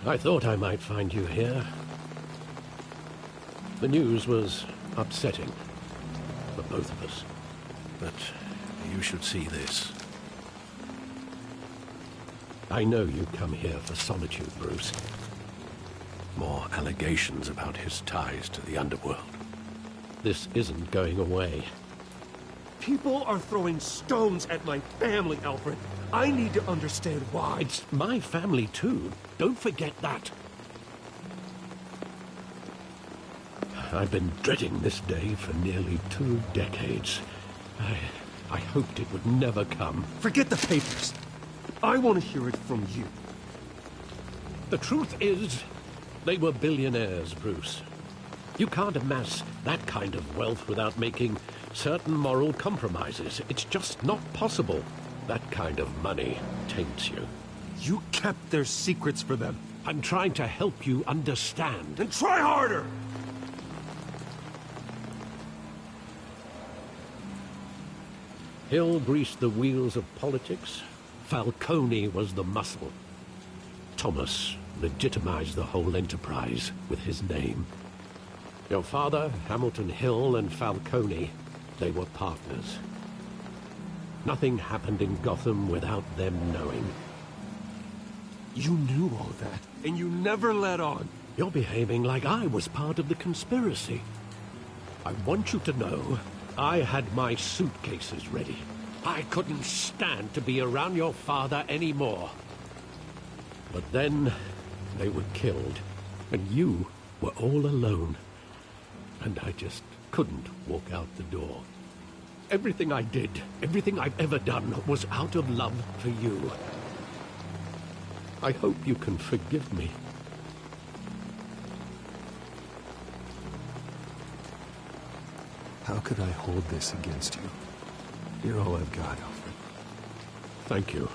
I thought I might find you here. The news was upsetting for both of us. But you should see this. I know you come here for solitude, Bruce. More allegations about his ties to the underworld. This isn't going away. People are throwing stones at my family, Alfred. I need to understand why. It's my family, too. Don't forget that. I've been dreading this day for nearly 2 decades. I hoped it would never come. Forget the papers. I want to hear it from you. The truth is, they were billionaires, Bruce. You can't amass that kind of wealth without making certain moral compromises. It's just not possible. That kind of money taints you. You kept their secrets for them. I'm trying to help you understand. Then try harder! Hill greased the wheels of politics. Falcone was the muscle. Thomas legitimized the whole enterprise with his name. Your father, Hamilton Hill, and Falcone, they were partners. Nothing happened in Gotham without them knowing. You knew all that, and you never let on. You're behaving like I was part of the conspiracy. I want you to know, I had my suitcases ready. I couldn't stand to be around your father anymore. But then, they were killed, and you were all alone. And I just couldn't walk out the door. Everything I did, everything I've ever done, was out of love for you. I hope you can forgive me. How could I hold this against you? You're all I've got, Alfred. Thank you.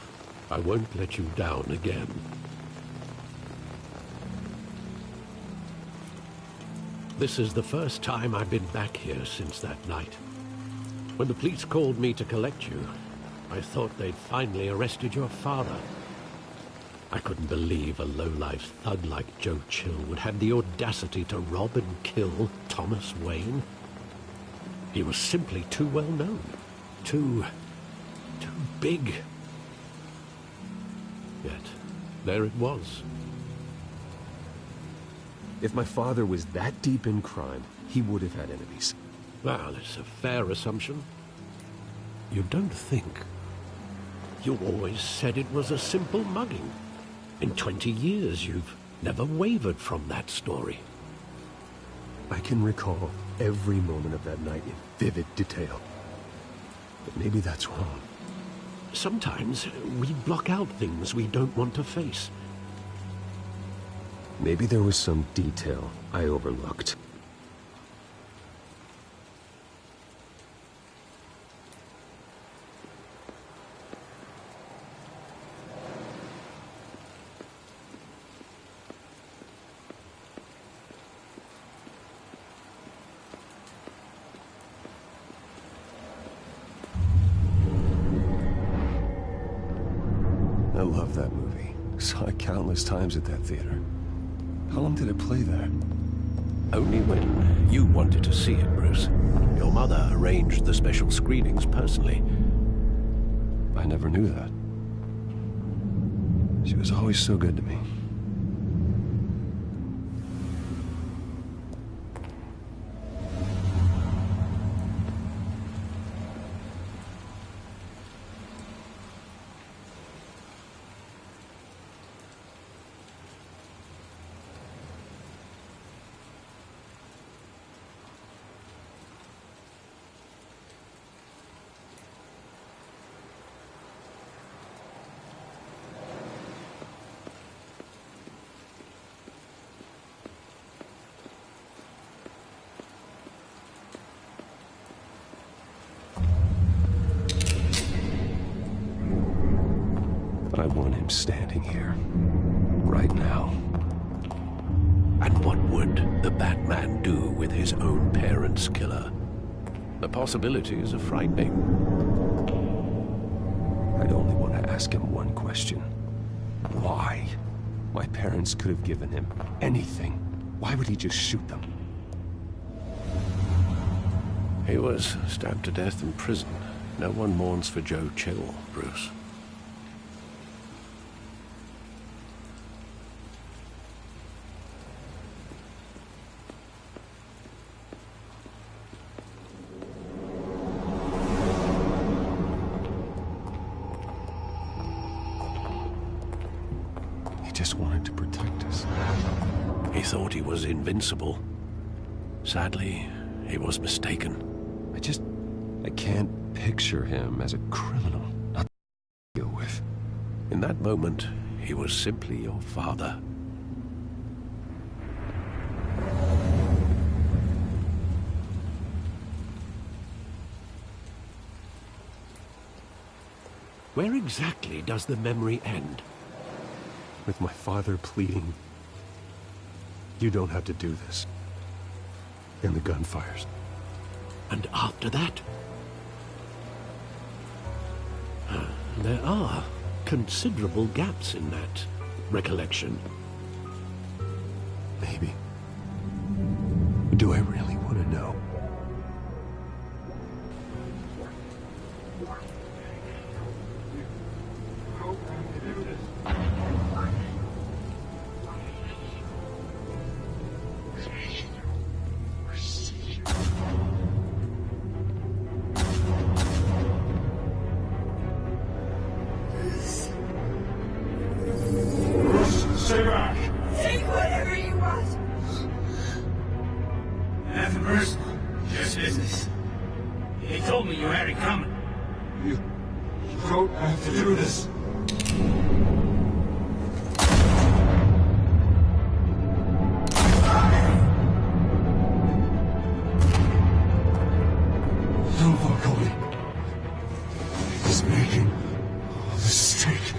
I won't let you down again. This is the first time I've been back here since that night. When the police called me to collect you, I thought they'd finally arrested your father. I couldn't believe a low-life thug like Joe Chill would have the audacity to rob and kill Thomas Wayne. He was simply too well known. Too big. Yet, there it was. If my father was that deep in crime, he would have had enemies. Well, it's a fair assumption. You don't think. You always said it was a simple mugging. In 20 years, you've never wavered from that story. I can recall every moment of that night in vivid detail. But maybe that's wrong. Sometimes we block out things we don't want to face. Maybe there was some detail I overlooked. I love that movie. Saw it countless times at that theater. How long did it play there? Only when you wanted to see it, Bruce. Your mother arranged the special screenings personally. I never knew that. She was always so good to me. I want him standing here, right now. And what would the Batman do with his own parents' killer? The possibilities are frightening. I only want to ask him one question. Why? My parents could have given him anything. Why would he just shoot them? He was stabbed to death in prison. No one mourns for Joe Chill, Bruce. He just wanted to protect us. He thought he was invincible. Sadly, he was mistaken. I can't picture him as a criminal, not to deal with. In that moment, he was simply your father. Where exactly does the memory end? With my father pleading, "You don't have to do this." And the gun fires. And after that? There are considerable gaps in that recollection. Maybe. Do I really want to know? Stay back! Take whatever you want! Nothing personal, just business. He told me you had it coming. You don't have to do this. No, Falcone. He's making a mistake.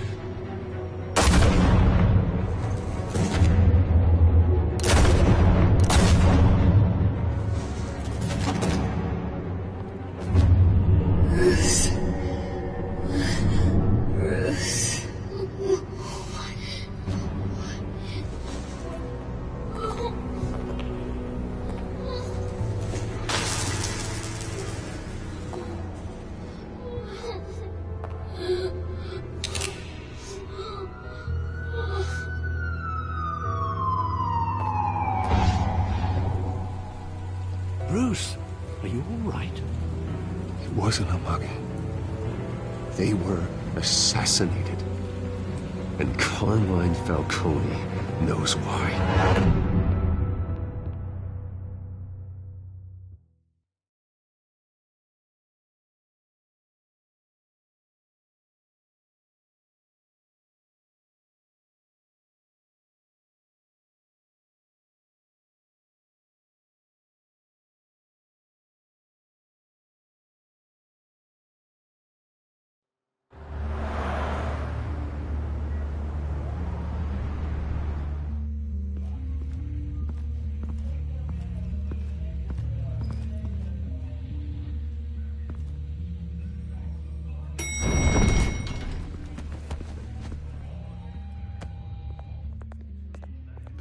Bruce, are you all right? It wasn't a mugging. They were assassinated. And Carmine Falcone knows why.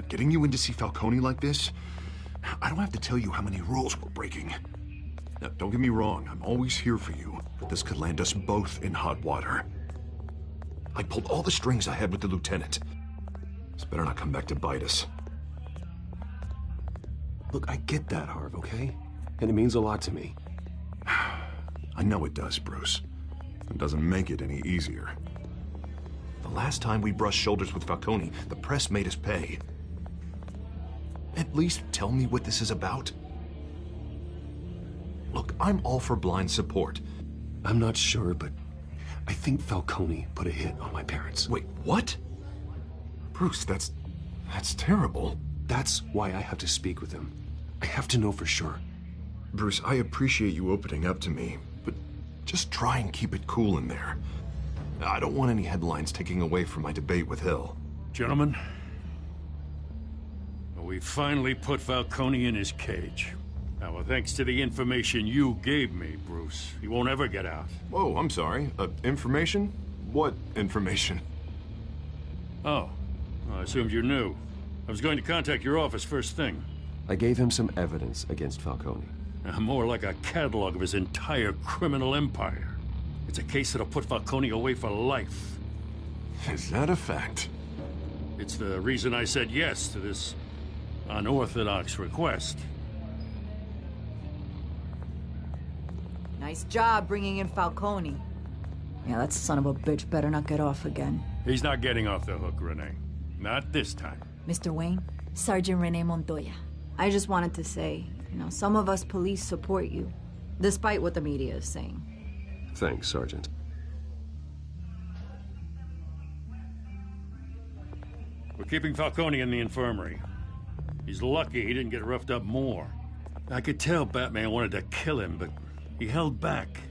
Getting you in to see Falcone like this, I don't have to tell you how many rules we're breaking. Now, don't get me wrong, I'm always here for you, but this could land us both in hot water. I pulled all the strings I had with the lieutenant. This better not come back to bite us. Look, I get that, Harv, okay? And it means a lot to me. I know it does, Bruce. It doesn't make it any easier. The last time we brushed shoulders with Falcone, the press made us pay. At least tell me what this is about. Look, I'm all for blind support. I'm not sure, but I think Falcone put a hit on my parents. Wait, what? Bruce, that's terrible. That's why I have to speak with him. I have to know for sure. Bruce, I appreciate you opening up to me, but just try and keep it cool in there. I don't want any headlines taking away from my debate with Hill. Gentlemen, we finally put Falcone in his cage. Now, well, thanks to the information you gave me, Bruce, he won't ever get out. Whoa, I'm sorry. Information? What information? Oh, I assumed you knew. I was going to contact your office first thing. I gave him some evidence against Falcone. More like a catalog of his entire criminal empire. It's a case that'll put Falcone away for life. Is that a fact? It's the reason I said yes to this unorthodox request. Nice job bringing in Falcone. Yeah, that son of a bitch better not get off again. He's not getting off the hook, Renee. Not this time. Mr. Wayne, Sergeant Renee Montoya. I just wanted to say, some of us police support you, despite what the media is saying. Thanks, Sergeant. We're keeping Falcone in the infirmary. He's lucky he didn't get roughed up more. I could tell Batman wanted to kill him, but he held back.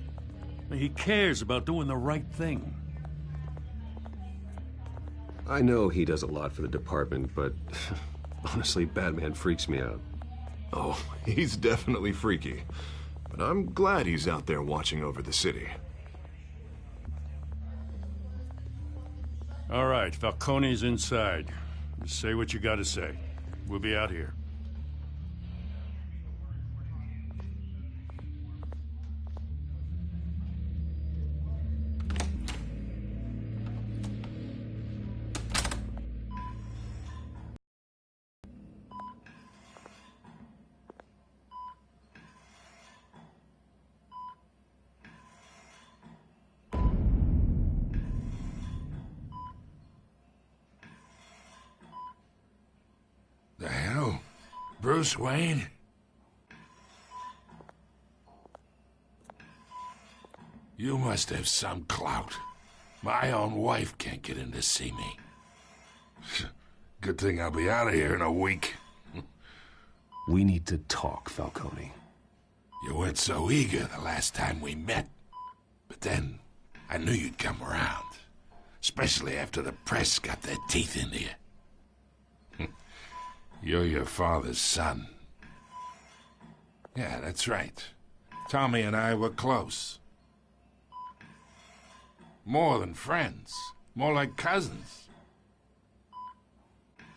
He cares about doing the right thing. I know he does a lot for the department, but honestly, Batman freaks me out. Oh, he's definitely freaky. But I'm glad he's out there watching over the city. All right, Falcone's inside. Just say what you gotta say. We'll be out here. The hell? Bruce Wayne? You must have some clout. My own wife can't get in to see me. Good thing I'll be out of here in a week. We need to talk, Falcone. You weren't so eager the last time we met. But then, I knew you'd come around. Especially after the press got their teeth into you. You're your father's son. Yeah, that's right. Tommy and I were close. More than friends. More like cousins.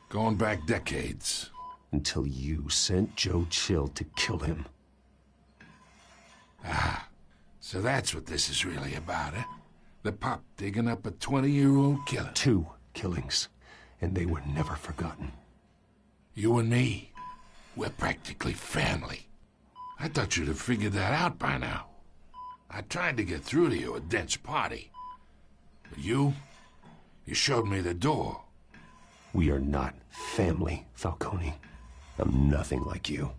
Going back decades. Until you sent Joe Chill to kill him. Ah, so that's what this is really about, eh? The pup digging up a 20-year-old killer. 2 killings, and they were never forgotten. You and me, we're practically family. I thought you'd have figured that out by now. I tried to get through to you at Dent's party. But you showed me the door. We are not family, Falcone. I'm nothing like you.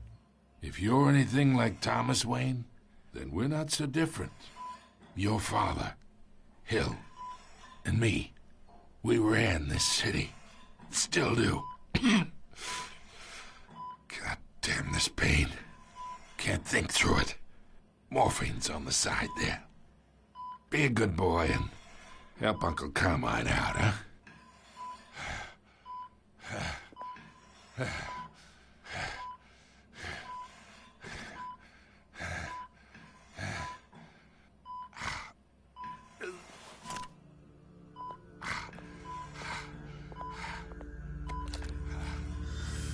If you're anything like Thomas Wayne, then we're not so different. Your father, Hill, and me, we ran this city. Still do. God damn this pain. Can't think through it. Morphine's on the side there. Be a good boy and help Uncle Carmine out, huh?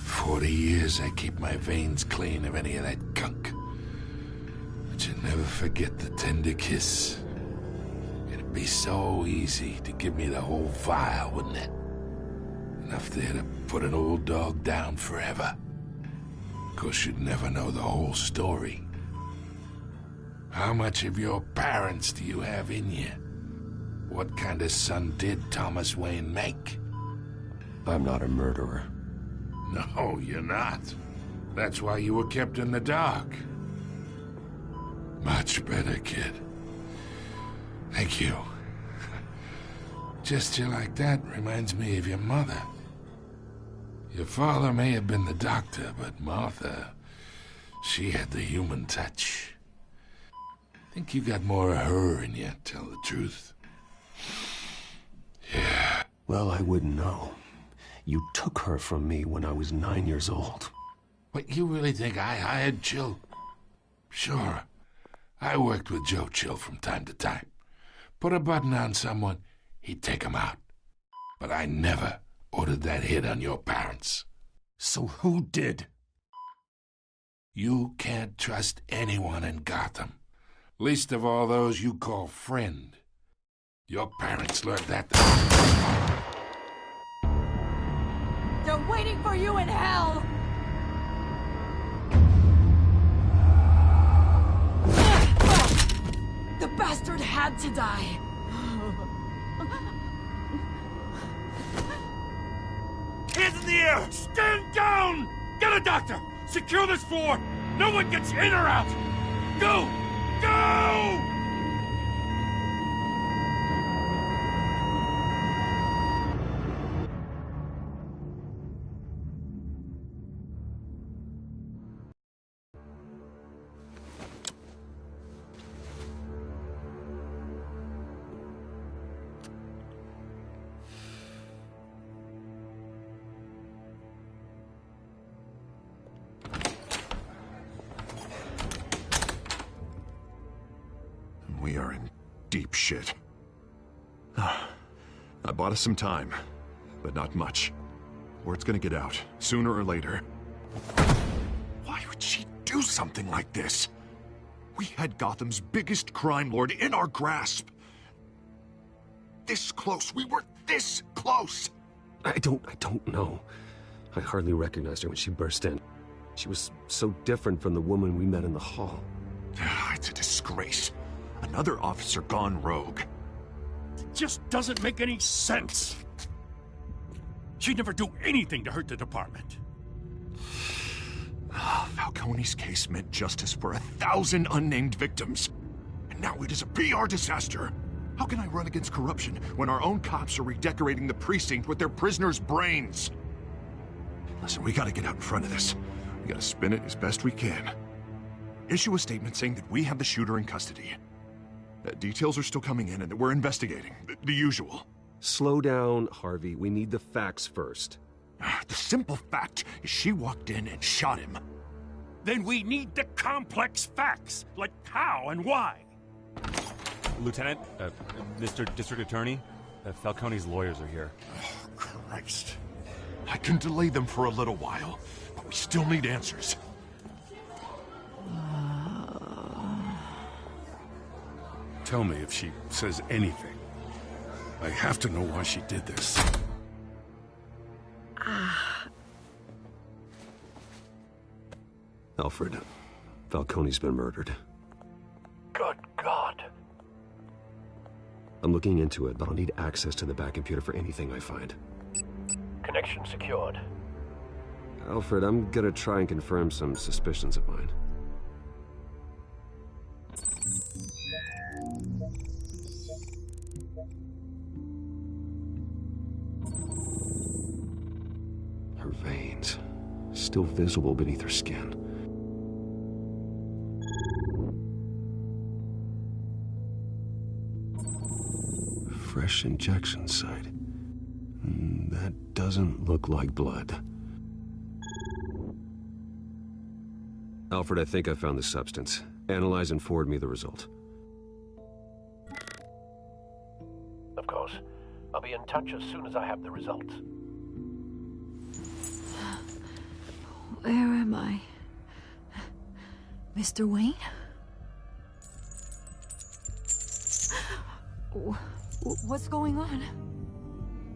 40 years I keep my veins clean of any of that gunk. But you never forget the tender kiss. It'd be so easy to give me the whole vial, wouldn't it? Enough there to put an old dog down forever. Of course, you'd never know the whole story. How much of your parents do you have in you? What kind of son did Thomas Wayne make? I'm not a murderer. No, you're not. That's why you were kept in the dark. Much better, kid. Thank you. Gesture like that reminds me of your mother. Your father may have been the doctor, but Martha, she had the human touch. Think you got more of her in you, tell the truth. Yeah. Well, I wouldn't know. You took her from me when I was 9 years old. What, you really think I hired Chill? Sure. I worked with Joe Chill from time to time. Put a button on someone, he'd take him out. But I never ordered that hit on your parents. So who did? You can't trust anyone in Gotham, least of all those you call friend. Your parents learned that. They're waiting for you in hell! The bastard had to die. Hands in the air! Stand down! Get a doctor! Secure this floor! No one gets in or out! Go! Go! We are in deep shit. I bought us some time, but not much. Word's gonna get out, sooner or later. Why would she do something like this? We had Gotham's biggest crime lord in our grasp. This close, we were this close! I don't know. I hardly recognized her when she burst in. She was so different from the woman we met in the hall. It's a disgrace. Another officer gone rogue. It just doesn't make any sense. She'd never do anything to hurt the department. Falcone's case meant justice for 1,000 unnamed victims. And now it is a PR disaster. How can I run against corruption when our own cops are redecorating the precinct with their prisoners' brains? Listen, we gotta get out in front of this. We gotta spin it as best we can. Issue a statement saying that we have the shooter in custody. Details are still coming in and that we're investigating. The usual. Slow down, Harvey. We need the facts first. The simple fact is she walked in and shot him. Then we need the complex facts, like how and why. Lieutenant, Mr. District Attorney, Falcone's lawyers are here. Oh, Christ. I can delay them for a little while, but we still need answers. Tell me if she says anything. I have to know why she did this. Alfred, Falcone's been murdered. Good God. I'm looking into it, but I'll need access to the back computer for anything I find. Connection secured. Alfred, I'm gonna try and confirm some suspicions of mine. Her veins, still visible beneath her skin. Fresh injection site. That doesn't look like blood. Alfred, I think I found the substance. Analyze and forward me the result. Of course. I'll be in touch as soon as I have the results. Where am I? Mr. Wayne? What's going on?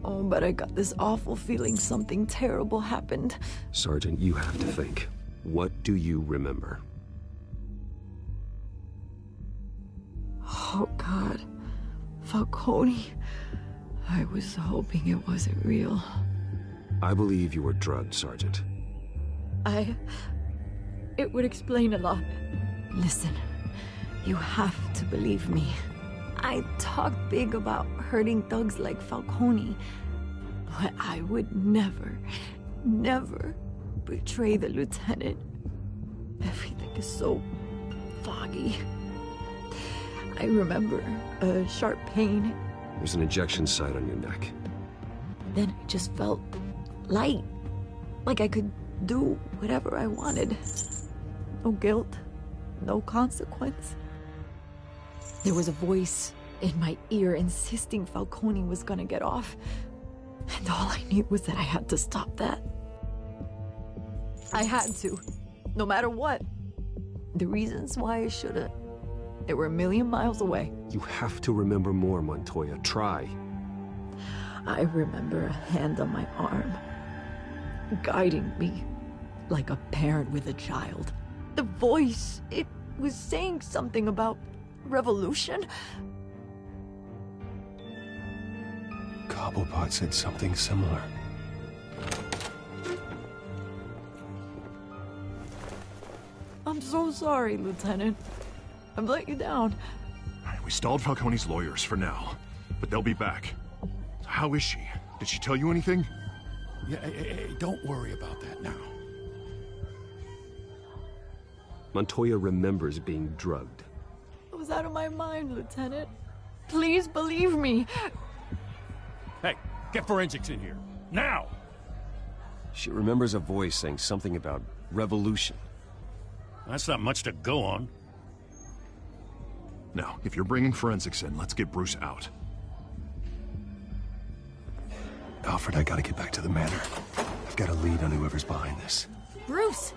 Oh, but I got this awful feeling something terrible happened. Sergeant, you have to think. What do you remember? Oh, God. Falcone. I was hoping it wasn't real. I believe you were drugged, Sergeant. It would explain a lot. Listen, you have to believe me. I talk big about hurting thugs like Falcone, but I would never, never betray the lieutenant. Everything is so foggy. I remember a sharp pain. There's an injection site on your neck. Then I just felt light, like I could do whatever I wanted. No guilt, no consequence. There was a voice in my ear insisting Falcone was gonna get off. And All I knew was that I had to stop that. I had to, no matter what. The reasons why I shouldn't, they were a million miles away. You have to remember more, Montoya. Try. I remember a hand on my arm, guiding me like a parent with a child. The voice, it was saying something about revolution. Cobblepot said something similar. I'm so sorry, Lieutenant. I've let you down. We stalled Falcone's lawyers for now, but they'll be back. How is she? Did she tell you anything? Yeah, hey, don't worry about that now. Montoya remembers being drugged. I was out of my mind, Lieutenant. Please believe me. Hey, get forensics in here. Now! She remembers a voice saying something about revolution. That's not much to go on. Now, if you're bringing forensics in, let's get Bruce out. Alfred, I gotta get back to the manor. I've got a lead on whoever's behind this. Bruce!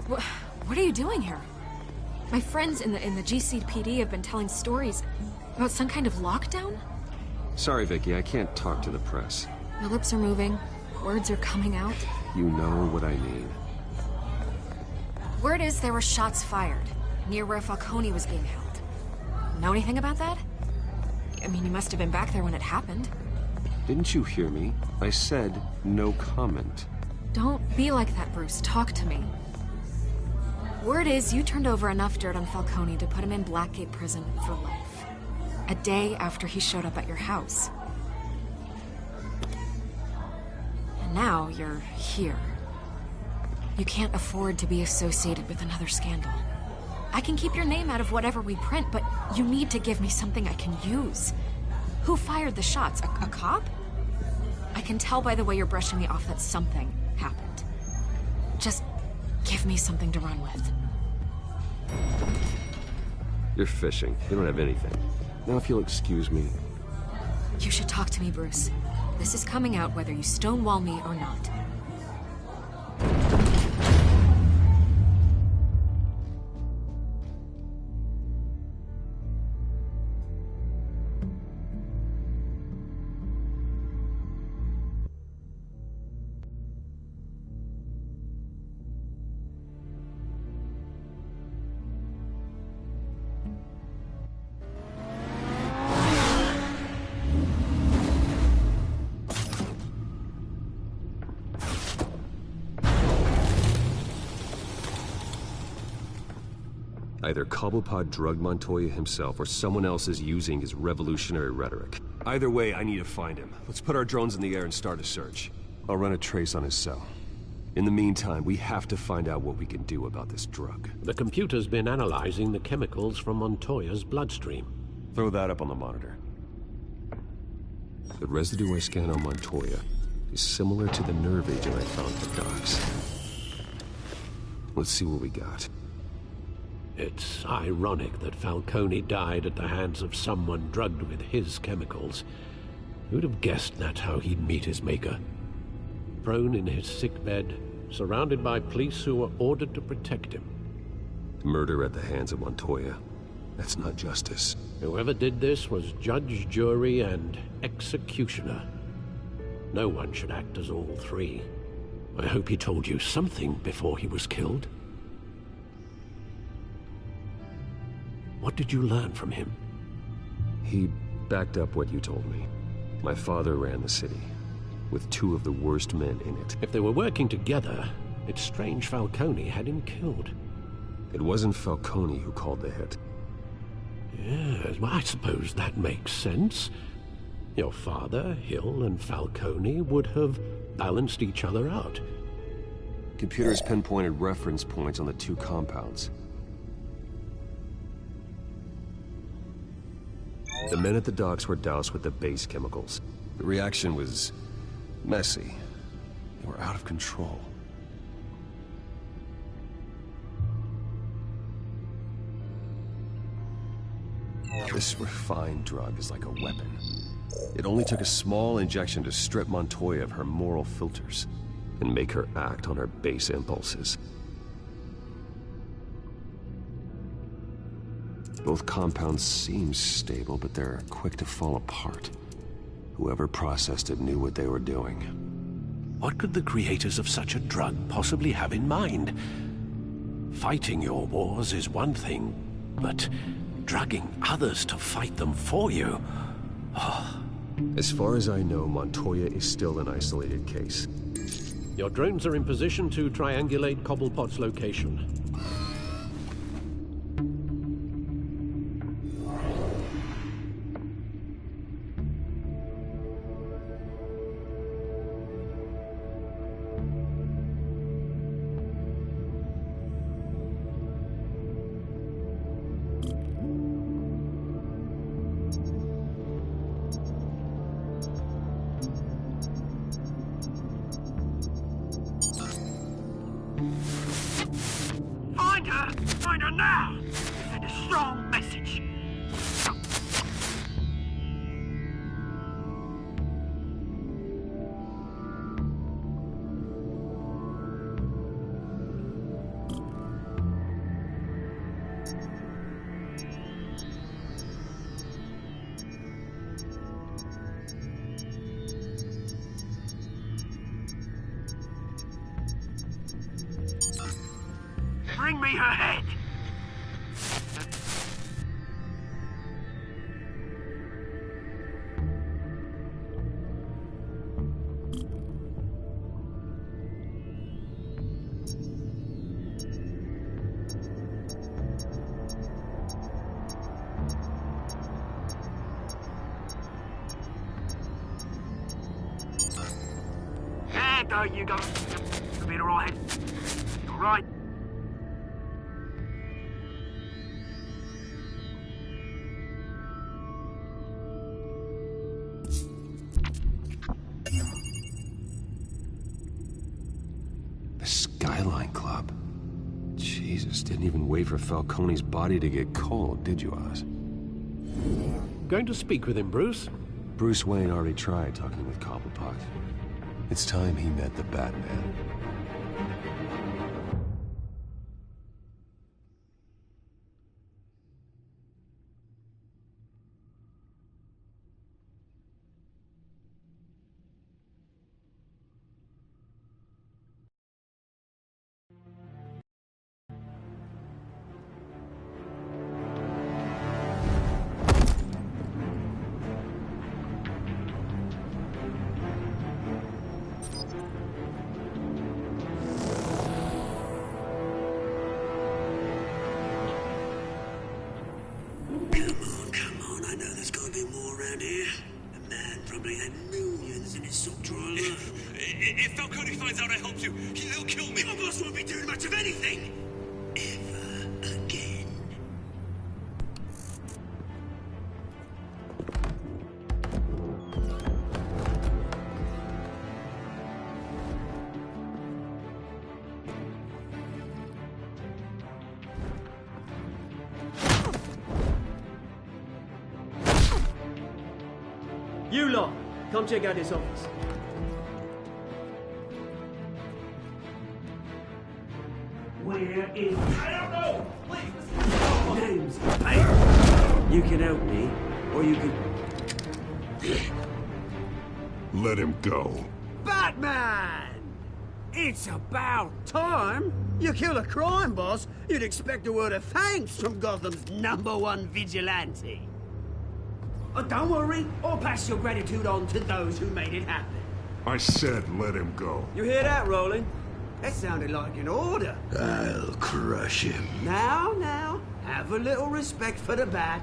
What are you doing here? My friends in the GCPD have been telling stories about some kind of lockdown? Sorry, Vicky, I can't talk to the press. Your lips are moving, words are coming out. You know what I mean. Word is there were shots fired near where Falcone was being held. Know anything about that? I mean, you must have been back there when it happened. Didn't you hear me? I said no comment. Don't be like that, Bruce. Talk to me. Word is you turned over enough dirt on Falcone to put him in Blackgate Prison for life. A day after he showed up at your house. And now you're here. You can't afford to be associated with another scandal. I can keep your name out of whatever we print, but you need to give me something I can use. Who fired the shots? A cop? I can tell by the way you're brushing me off that something happened. Just give me something to run with. You're fishing. You don't have anything. Now if you'll excuse me. You should talk to me, Bruce. This is coming out whether you stonewall me or not. Either Cobblepot drugged Montoya himself, or someone else is using his revolutionary rhetoric. Either way, I need to find him. Let's put our drones in the air and start a search. I'll run a trace on his cell. In the meantime, we have to find out what we can do about this drug. The computer's been analyzing the chemicals from Montoya's bloodstream. Throw that up on the monitor. The residue I scan on Montoya is similar to the nerve agent I found at the docks. Let's see what we got. It's ironic that Falcone died at the hands of someone drugged with his chemicals. Who'd have guessed that's how he'd meet his maker? Prone in his sickbed, surrounded by police who were ordered to protect him. Murder at the hands of Montoya. That's not justice. Whoever did this was judge, jury, and executioner. No one should act as all three. I hope he told you something before he was killed. What did you learn from him? He backed up what you told me. My father ran the city, with two of the worst men in it. If they were working together, it's strange Falcone had him killed. It wasn't Falcone who called the hit. Yes, well, I suppose that makes sense. Your father, Hill, and Falcone would have balanced each other out. Computers pinpointed reference points on the two compounds. The men at the docks were doused with the base chemicals. The reaction was messy. They were out of control. This refined drug is like a weapon. It only took a small injection to strip Montoya of her moral filters and make her act on her base impulses. Both compounds seem stable, but they're quick to fall apart. Whoever processed it knew what they were doing. What could the creators of such a drug possibly have in mind? Fighting your wars is one thing, but drugging others to fight them for you? Oh. As far as I know, Montoya is still an isolated case. Your drones are in position to triangulate Cobblepot's location. Find her now! Send a strong message. Bring me her head! There you go. You'll be alright. Alright. The Skyline Club. Jesus, didn't even wait for Falcone's body to get cold, did you, Oz? Going to speak with him, Bruce? Bruce Wayne already tried talking with Cobblepot. It's time he met the Batman. If Falcone finds out I helped you, he'll kill me. Your boss won't be doing much of anything! Ever again. You lot, come check out this office. Where is... I don't know! Please! Name's paper. You can help me, or you can... Let him go. Batman! It's about time. You kill a crime boss, you'd expect a word of thanks from Gotham's #1 vigilante. Oh, don't worry, I'll pass your gratitude on to those who made it happen. I said let him go. You hear that, Roland? That sounded like an order. I'll crush him. Now, have a little respect for the Bat.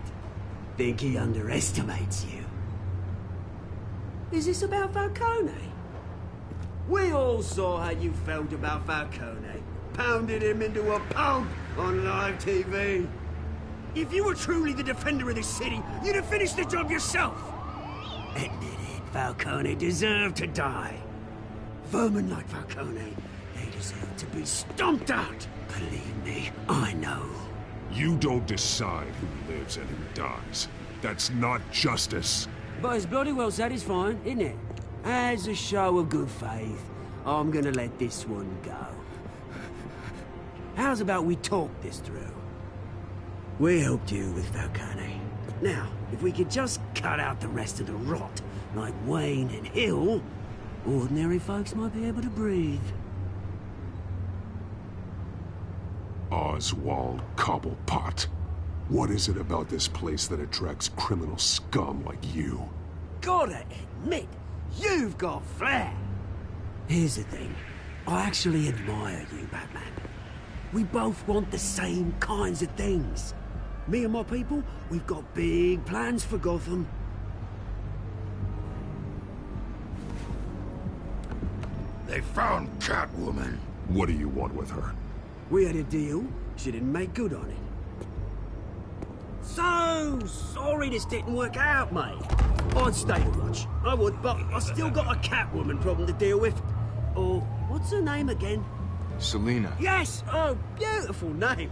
Think he underestimates you. Is this about Falcone? We all saw how you felt about Falcone. Pounded him into a pulp on live TV. If you were truly the defender of this city, you'd have finished the job yourself. Admit it, Falcone deserved to die. Vermin like Falcone, they deserve to be stomped out. Believe me, I know. You don't decide who lives and who dies. That's not justice. But it's bloody well satisfying, isn't it? As a show of good faith, I'm gonna let this one go. How's about we talk this through? We helped you with Falcone. Now, if we could just cut out the rest of the rot, like Wayne and Hill, ordinary folks might be able to breathe. Oswald Cobblepot. What is it about this place that attracts criminal scum like you? Gotta admit, you've got flair. Here's the thing. I actually admire you, Batman. We both want the same kinds of things. Me and my people, we've got big plans for Gotham. They found Catwoman. What do you want with her? We had a deal. She didn't make good on it. So sorry this didn't work out, mate. I'd stay to watch. I would, but I still got a Catwoman problem to deal with. Oh, what's her name again? Selina. Yes! Oh, beautiful name.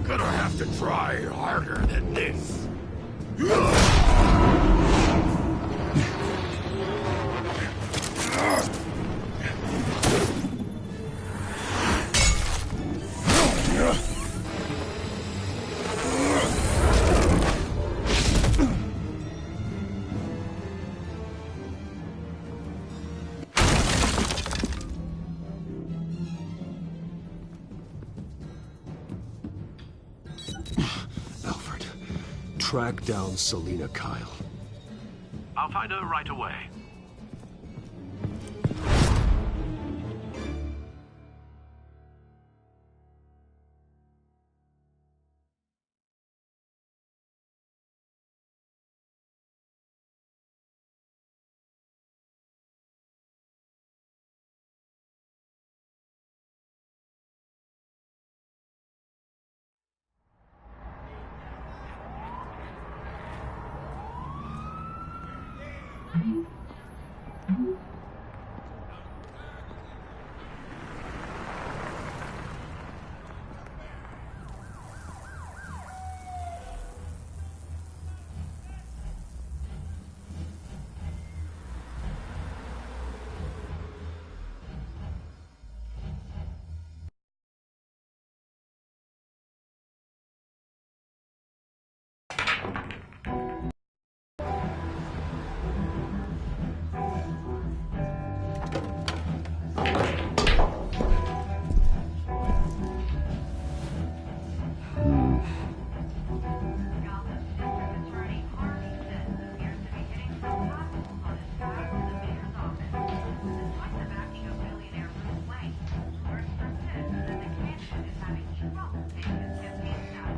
Gonna have to try harder than this. Alfred, track down Selina Kyle. I'll find her right away.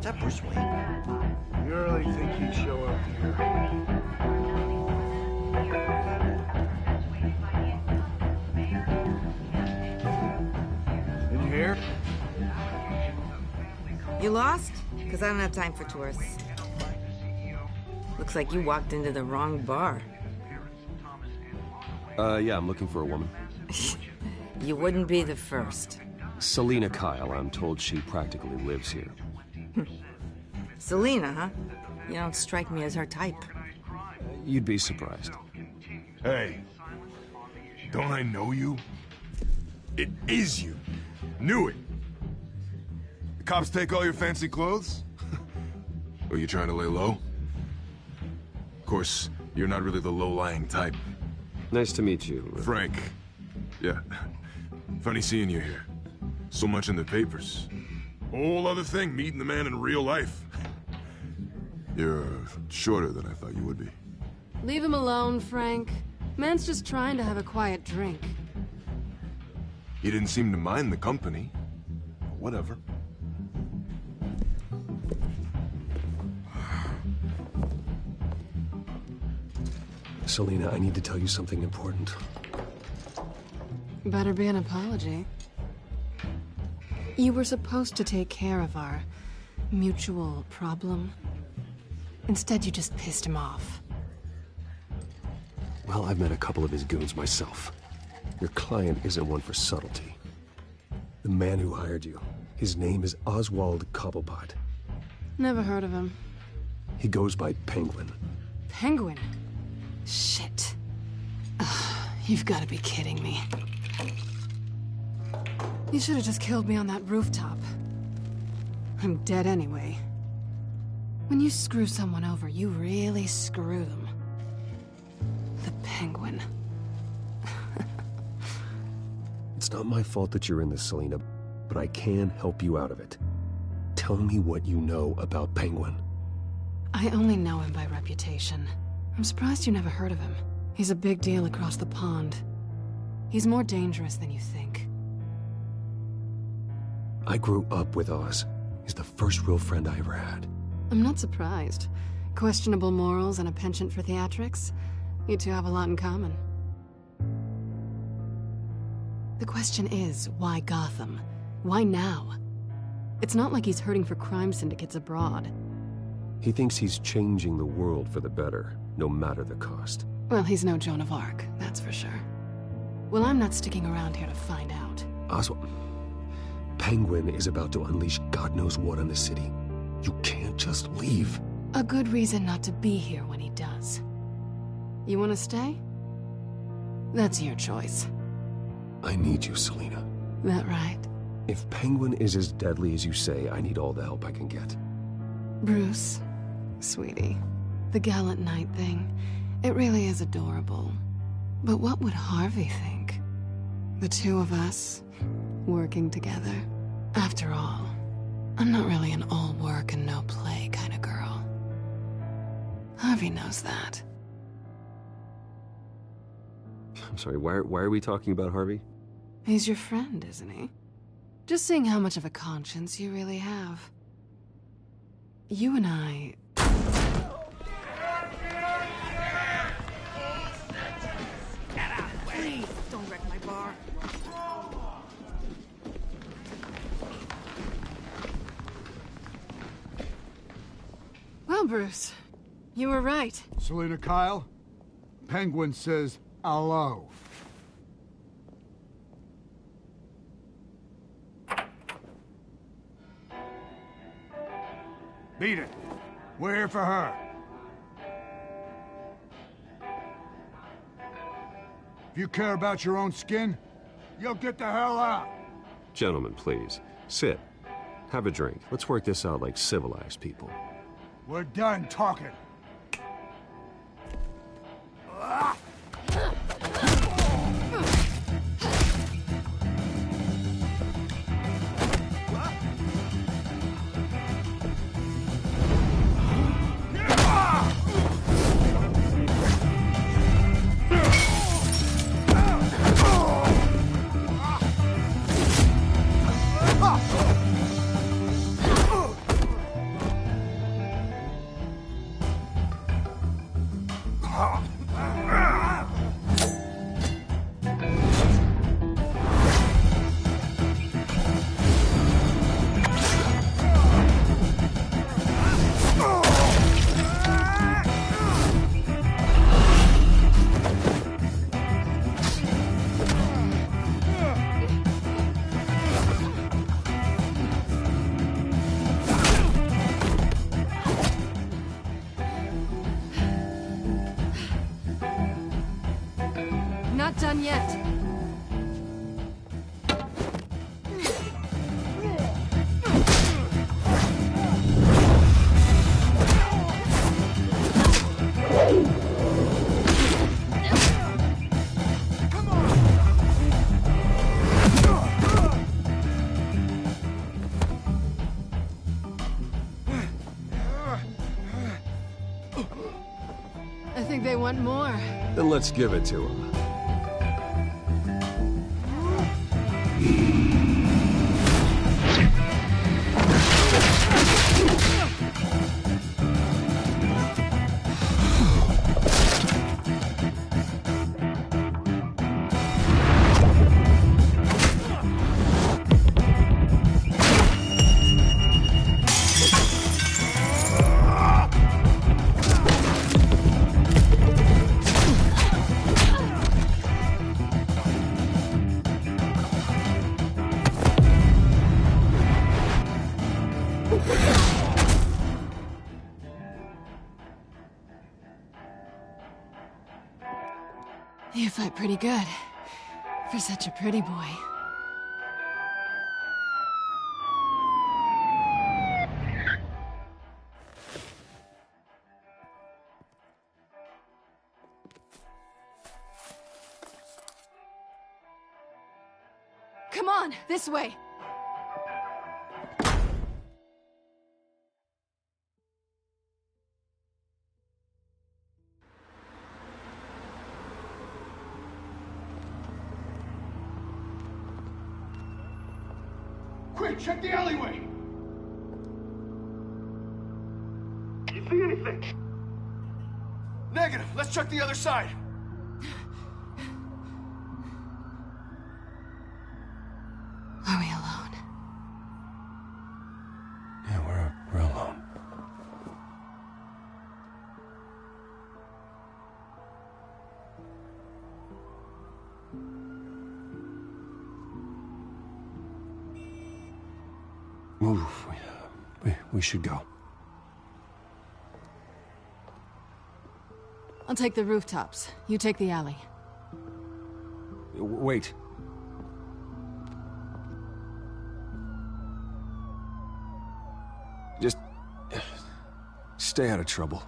Is that Bruce Wayne? You really think he'd show up here? In here? You lost? Because I don't have time for tourists. Looks like you walked into the wrong bar. Yeah, I'm looking for a woman. You wouldn't be the first. Selina Kyle, I'm told she practically lives here. Selina, huh? You don't strike me as her type. You'd be surprised. Hey, don't I know you? It is you. Knew it. The cops take all your fancy clothes? Are you trying to lay low? Of course, you're not really the low-lying type. Nice to meet you. Frank. Yeah. Funny seeing you here. So much in the papers. Whole other thing, meeting the man in real life. You're shorter than I thought you would be. Leave him alone, Frank. Man's just trying to have a quiet drink. You didn't seem to mind the company. Whatever. Selina, I need to tell you something important. Better be an apology. You were supposed to take care of our mutual problem. Instead, you just pissed him off. Well, I've met a couple of his goons myself. Your client isn't one for subtlety. The man who hired you, his name is Oswald Cobblepot. Never heard of him. He goes by Penguin. Penguin? Shit. Ugh, you've got to be kidding me. You should have just killed me on that rooftop. I'm dead anyway. When you screw someone over, you really screw them. The Penguin. It's not my fault that you're in this, Selina, but I can help you out of it. Tell me what you know about Penguin. I only know him by reputation. I'm surprised you never heard of him. He's a big deal across the pond. He's more dangerous than you think. I grew up with Oz. He's the first real friend I ever had. I'm not surprised. Questionable morals and a penchant for theatrics. You two have a lot in common. The question is, why Gotham? Why now? It's not like he's hurting for crime syndicates abroad. He thinks he's changing the world for the better, no matter the cost. Well, he's no Joan of Arc, that's for sure. Well, I'm not sticking around here to find out. Oswald, Penguin is about to unleash God knows what on the city. You can't just leave. A good reason not to be here when he does. You want to stay? That's your choice. I need you, Selina. That right? If Penguin is as deadly as you say, I need all the help I can get. Bruce, sweetie, the gallant knight thing, it really is adorable. But what would Harvey think? The two of us, working together. After all, I'm not really an all work and no play kind of girl. Harvey knows that. I'm sorry, why are we talking about Harvey? He's your friend, isn't he? Just seeing how much of a conscience you really have. You and I... Please, don't wreck my bar. Well, Bruce, you were right. Selina Kyle, Penguin says hello. Beat it. We're here for her. If you care about your own skin, you'll get the hell out. Gentlemen, please. Sit. Have a drink. Let's work this out like civilized people. We're done talking. Not done yet. I think they want more. Then let's give it to them. You fight pretty good. For such a pretty boy. Come on, this way. Quick, check the alleyway! You see anything? Negative. Let's check the other side. Are we alone? Yeah, we're alone. Move. We should go. I'll take the rooftops. You take the alley. Wait. Just stay out of trouble.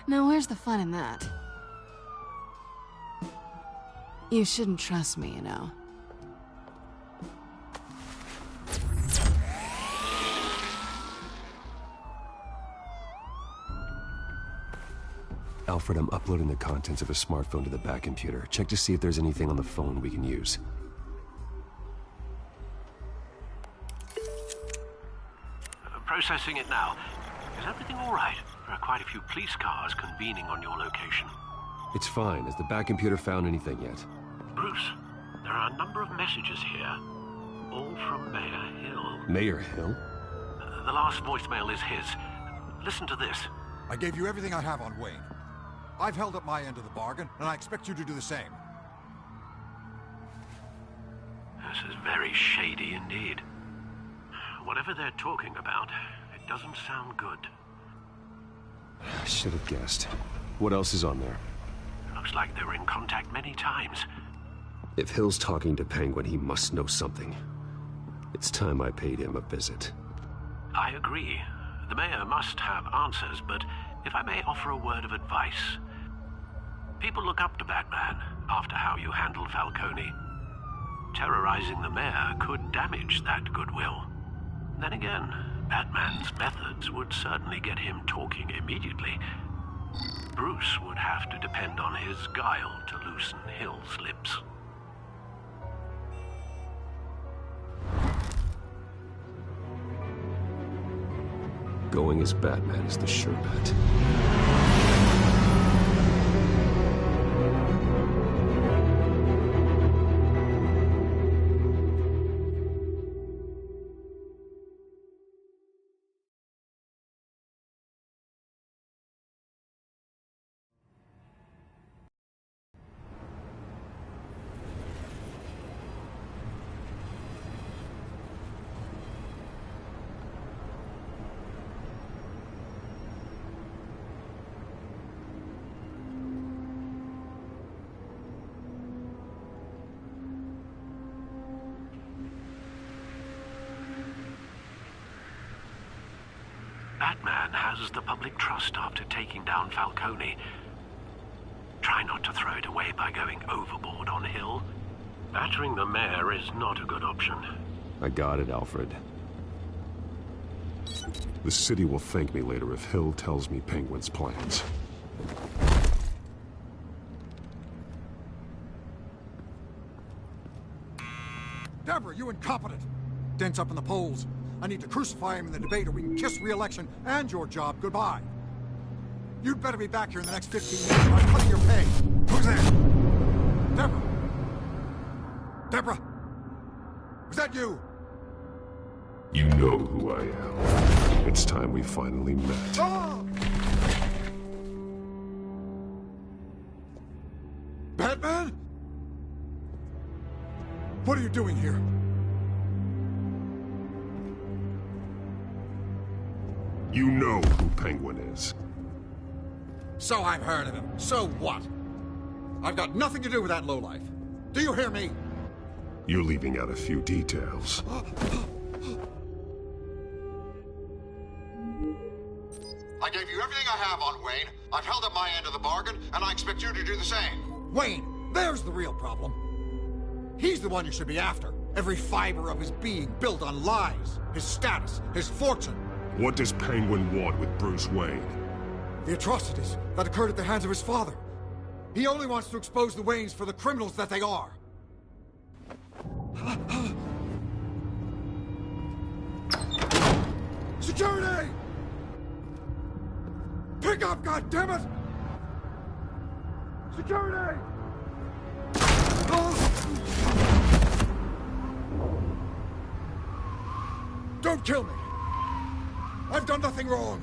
Now where's the fun in that? You shouldn't trust me, you know. Alfred, I'm uploading the contents of a smartphone to the back computer. Check to see if there's anything on the phone we can use. Processing it now. Is everything all right? There are quite a few police cars convening on your location. It's fine. Has the back computer found anything yet? Bruce, there are a number of messages here. All from Mayor Hill. Mayor Hill? The last voicemail is his. Listen to this. I gave you everything I have on Wayne. I've held up my end of the bargain, and I expect you to do the same. This is very shady indeed. Whatever they're talking about, it doesn't sound good. I should have guessed. What else is on there? Looks like they were in contact many times. If Hill's talking to Penguin, he must know something. It's time I paid him a visit. I agree. The mayor must have answers, but if I may offer a word of advice. People look up to Batman after how you handled Falcone. Terrorizing the mayor could damage that goodwill. Then again, Batman's methods would certainly get him talking immediately. Bruce would have to depend on his guile to loosen Hill's lips. Going as Batman is the sure bet. Batman has the public trust after taking down Falcone. Try not to throw it away by going overboard on Hill. Battering the mayor is not a good option. I got it, Alfred. The city will thank me later if Hill tells me Penguin's plans. Deborah, you incompetent! Dent's up in the polls. I need to crucify him in the debate or we can kiss re-election and your job goodbye. You'd better be back here in the next 15 minutes or I'm cutting your pay. Who's there? Deborah? Deborah? Was that you? You know who I am. It's time we finally met. Ah! Batman? What are you doing here? You know who Penguin is. So I've heard of him. So what? I've got nothing to do with that lowlife. Do you hear me? You're leaving out a few details. I gave you everything I have on Wayne. I've held up my end of the bargain, and I expect you to do the same. Wayne, there's the real problem. He's the one you should be after. Every fiber of his being built on lies, his status, his fortune. What does Penguin want with Bruce Wayne? The atrocities that occurred at the hands of his father. He only wants to expose the Waynes for the criminals that they are. Security! Pick up, goddammit! Security! Don't kill me! I've done nothing wrong!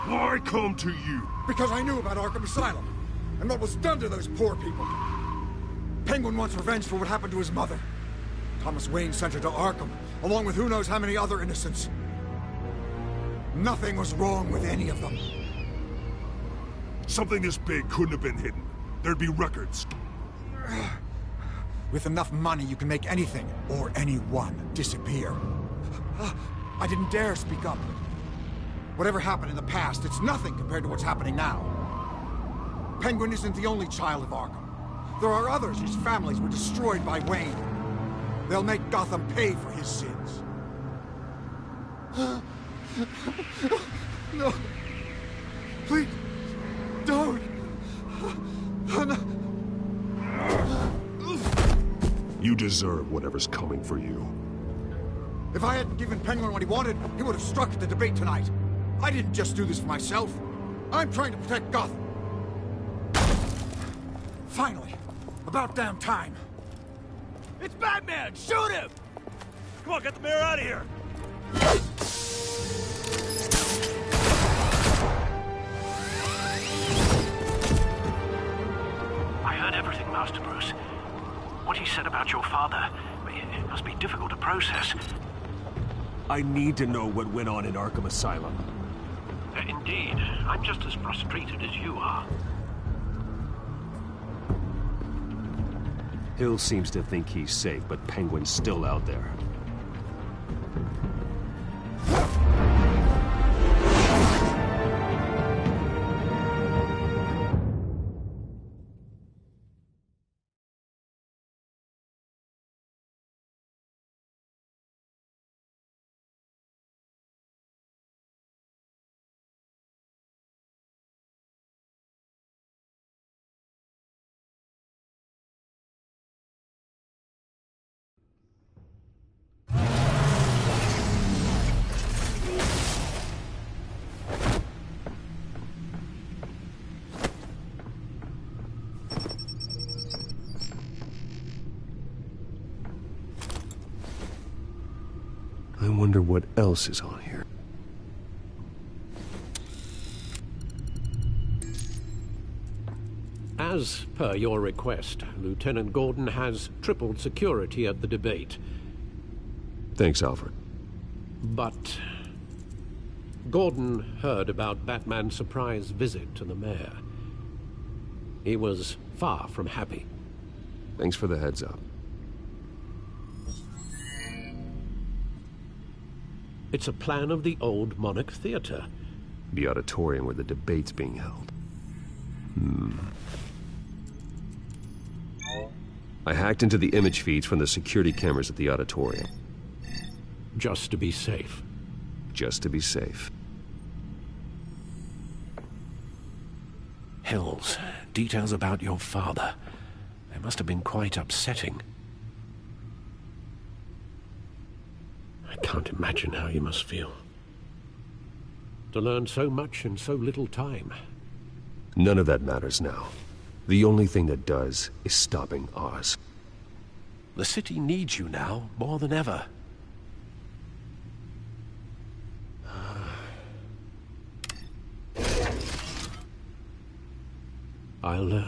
Why come to you? Because I knew about Arkham Asylum, and what was done to those poor people. Penguin wants revenge for what happened to his mother. Thomas Wayne sent her to Arkham, along with who knows how many other innocents. Nothing was wrong with any of them. Something this big couldn't have been hidden. There'd be records. With enough money, you can make anything, or anyone, disappear. I didn't dare speak up. Whatever happened in the past, it's nothing compared to what's happening now. Penguin isn't the only child of Arkham. There are others whose families were destroyed by Wayne. They'll make Gotham pay for his sins. No. Please, don't. You deserve whatever's coming for you. If I hadn't given Penguin what he wanted, he would have struck at the debate tonight. I didn't just do this for myself. I'm trying to protect Gotham. Finally. About damn time. It's Batman! Shoot him! Come on, get the mayor out of here! I heard everything, Master Bruce. What he said about your father, it must be difficult to process. I need to know what went on in Arkham Asylum. Indeed. I'm just as frustrated as you are. Hill seems to think he's safe, but Penguin's still out there. I wonder what else is on here. As per your request, Lieutenant Gordon has tripled security at the debate. Thanks, Alfred. But Gordon heard about Batman's surprise visit to the mayor. He was far from happy. Thanks for the heads up. It's a plan of the old Monarch Theater. The auditorium where the debate's being held. I hacked into the image feeds from the security cameras at the auditorium. Just to be safe. Just to be safe. Hills, details about your father. They must have been quite upsetting. I can't imagine how you must feel. To learn so much in so little time. None of that matters now. The only thing that does is stopping Oz. The city needs you now, more than ever. I'll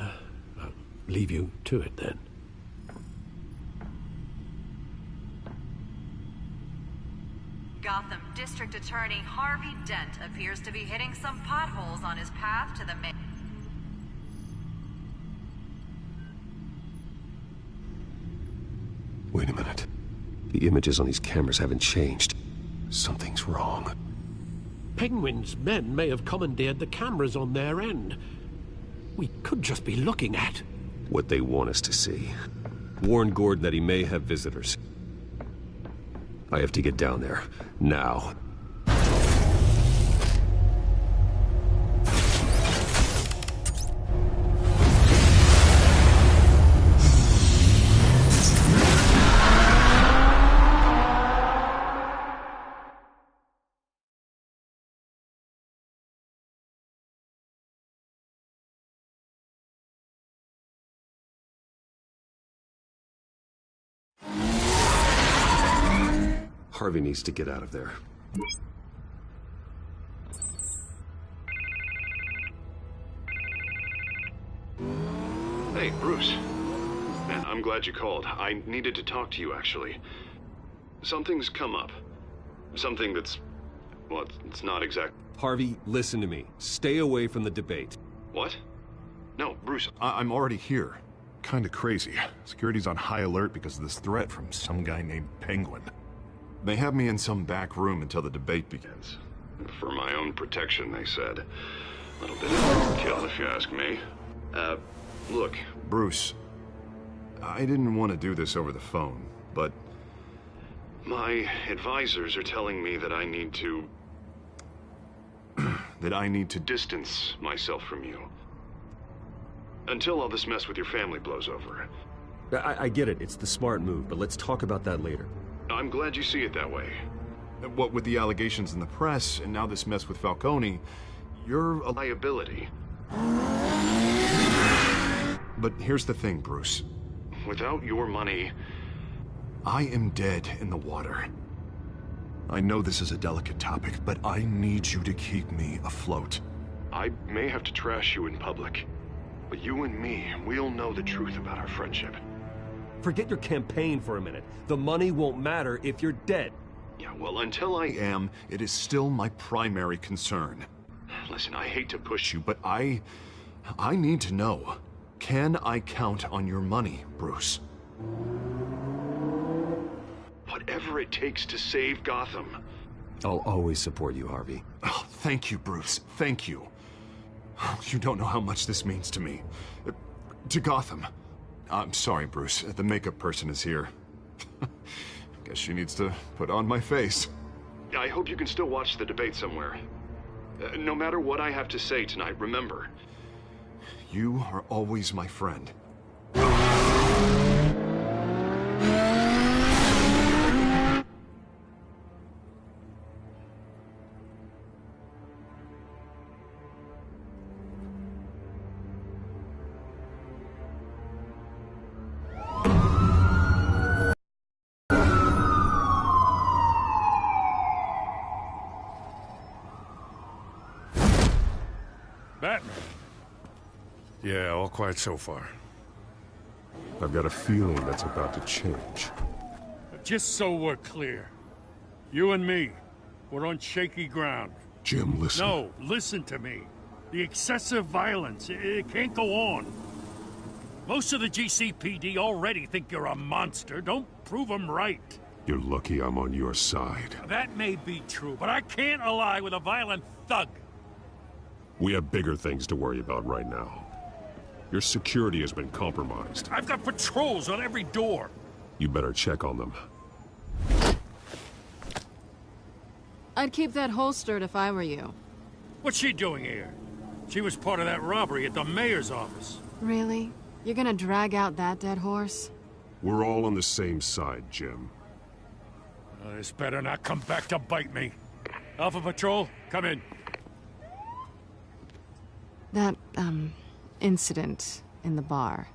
leave you to it then. Gotham District Attorney Harvey Dent appears to be hitting some potholes on his path to the main... Wait a minute. The images on these cameras haven't changed. Something's wrong. Penguin's men may have commandeered the cameras on their end. We could just be looking at what they want us to see. Warn Gordon that he may have visitors. I have to get down there, now. Harvey needs to get out of there. Hey, Bruce. Man, I'm glad you called. I needed to talk to you, actually. Something's come up. Something that's... well, it's not exact... Harvey, listen to me. Stay away from the debate. What? No, Bruce, I'm already here. Kinda crazy. Security's on high alert because of this threat from some guy named Penguin. They have me in some back room until the debate begins. For my own protection, they said. A little bit of overkill, if you ask me. Look, Bruce, I didn't want to do this over the phone, but my advisors are telling me that I need to... that I need to distance myself from you. Until all this mess with your family blows over. I get it. It's the smart move, but let's talk about that later. I'm glad you see it that way. What with the allegations in the press, and now this mess with Falcone, you're a liability. But here's the thing, Bruce. Without your money, I am dead in the water. I know this is a delicate topic, but I need you to keep me afloat. I may have to trash you in public, but you and me, we'll know the truth about our friendship. Forget your campaign for a minute. The money won't matter if you're dead. Yeah, well, until I am, it is still my primary concern. Listen, I hate to push you, but I need to know. Can I count on your money, Bruce? Whatever it takes to save Gotham. I'll always support you, Harvey. Oh, thank you, Bruce. Thank you. You don't know how much this means to me. To Gotham. I'm sorry, Bruce. The makeup person is here. Guess she needs to put on my face. I hope you can still watch the debate somewhere. No matter what I have to say tonight, remember, you are always my friend. Batman. Yeah, all quiet so far. I've got a feeling that's about to change. Just so we're clear, you and me, we're on shaky ground. Jim, listen. No, listen to me. The excessive violence, it can't go on. Most of the GCPD already think you're a monster. Don't prove them right. You're lucky I'm on your side. That may be true, but I can't ally with a violent thug. We have bigger things to worry about right now. Your security has been compromised. I've got patrols on every door. You better check on them. I'd keep that holstered if I were you. What's she doing here? She was part of that robbery at the mayor's office. Really? You're gonna drag out that dead horse? We're all on the same side, Jim. This better not come back to bite me. Alpha Patrol, come in. That, incident in the bar.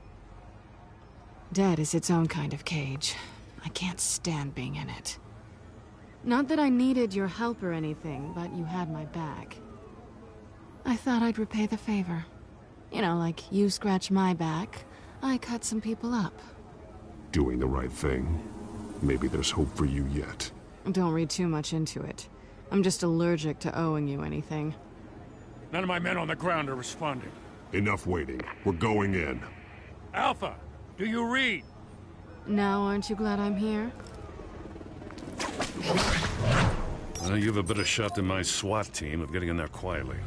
Dead is its own kind of cage. I can't stand being in it. Not that I needed your help or anything, but you had my back. I thought I'd repay the favor. You know, like you scratch my back, I cut some people up. Doing the right thing. Maybe there's hope for you yet. Don't read too much into it. I'm just allergic to owing you anything. None of my men on the ground are responding. Enough waiting. We're going in. Alpha, do you read? Now, aren't you glad I'm here? You have a better shot than my SWAT team of getting in there quietly.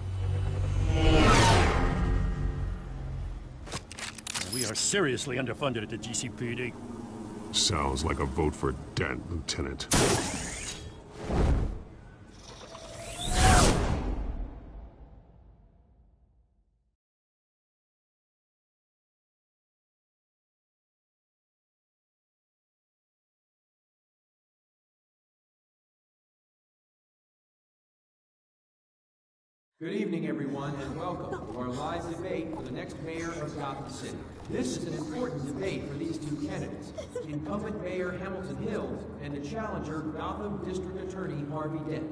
We are seriously underfunded at the GCPD. Sounds like a vote for Dent, Lieutenant. Good evening, everyone, and welcome to our live debate for the next mayor of Gotham City. This is an important debate for these two candidates, incumbent Mayor Hamilton Hill and the challenger Gotham District Attorney Harvey Dent.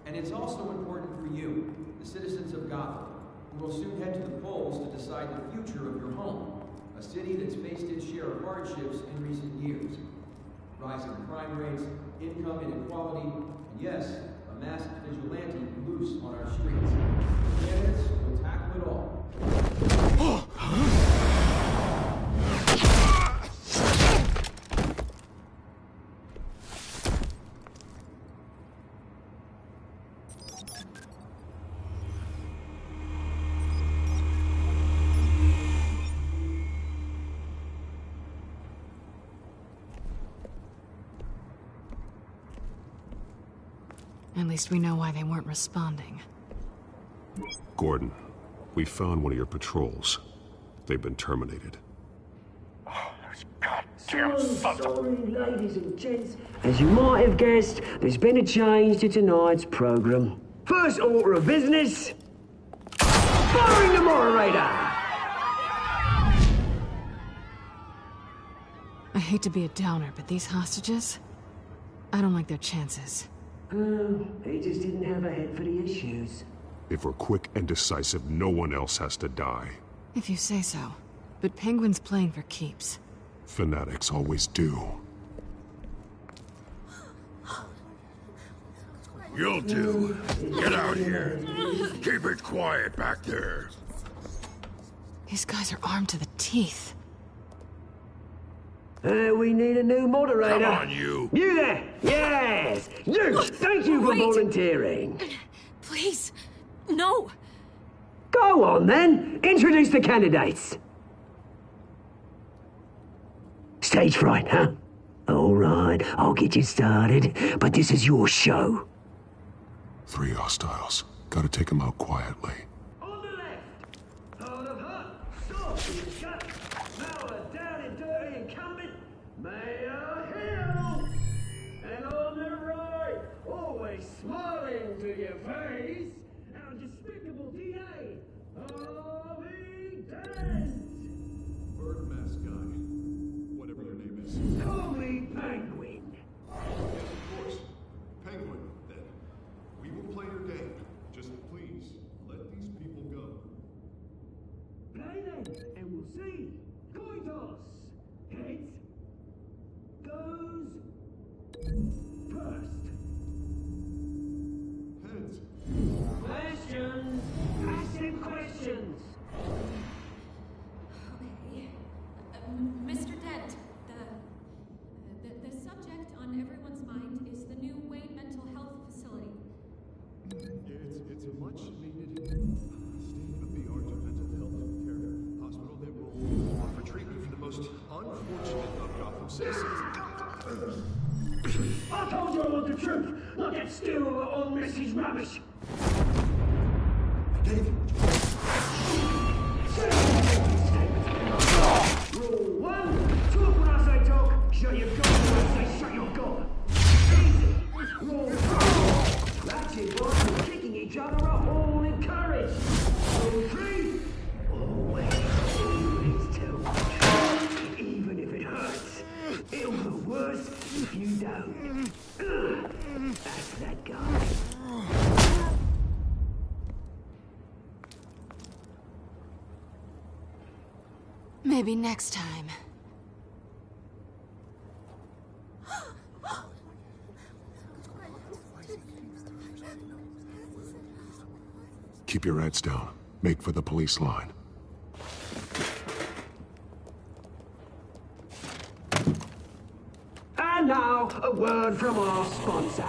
And it's also important for you, the citizens of Gotham, who will soon head to the polls to decide the future of your home, a city that's faced its share of hardships in recent years. Rising crime rates, income inequality, and yes, a masked vigilante loose on our streets. Candidates will tackle it all. At least we know why they weren't responding. Gordon, we found one of your patrols. They've been terminated. Sorry, ladies and gents. As you might have guessed, there's been a change to tonight's program. First order of business, firing the moderator! I hate to be a downer, but these hostages, I don't like their chances. He just didn't have a head for the issues. If we're quick and decisive, no one else has to die. If you say so. But Penguin's playing for keeps. Fanatics always do. You'll do. Get out here. Keep it quiet back there. These guys are armed to the teeth. We need a new moderator. Come on, you. You there! Yes! You! Thank you for volunteering. Please, no. Go on, then. Introduce the candidates. Stage fright, huh? All right, I'll get you started, but this is your show. 3 hostiles. Gotta take them out quietly. On the left, hard of heart, soft in the gut, now a down and dirty incumbent, Mayor Hill. And on the right, always smiling to your face, our despicable DA, Harvey Dent. Bird mask guy. Whatever your name is. Call me Penguin. Of course. Penguin, then. We will play your game. Just please, let these people go. Play then, and we'll see. Coin toss. Heads goes first. Heads. Questions. Asking questions. Okay. Mr. Dent, the subject on everyone's mind is the new Wayne Mental Health Facility. It's a much-needed state-of-the-art mental health care hospital that will offer treatment for the most unfortunate of Gotham citizens. I told you I want the truth. Not get still on Mrs. Rubbish. I gave you what you wanted. Shut your gun, I say shut your gun. Easy. Roll. That's it, boys. We're kicking each other up, all encouraged. Okay? Always. It's too much. Even if it hurts, it'll go worse if you don't. That's that guy. Maybe next time. Keep your heads down. Make for the police line. And now, a word from our sponsor.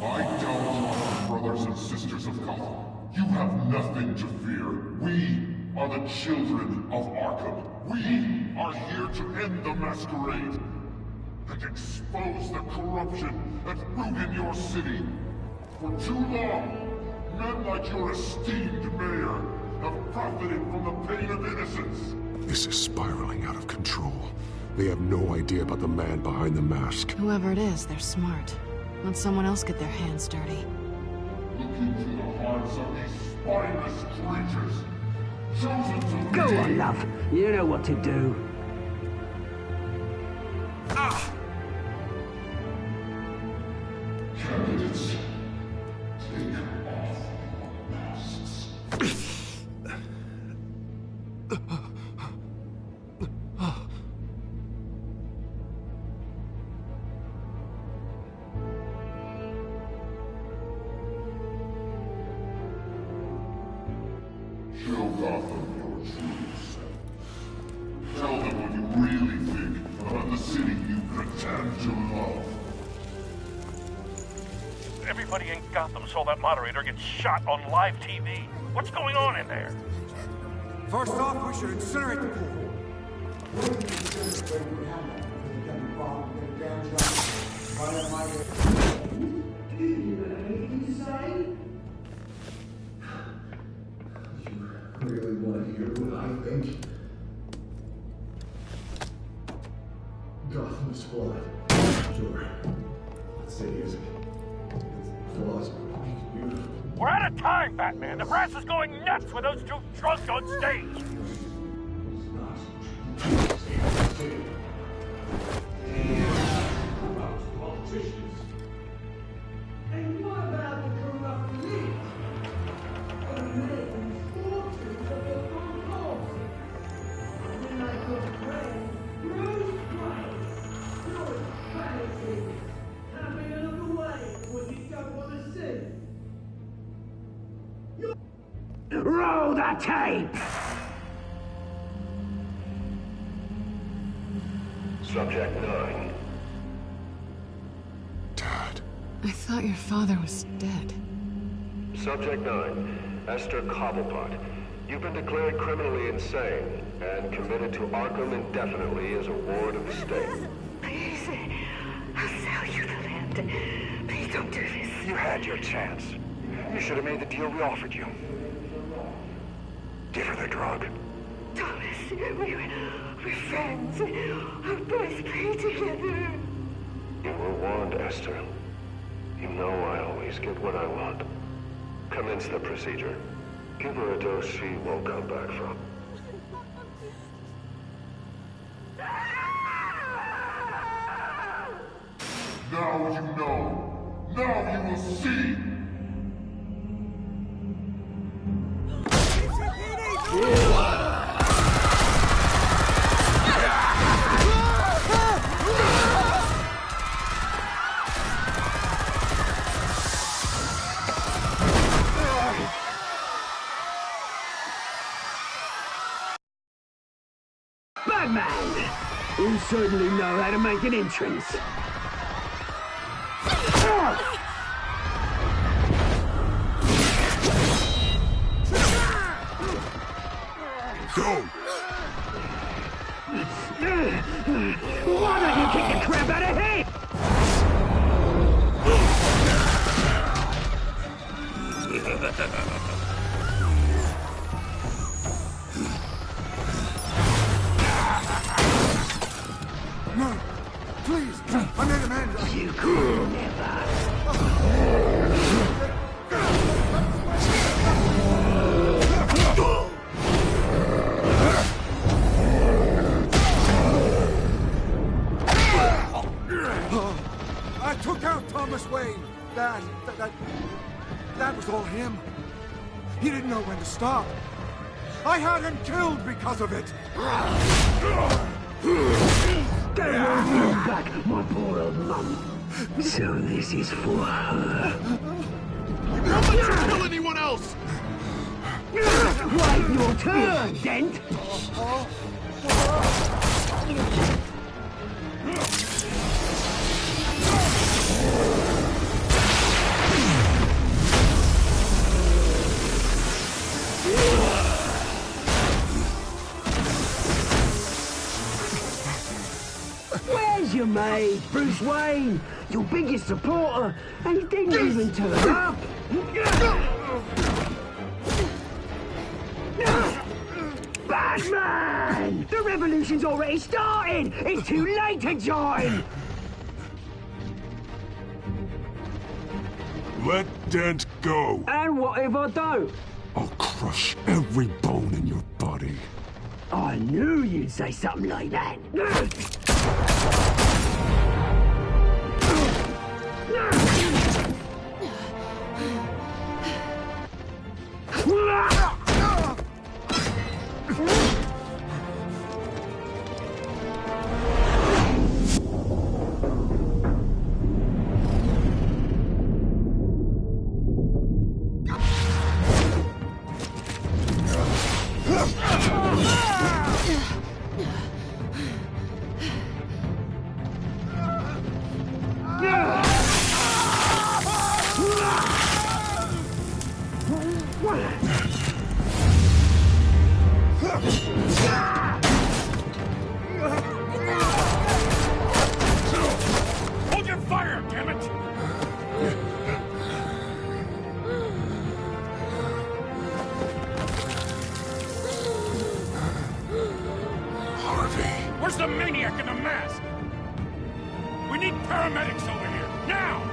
My downtrodden brothers and sisters of Gotham, you have nothing to fear. We are the children of Arkham. We are here to end the masquerade and expose the corruption at root in your city. For too long, men like your esteemed mayor have profited from the pain of innocence. This is spiraling out of control. They have no idea about the man behind the mask. Whoever it is, they're smart. Let someone else get their hands dirty. Look into the hearts of these spineless creatures. Chosen to Go lead. on, love. You know what to do. Candidates, take off your masks. Show Gotham your true self. Tell them what you really think about the city you pretend to love. Everybody in Gotham saw that moderator get shot on live TV. What's going on in there? First off, we should incinerate the pool. Really want to hear what I think? Gotham is flawed. Sure. Let's say music. It's flaws, but beautiful. We're out of time, Batman. The brass is going nuts with those two drunks on stage. And what about the corrupt elite? The men's fortunes of the concourse? Then like your friend, Bruce Wayne, you're vanity. Having another way what you don't want to see. Roll the tape! Subject 9. I thought your father was dead. Subject 9. Esther Cobblepot. You've been declared criminally insane and committed to Arkham indefinitely as a ward of the state. Please, I'll sell you the land. Please don't do this. You had your chance. You should have made the deal we offered you. Give her the drug. Thomas, we're friends. Our boys play together. You were warned, Esther. You know I always get what I want. Commence the procedure. Give her a dose she won't come back from. Now you know. Now you will see. Batman! You certainly know how to make an entrance. Go! Why don't you kick the crap out of him? all him. He didn't know when to stop. I had him killed because of it. They want you back, my poor old mum. So this is for her. Don't let you kill anyone else! Wait your turn, Dent! Where's your mate, Bruce Wayne? Your biggest supporter, and he didn't even turn up. Batman! The revolution's already started! It's too late to join! Let Dent go. And what if I don't? I'll crush every bone in your body. I knew you'd say something like that. Hold your fire, damn it! Harvey. Where's the maniac in the mask? We need paramedics over here, now!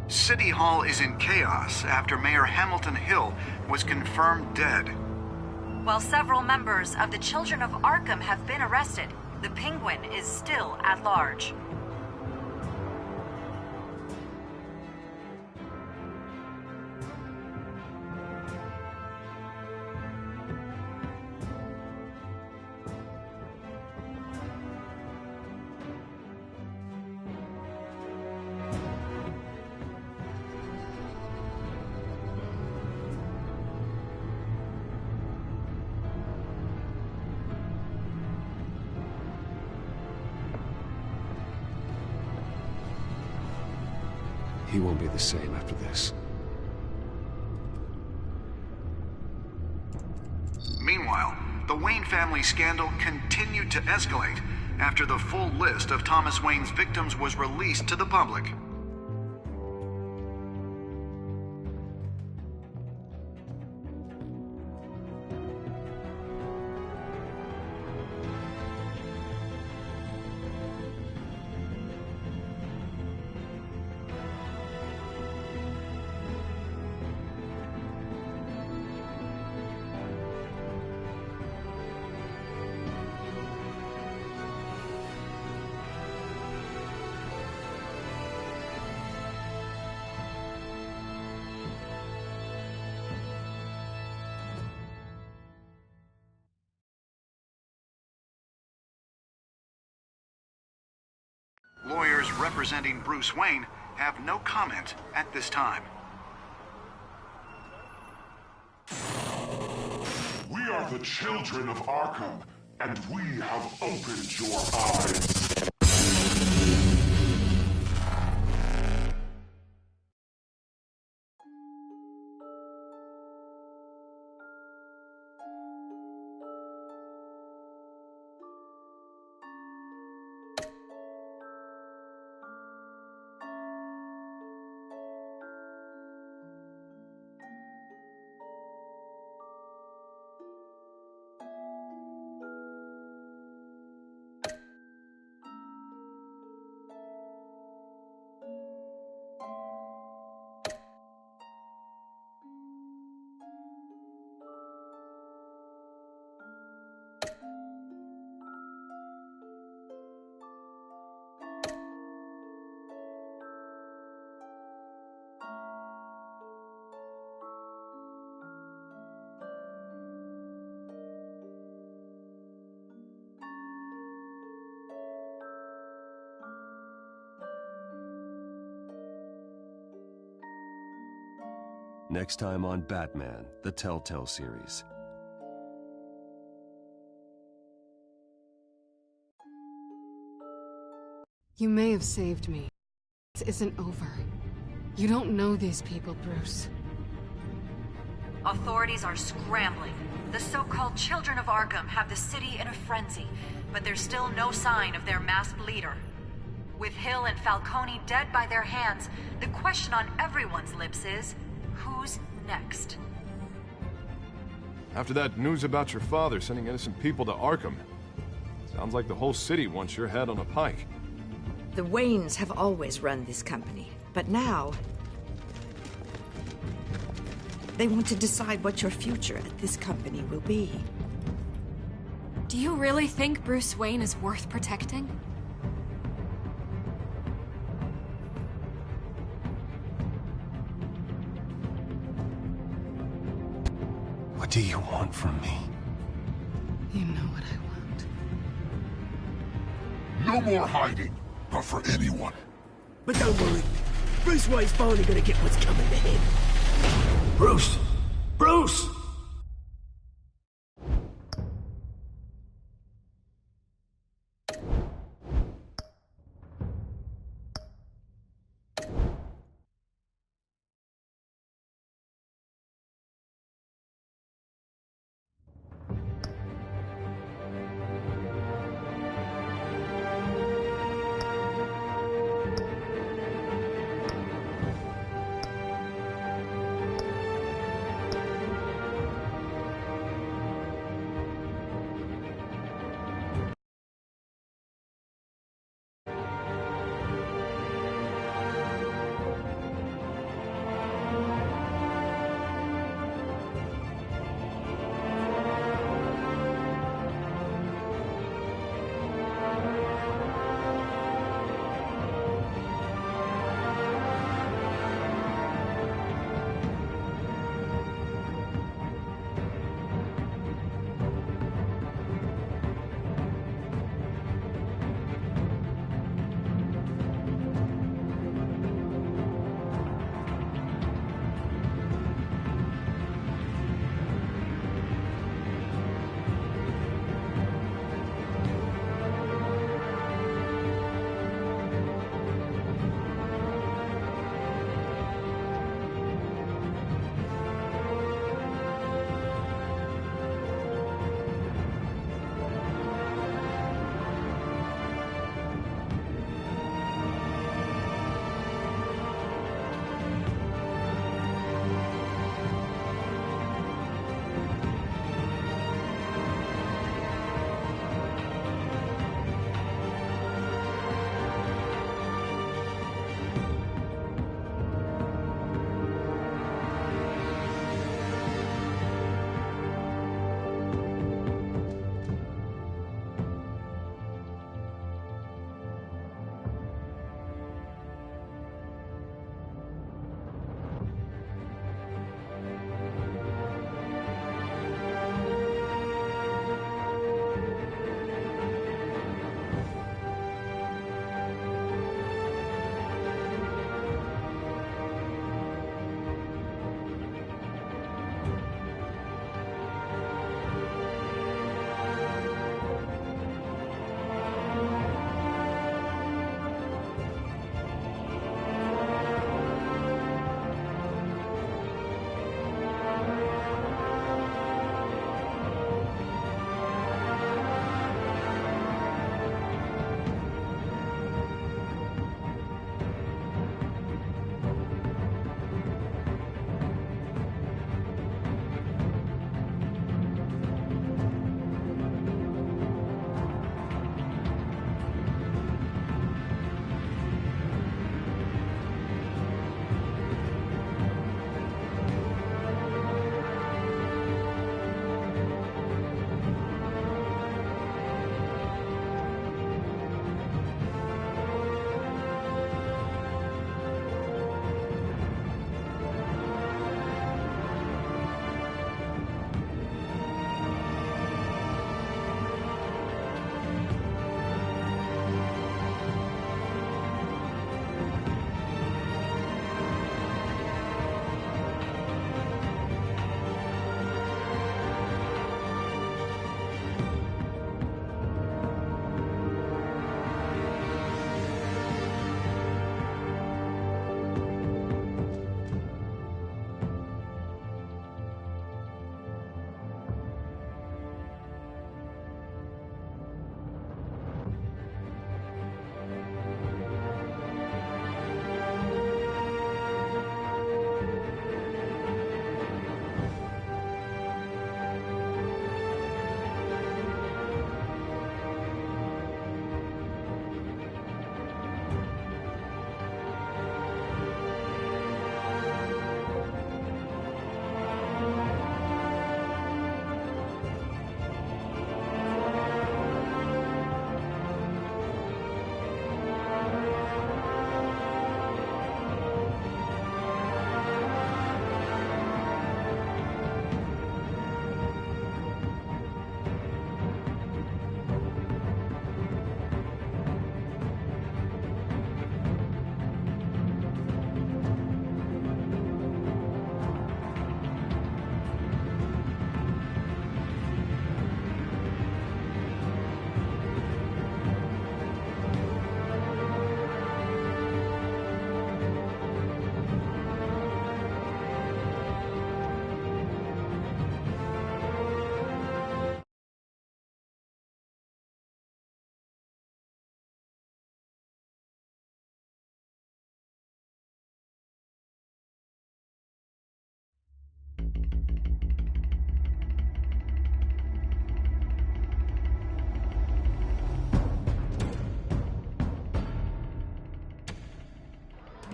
City Hall is in chaos after Mayor Hamilton Hill was confirmed dead. While several members of the Children of Arkham have been arrested, the Penguin is still at large. He won't be the same after this. Meanwhile, the Wayne family scandal continued to escalate after the full list of Thomas Wayne's victims was released to the public. Lawyers representing Bruce Wayne have no comment at this time. We are the children of Arkham, and we have opened your eyes. Next time on Batman, the Telltale series. You may have saved me. This isn't over. You don't know these people, Bruce. Authorities are scrambling. The so-called Children of Arkham have the city in a frenzy, but there's still no sign of their masked leader. With Hill and Falcone dead by their hands, the question on everyone's lips is, who's next? After that news about your father sending innocent people to Arkham, sounds like the whole city wants your head on a pike. The Waynes have always run this company, but now they want to decide what your future at this company will be. Do you really think Bruce Wayne is worth protecting? What do you want from me? You know what I No want. more hiding, not for anyone. But don't worry, Bruce Wayne's finally gonna get what's coming to him. Bruce! Bruce!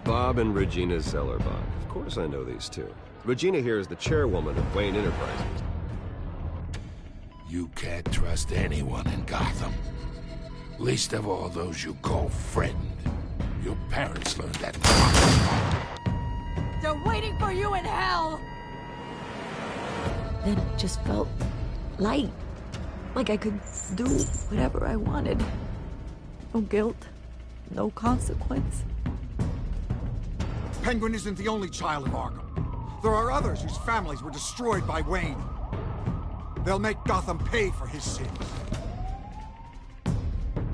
Bob and Regina Zellerbach. Of course I know these two. Regina here is the chairwoman of Wayne Enterprises. You can't trust anyone in Gotham. Least of all those you call friend. Your parents learned that. They're waiting for you in hell! Then it just felt light. Like I could do whatever I wanted. No guilt, no consequence. Penguin isn't the only child of Arkham. There are others whose families were destroyed by Wayne. They'll make Gotham pay for his sins.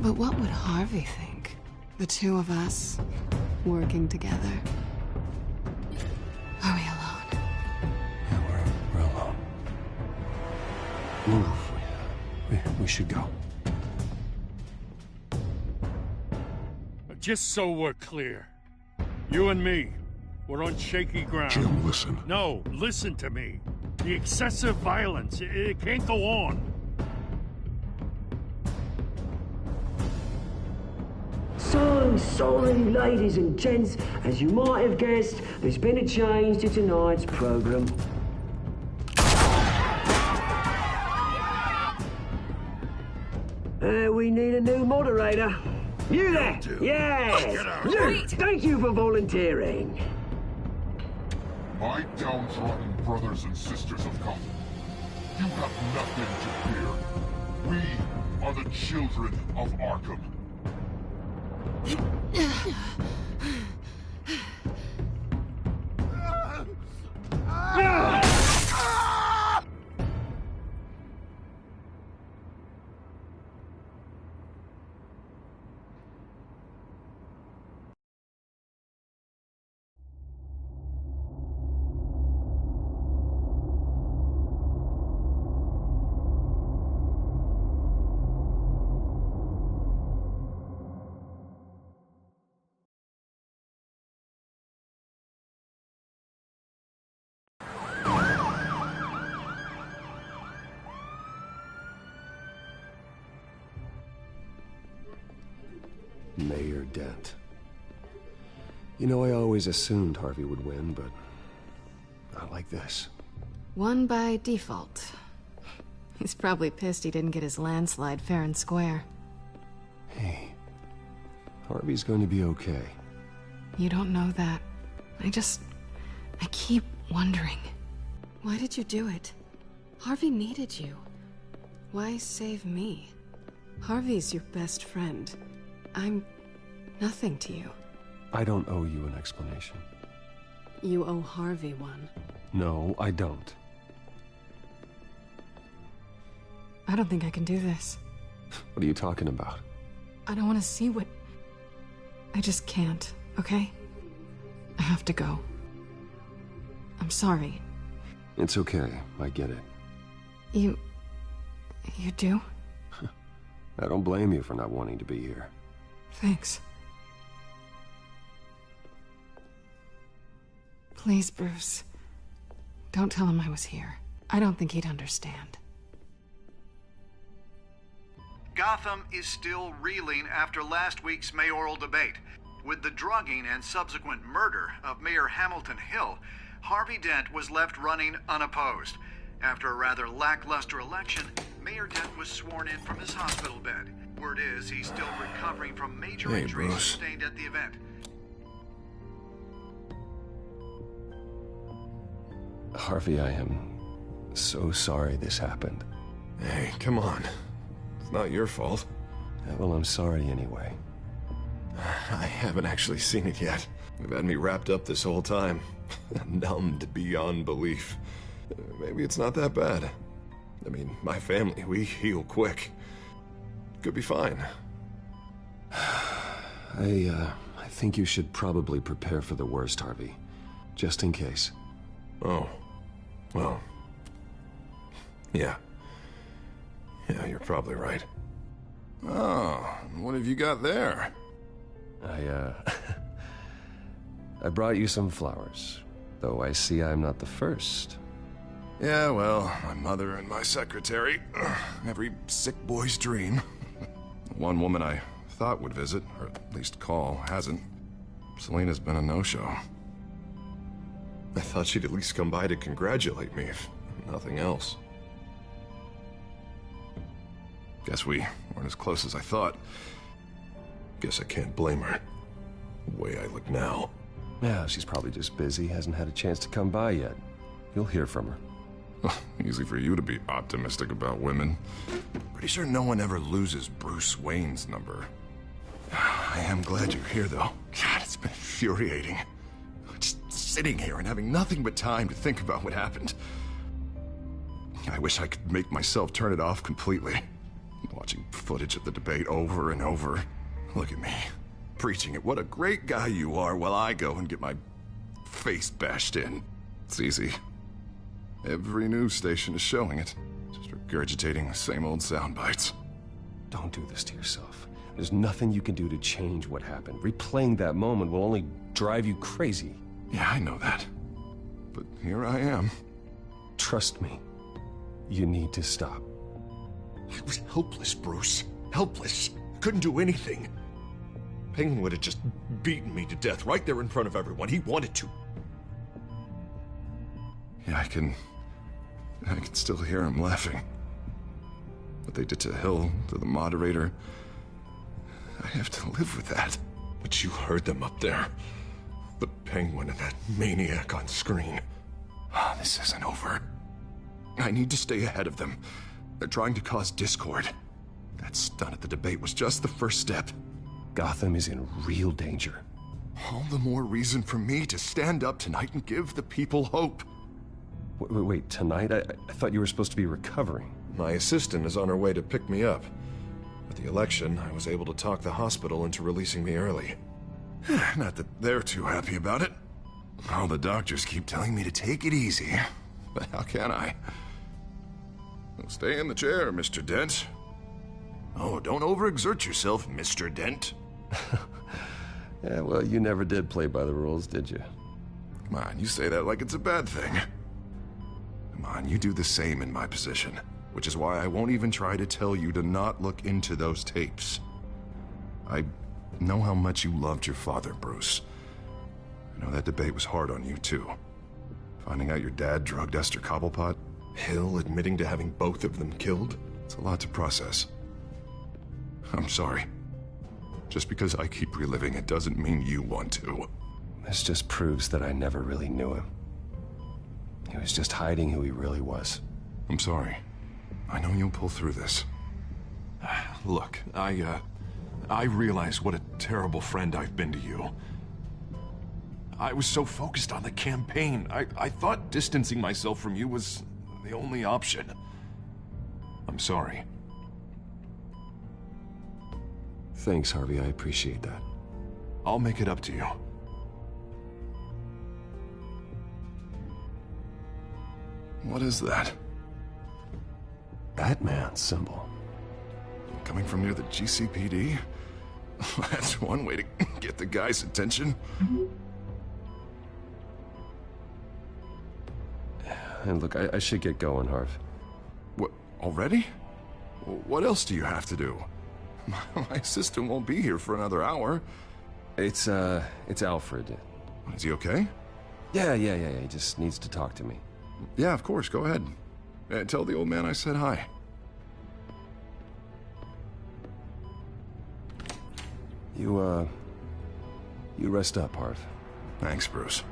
But what would Harvey think? The two of us, working together. Are we alone? Yeah, we're alone. Move. We should go. Just so we're clear, you and me, we're on shaky ground. Jim, listen. No, listen to me. The excessive violence, it can't go on. So, sorry, ladies and gents, as you might have guessed, there's been a change to tonight's program. We need a new moderator. You there? Yeah! You! Thank you for volunteering. My downtrodden brothers and sisters of Gotham, you have nothing to fear. We are the children of Arkham. Mayor Dent. You know, I always assumed Harvey would win, but not like this. Won by default. He's probably pissed he didn't get his landslide fair and square. Hey, Harvey's going to be okay. You don't know that. I keep wondering. Why did you do it? Harvey needed you. Why save me? Harvey's your best friend. I'm nothing to you. I don't owe you an explanation. You owe Harvey one. No, I don't. I don't think I can do this. What are you talking about? I don't want to see what... I just can't, okay? I have to go. I'm sorry. It's okay, I get it. You do? I don't blame you for not wanting to be here. Thanks. Please, Bruce. Don't tell him I was here. I don't think he'd understand. Gotham is still reeling after last week's mayoral debate. With the drugging and subsequent murder of Mayor Hamilton Hill, Harvey Dent was left running unopposed. After a rather lackluster election, Mayor Dent was sworn in from his hospital bed. Word is he's still recovering from major injuries sustained at the event. Harvey, I am so sorry this happened. Hey, come on. It's not your fault. Yeah, well, I'm sorry anyway. I haven't actually seen it yet. They've had me wrapped up this whole time. Numbed beyond belief. Maybe it's not that bad. I mean, my family, we heal quick. Could be fine. I think you should probably prepare for the worst, Harvey. Just in case. Oh. Well. Yeah. Yeah, you're probably right. Oh, what have you got there? I brought you some flowers. Though I see I'm not the first. Yeah, well, my mother and my secretary. Every sick boy's dream. One woman I thought would visit, or at least call, hasn't. Selena's been a no-show. I thought she'd at least come by to congratulate me, if nothing else. Guess we weren't as close as I thought. Guess I can't blame her. The way I look now. Yeah, she's probably just busy, hasn't had a chance to come by yet. You'll hear from her. Easy for you to be optimistic about women. Pretty sure no one ever loses Bruce Wayne's number. I am glad you're here, though. God, it's been infuriating. Just sitting here and having nothing but time to think about what happened. I wish I could make myself turn it off completely. Watching footage of the debate over and over. Look at me, preaching at what a great guy you are while I go and get my face bashed in. It's easy. Every news station is showing it. Just regurgitating the same old sound bites. Don't do this to yourself. There's nothing you can do to change what happened. Replaying that moment will only drive you crazy. Yeah, I know that. But here I am. Trust me. You need to stop. I was helpless, Bruce. Helpless. Couldn't do anything. Penguin would have just beaten me to death right there in front of everyone. He wanted to. Yeah, I can still hear him laughing. What they did to Hill, to the moderator. I have to live with that. But you heard them up there. The Penguin and that maniac on screen. This isn't over. I need to stay ahead of them. They're trying to cause discord. That stunt at the debate was just the first step. Gotham is in real danger. All the more reason for me to stand up tonight and give the people hope. Wait, tonight? I thought you were supposed to be recovering. My assistant is on her way to pick me up. With the election, I was able to talk the hospital into releasing me early. Not that they're too happy about it. All the doctors keep telling me to take it easy. But how can I? Well, stay in the chair, Mr. Dent. Oh, don't overexert yourself, Mr. Dent. Yeah, well, you never did play by the rules, did you? Come on, you say that like it's a bad thing. Come on, you do the same in my position. Which is why I won't even try to tell you to not look into those tapes. I know how much you loved your father, Bruce. I know that debate was hard on you, too. Finding out your dad drugged Esther Cobblepot, Hill admitting to having both of them killed, it's a lot to process. I'm sorry. Just because I keep reliving it doesn't mean you want to. This just proves that I never really knew him. He was just hiding who he really was. I'm sorry. I know you'll pull through this. Look, I realize what a terrible friend I've been to you. I was so focused on the campaign. I thought distancing myself from you was the only option. I'm sorry. Thanks, Harvey. I appreciate that. I'll make it up to you. What is that? Batman symbol. Coming from near the GCPD? That's one way to get the guy's attention. And look, I should get going, Harv. What, already? What else do you have to do? My assistant won't be here for another hour. It's Alfred. Is he okay? Yeah. He just needs to talk to me. Yeah, of course. Go ahead. Tell the old man I said hi. You rest up, Harv. Thanks, Bruce.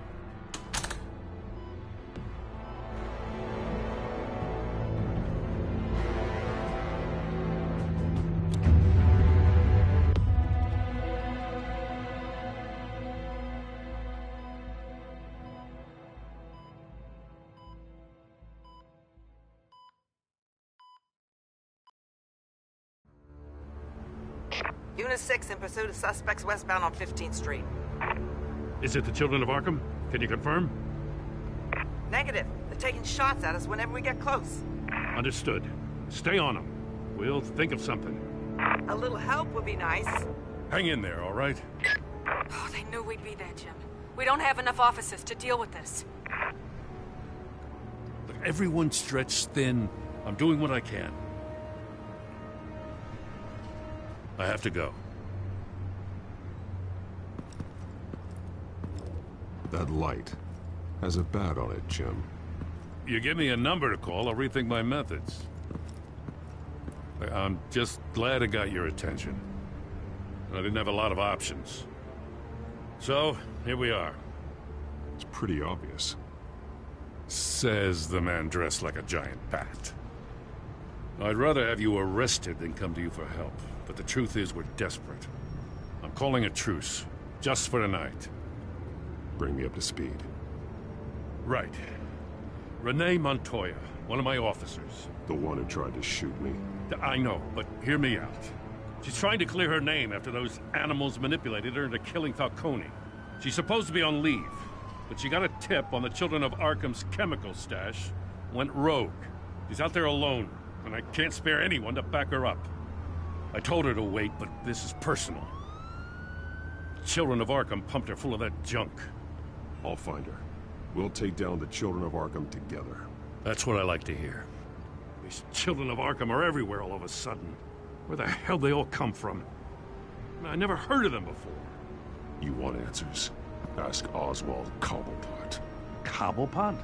Unit 6 in pursuit of suspects westbound on 15th Street. Is it the Children of Arkham? Can you confirm? Negative. They're taking shots at us whenever we get close. Understood. Stay on them. We'll think of something. A little help would be nice. Hang in there, all right? Oh, they knew we'd be there, Jim. We don't have enough officers to deal with this. Look, everyone's stretched thin. I'm doing what I can. I have to go. That light has a bat on it, Jim. You give me a number to call, I'll rethink my methods. I'm just glad I got your attention. I didn't have a lot of options. So, here we are. It's pretty obvious. Says the man dressed like a giant bat. I'd rather have you arrested than come to you for help. But the truth is, we're desperate. I'm calling a truce. Just for tonight. Bring me up to speed. Right. Renee Montoya, one of my officers. The one who tried to shoot me. I know, but hear me out. She's trying to clear her name after those animals manipulated her into killing Falcone. She's supposed to be on leave, but she got a tip on the Children of Arkham's chemical stash, went rogue. She's out there alone, and I can't spare anyone to back her up. I told her to wait, but this is personal. Children of Arkham pumped her full of that junk. I'll find her. We'll take down the Children of Arkham together. That's what I like to hear. These Children of Arkham are everywhere all of a sudden. Where the hell they all come from? I never heard of them before. You want answers? Ask Oswald Cobblepot. Cobblepot?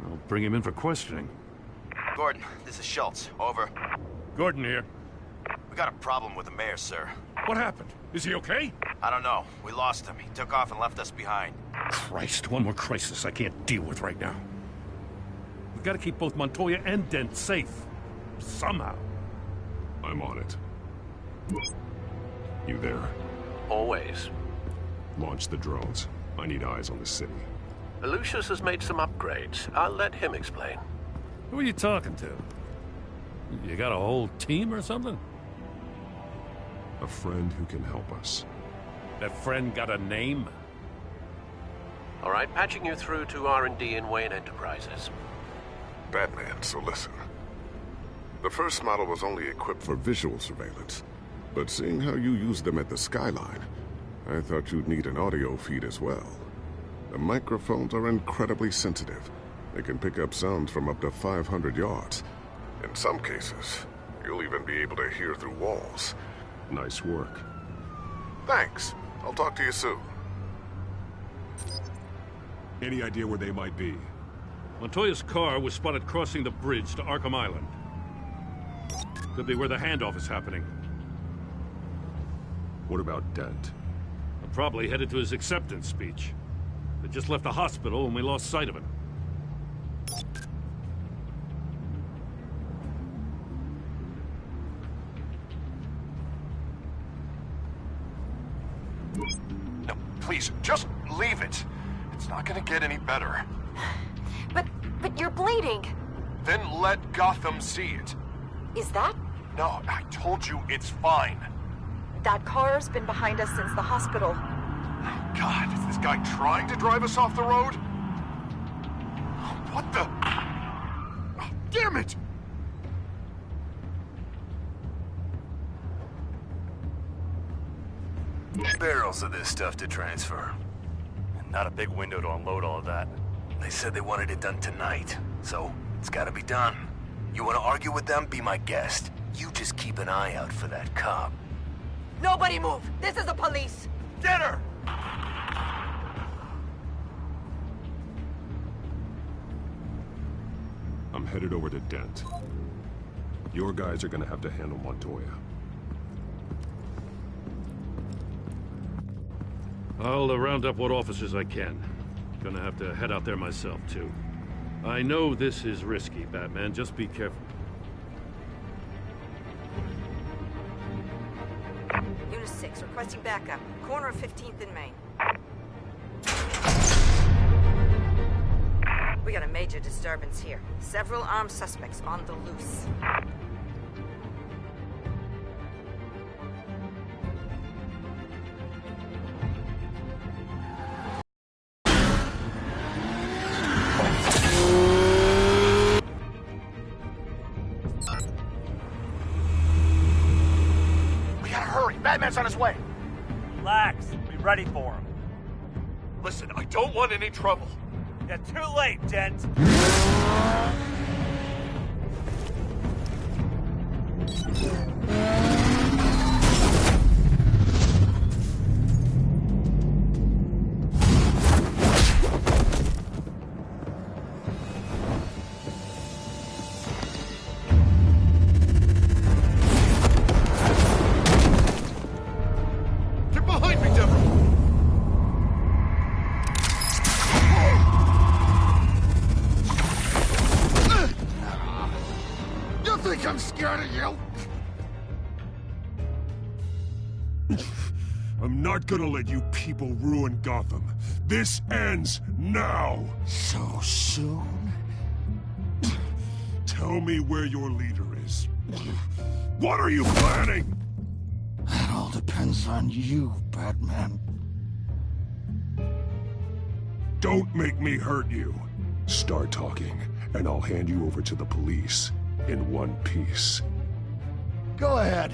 I'll bring him in for questioning. Gordon, this is Schultz. Over. Gordon here. We got a problem with the mayor, sir. What happened? Is he okay? I don't know. We lost him. He took off and left us behind. Christ, one more crisis I can't deal with right now. We've got to keep both Montoya and Dent safe. Somehow. I'm on it. You there? Always. Launch the drones. I need eyes on the city. Lucius has made some upgrades. I'll let him explain. Who are you talking to? You got a whole team or something? A friend who can help us. That friend got a name? All right, patching you through to R&D in Wayne Enterprises. Batman, so listen. The first model was only equipped for visual surveillance, but seeing how you used them at the Skyline, I thought you'd need an audio feed as well. The microphones are incredibly sensitive. They can pick up sounds from up to 500 yards. In some cases, you'll even be able to hear through walls. Nice work. Thanks. I'll talk to you soon. Any idea where they might be? Montoya's car was spotted crossing the bridge to Arkham Island. Could be where the handoff is happening. What about Dent? Probably headed to his acceptance speech. They just left the hospital and we lost sight of him. No, please, just leave it. It's not gonna get any better. But you're bleeding. Then let Gotham see it. Is that? No, I told you it's fine. That car's been behind us since the hospital. God, is this guy trying to drive us off the road? What the? Oh, damn it! Barrels of this stuff to transfer. And not a big window to unload all of that. They said they wanted it done tonight, so it's gotta be done. You wanna argue with them? Be my guest. You just keep an eye out for that cop. Nobody move! This is the police! Get her! I'm headed over to Dent. Your guys are gonna have to handle Montoya. I'll round up what officers I can. Gonna have to head out there myself, too. I know this is risky, Batman. Just be careful. Unit 6, requesting backup. Corner of 15th and Main. We got a major disturbance here. Several armed suspects on the loose. Batman's on his way. Relax. Be ready for him. Listen, I don't want any trouble. Yeah, too late, Dent. I'm not gonna let you people ruin Gotham. This ends now! So soon? Tell me where your leader is. What are you planning? That all depends on you, Batman. Don't make me hurt you. Start talking, and I'll hand you over to the police in one piece. Go ahead.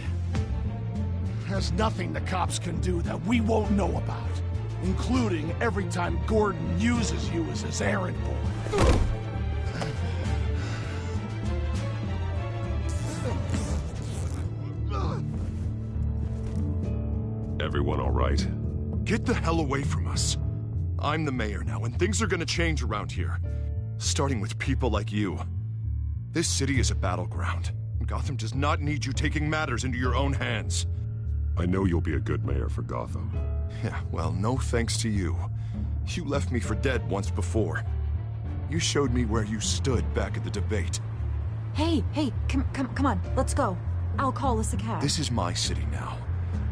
There's nothing the cops can do that we won't know about, including every time Gordon uses you as his errand boy. Everyone all right? Get the hell away from us. I'm the mayor now, and things are gonna change around here. Starting with people like you. This city is a battleground. Gotham does not need you taking matters into your own hands. I know you'll be a good mayor for Gotham. Yeah, well, no thanks to you. You left me for dead once before. You showed me where you stood back at the debate. Hey, come on, let's go. I'll call us a cab. This is my city now,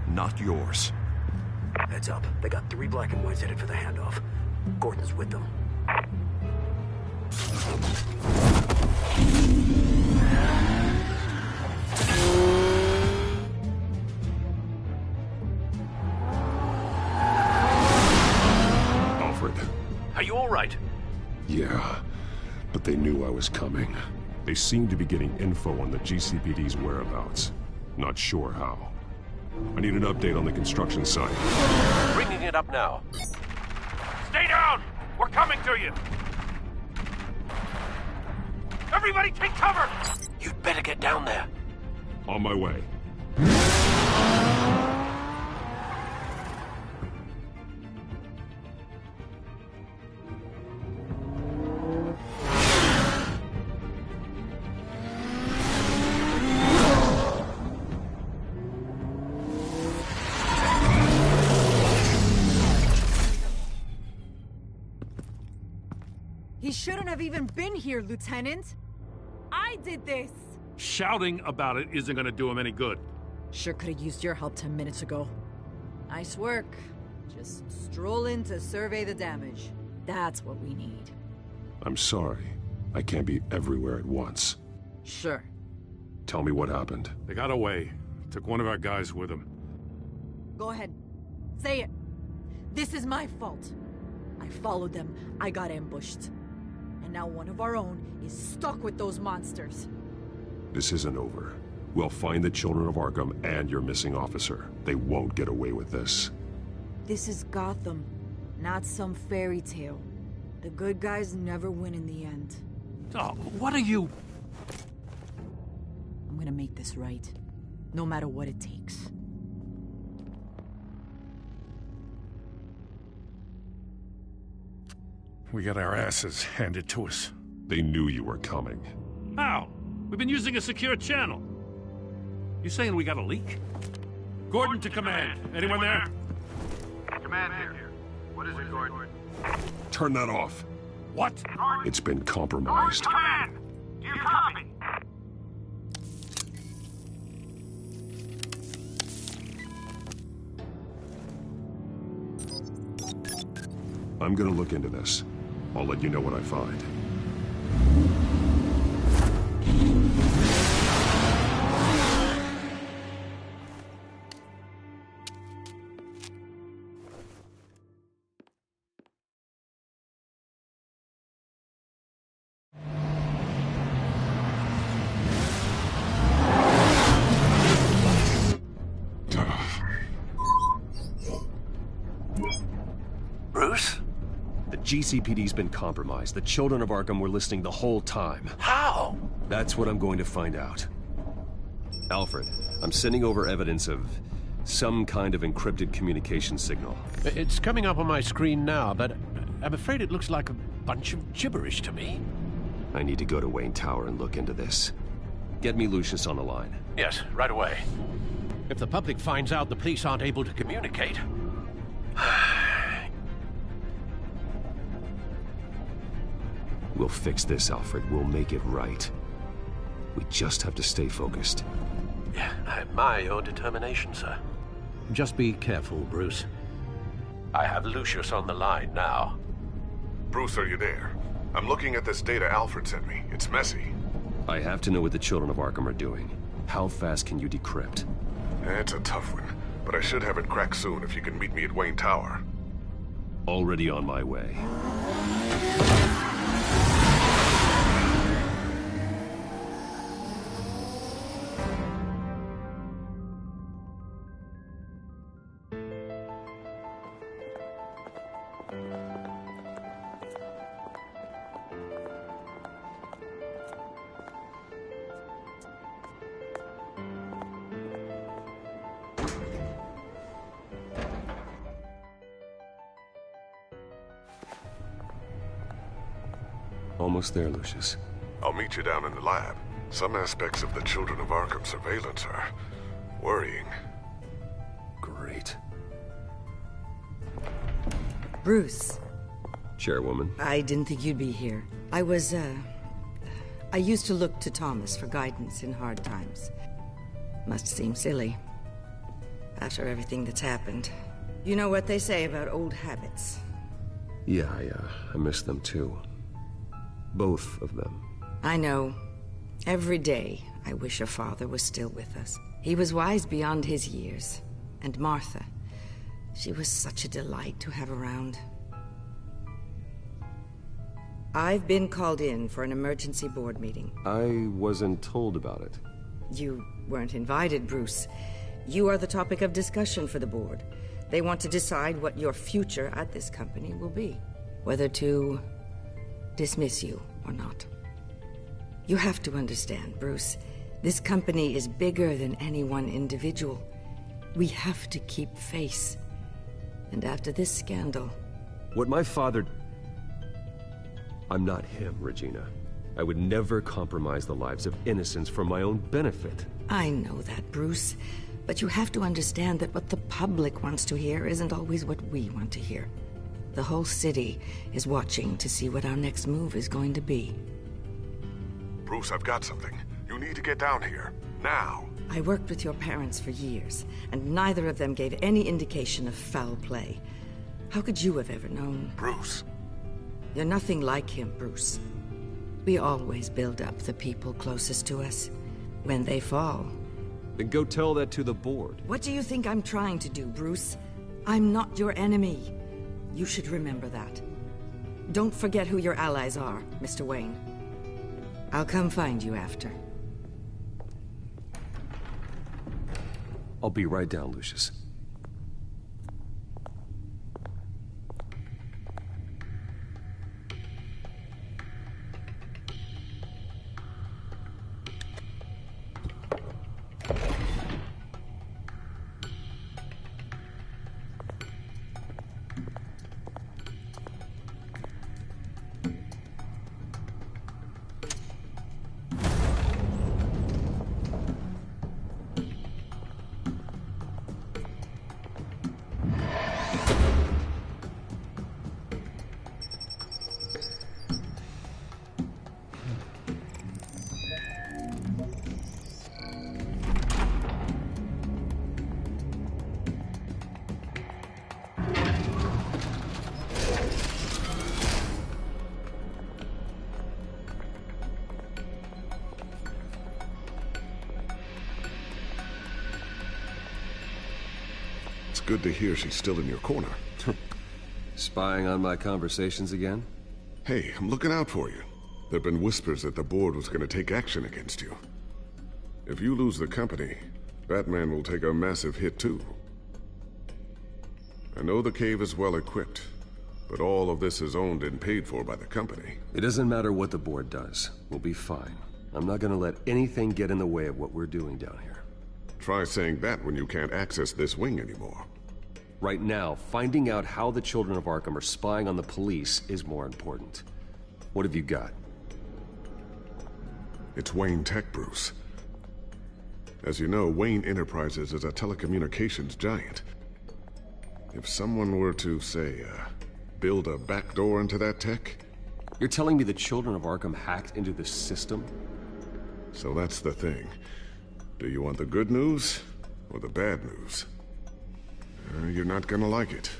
not yours. Heads up, they got 3 black and whites headed for the handoff. Gordon's with them. Alfred. Are you all right? Yeah, but they knew I was coming. They seem to be getting info on the GCPD's whereabouts. Not sure how. I need an update on the construction site. Bringing it up now. Stay down! We're coming to you! Everybody take cover! You'd better get down there. On my way. He shouldn't have even been here, Lieutenant. I did this. Shouting about it isn't gonna do him any good. Sure could have used your help 10 minutes ago. Nice work. Just stroll in to survey the damage. That's what we need. I'm sorry. I can't be everywhere at once. Sure. Tell me what happened. They got away. Took one of our guys with them. Go ahead. Say it. This is my fault. I followed them. I got ambushed. And now one of our own is stuck with those monsters. This isn't over. We'll find the children of Arkham and your missing officer. They won't get away with this. This is Gotham, not some fairy tale. The good guys never win in the end. Oh, what are you... I'm gonna make this right, no matter what it takes. We got our asses handed to us. They knew you were coming. How? We've been using a secure channel. You saying we got a leak? Gordon to command. Anyone there? Command here. What is it, Gordon? Turn that off. What? It's been compromised. Command! You copy? I'm gonna look into this. I'll let you know what I find. Bruce? The GCPD's been compromised. The children of Arkham were listening the whole time. How? That's what I'm going to find out. Alfred, I'm sending over evidence of some kind of encrypted communication signal. It's coming up on my screen now, but I'm afraid it looks like a bunch of gibberish to me. I need to go to Wayne Tower and look into this. Get me Lucius on the line. Yes, right away. If the public finds out the police aren't able to communicate... We'll fix this, Alfred. We'll make it right. We just have to stay focused. Yeah, I admire your determination, sir. Just be careful, Bruce. I have Lucius on the line now. Bruce, are you there? I'm looking at this data Alfred sent me. It's messy. I have to know what the Children of Arkham are doing. How fast can you decrypt? It's a tough one, but I should have it cracked soon if you can meet me at Wayne Tower. Already on my way. Almost there, Lucius. I'll meet you down in the lab. Some aspects of the Children of Arkham surveillance are worrying. Great. Bruce. Chairwoman. I didn't think you'd be here. I used to look to Thomas for guidance in hard times. Must seem silly. After everything that's happened. You know what they say about old habits. Yeah, I miss them too. Both of them. I know. Every day, I wish your father was still with us. He was wise beyond his years. And Martha, she was such a delight to have around. I've been called in for an emergency board meeting. I wasn't told about it. You weren't invited, Bruce. You are the topic of discussion for the board. They want to decide what your future at this company will be. Whether to dismiss you or not. You have to understand, Bruce. This company is bigger than any one individual. We have to keep face. And after this scandal... What my father... I'm not him, Regina. I would never compromise the lives of innocents for my own benefit. I know that, Bruce. But you have to understand that what the public wants to hear isn't always what we want to hear. The whole city is watching to see what our next move is going to be. Bruce, I've got something. You need to get down here. Now. I worked with your parents for years, and neither of them gave any indication of foul play. How could you have ever known? Bruce. You're nothing like him, Bruce. We always build up the people closest to us. When they fall... Then go tell that to the board. What do you think I'm trying to do, Bruce? I'm not your enemy. You should remember that. Don't forget who your allies are, Mr. Wayne. I'll come find you after. I'll be right down, Lucius. Good to hear she's still in your corner. Spying on my conversations again? Hey, I'm looking out for you. There've been whispers that the board was going to take action against you. If you lose the company, Batman will take a massive hit too. I know the cave is well equipped, but all of this is owned and paid for by the company. It doesn't matter what the board does. We'll be fine. I'm not gonna let anything get in the way of what we're doing down here. Try saying that when you can't access this wing anymore. Right now, finding out how the Children of Arkham are spying on the police is more important. What have you got? It's Wayne Tech, Bruce. As you know, Wayne Enterprises is a telecommunications giant. If someone were to, say, build a backdoor into that tech... You're telling me the Children of Arkham hacked into this system? So that's the thing. Do you want the good news or the bad news? you're not gonna like it.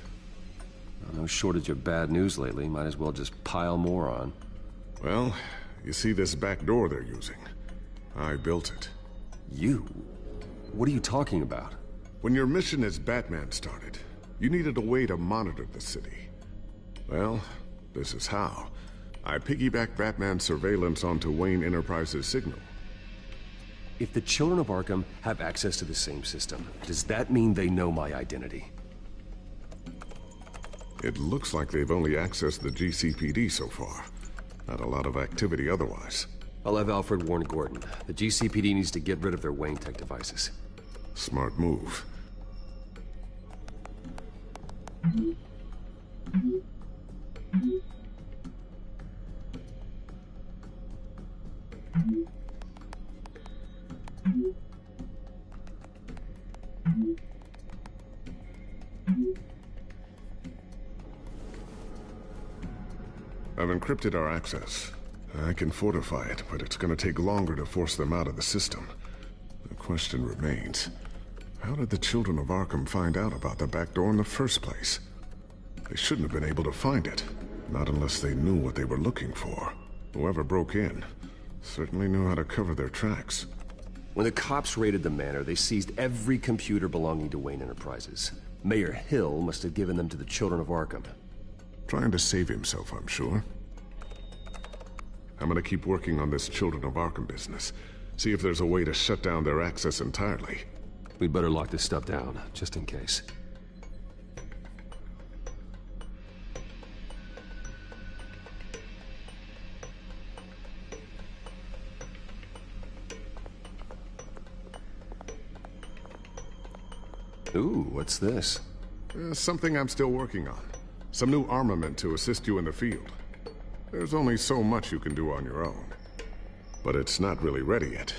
No shortage of bad news lately. Might as well just pile more on. Well, you see this back door they're using? I built it. You? What are you talking about? When your mission as Batman started, you needed a way to monitor the city. Well, this is how. I piggybacked Batman's surveillance onto Wayne Enterprises' signal. If the Children of Arkham have access to the same system, does that mean they know my identity? It looks like they've only accessed the GCPD so far. Not a lot of activity otherwise. I'll have Alfred warn Gordon. The GCPD needs to get rid of their Wayne Tech devices. Smart move. I've encrypted our access. I can fortify it, but it's gonna take longer to force them out of the system. The question remains, how did the Children of Arkham find out about the back door in the first place? They shouldn't have been able to find it, not unless they knew what they were looking for. Whoever broke in certainly knew how to cover their tracks. When the cops raided the manor, they seized every computer belonging to Wayne Enterprises. Mayor Hill must have given them to the Children of Arkham. Trying to save himself, I'm sure. I'm gonna keep working on this Children of Arkham business. See if there's a way to shut down their access entirely. We'd better lock this stuff down, just in case. Ooh, what's this? Something I'm still working on. Some new armament to assist you in the field. There's only so much you can do on your own. But it's not really ready yet.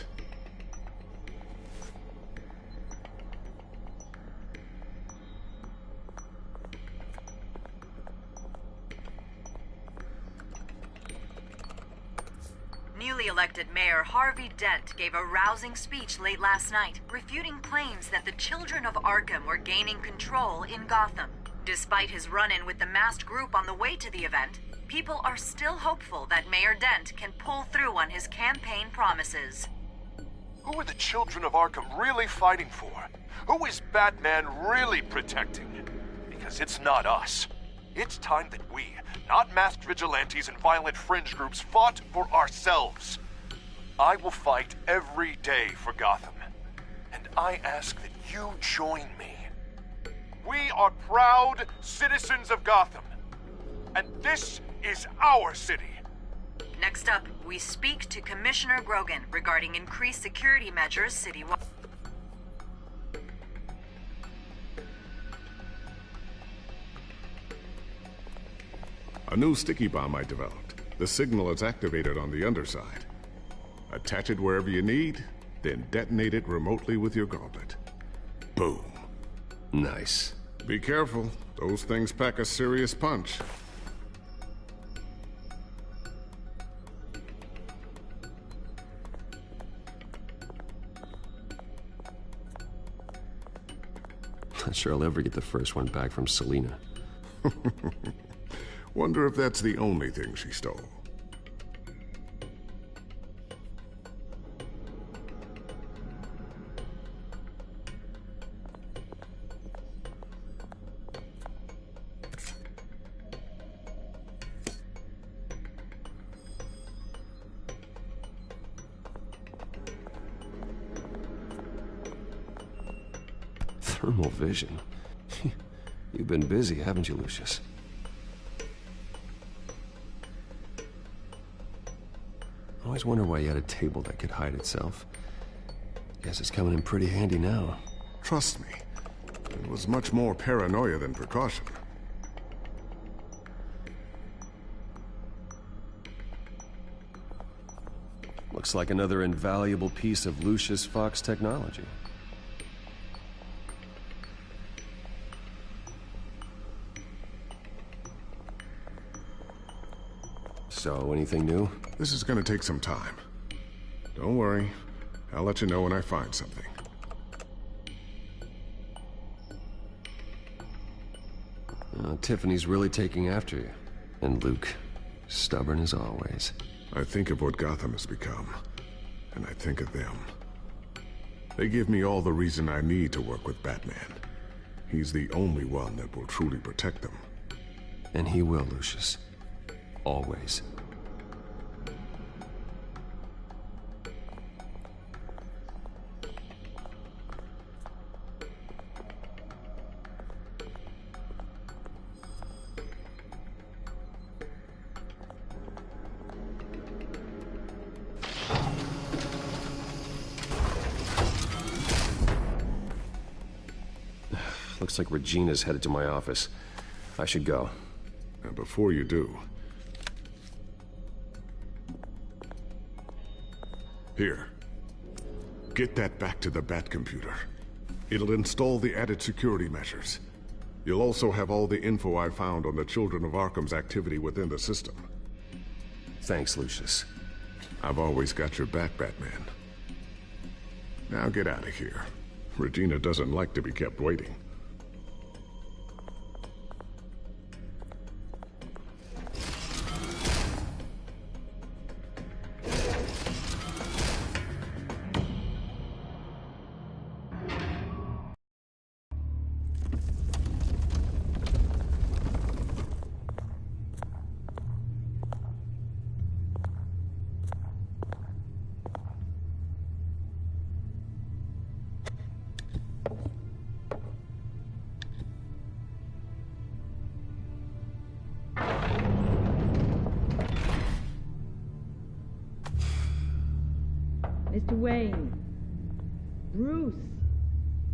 Newly elected Mayor Harvey Dent gave a rousing speech late last night, refuting claims that the Children of Arkham were gaining control in Gotham. Despite his run-in with the masked group on the way to the event, people are still hopeful that Mayor Dent can pull through on his campaign promises. Who are the Children of Arkham really fighting for? Who is Batman really protecting? Because it's not us. It's time that we, not masked vigilantes and violent fringe groups, fought for ourselves. I will fight every day for Gotham. And I ask that you join me. We are proud citizens of Gotham. And this is our city. Next up, we speak to Commissioner Grogan regarding increased security measures citywide. A new sticky bomb I developed. The signal is activated on the underside. Attach it wherever you need, then detonate it remotely with your gauntlet. Boom. Nice. Be careful. Those things pack a serious punch. Not sure I'll ever get the first one back from Selina. Wonder if that's the only thing she stole. Thermal vision. You've been busy, haven't you, Lucius? I always wonder why you had a table that could hide itself. Guess it's coming in pretty handy now. Trust me, it was much more paranoia than precaution. Looks like another invaluable piece of Lucius Fox technology. So, anything new? This is gonna take some time. Don't worry. I'll let you know when I find something. Tiffany's really taking after you. And Luke, stubborn as always. I think of what Gotham has become, and I think of them. They give me all the reason I need to work with Batman. He's the only one that will truly protect them. And he will, Lucius. Always. Looks like Regina's headed to my office. I should go. And before you do... Here. Get that back to the Batcomputer. It'll install the added security measures. You'll also have all the info I found on the Children of Arkham's activity within the system. Thanks, Lucius. I've always got your back, Batman. Now get out of here. Regina doesn't like to be kept waiting. Mr. Wayne. Bruce.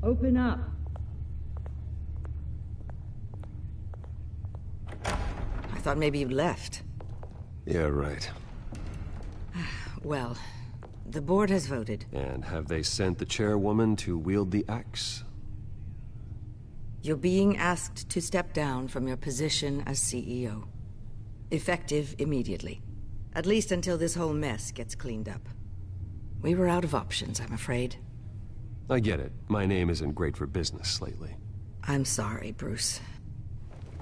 Open up. I thought maybe you left. Yeah, right. Well, the board has voted. And have they sent the chairwoman to wield the axe? You're being asked to step down from your position as CEO. Effective immediately. At least until this whole mess gets cleaned up. We were out of options, I'm afraid. I get it. My name isn't great for business lately. I'm sorry, Bruce.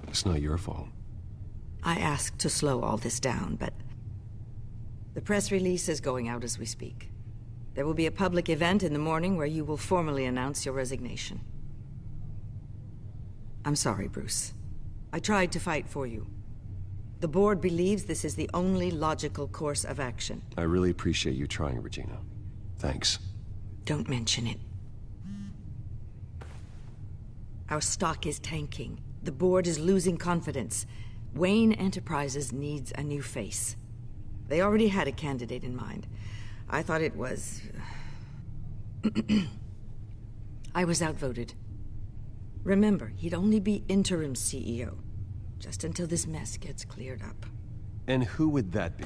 It's not your fault. I asked to slow all this down, but... the press release is going out as we speak. There will be a public event in the morning where you will formally announce your resignation. I'm sorry, Bruce. I tried to fight for you. The board believes this is the only logical course of action. I really appreciate you trying, Regina. Thanks. Don't mention it. Our stock is tanking. The board is losing confidence. Wayne Enterprises needs a new face. They already had a candidate in mind. I thought it was... I was outvoted. Remember, he'd only be interim CEO. Just until this mess gets cleared up. And who would that be?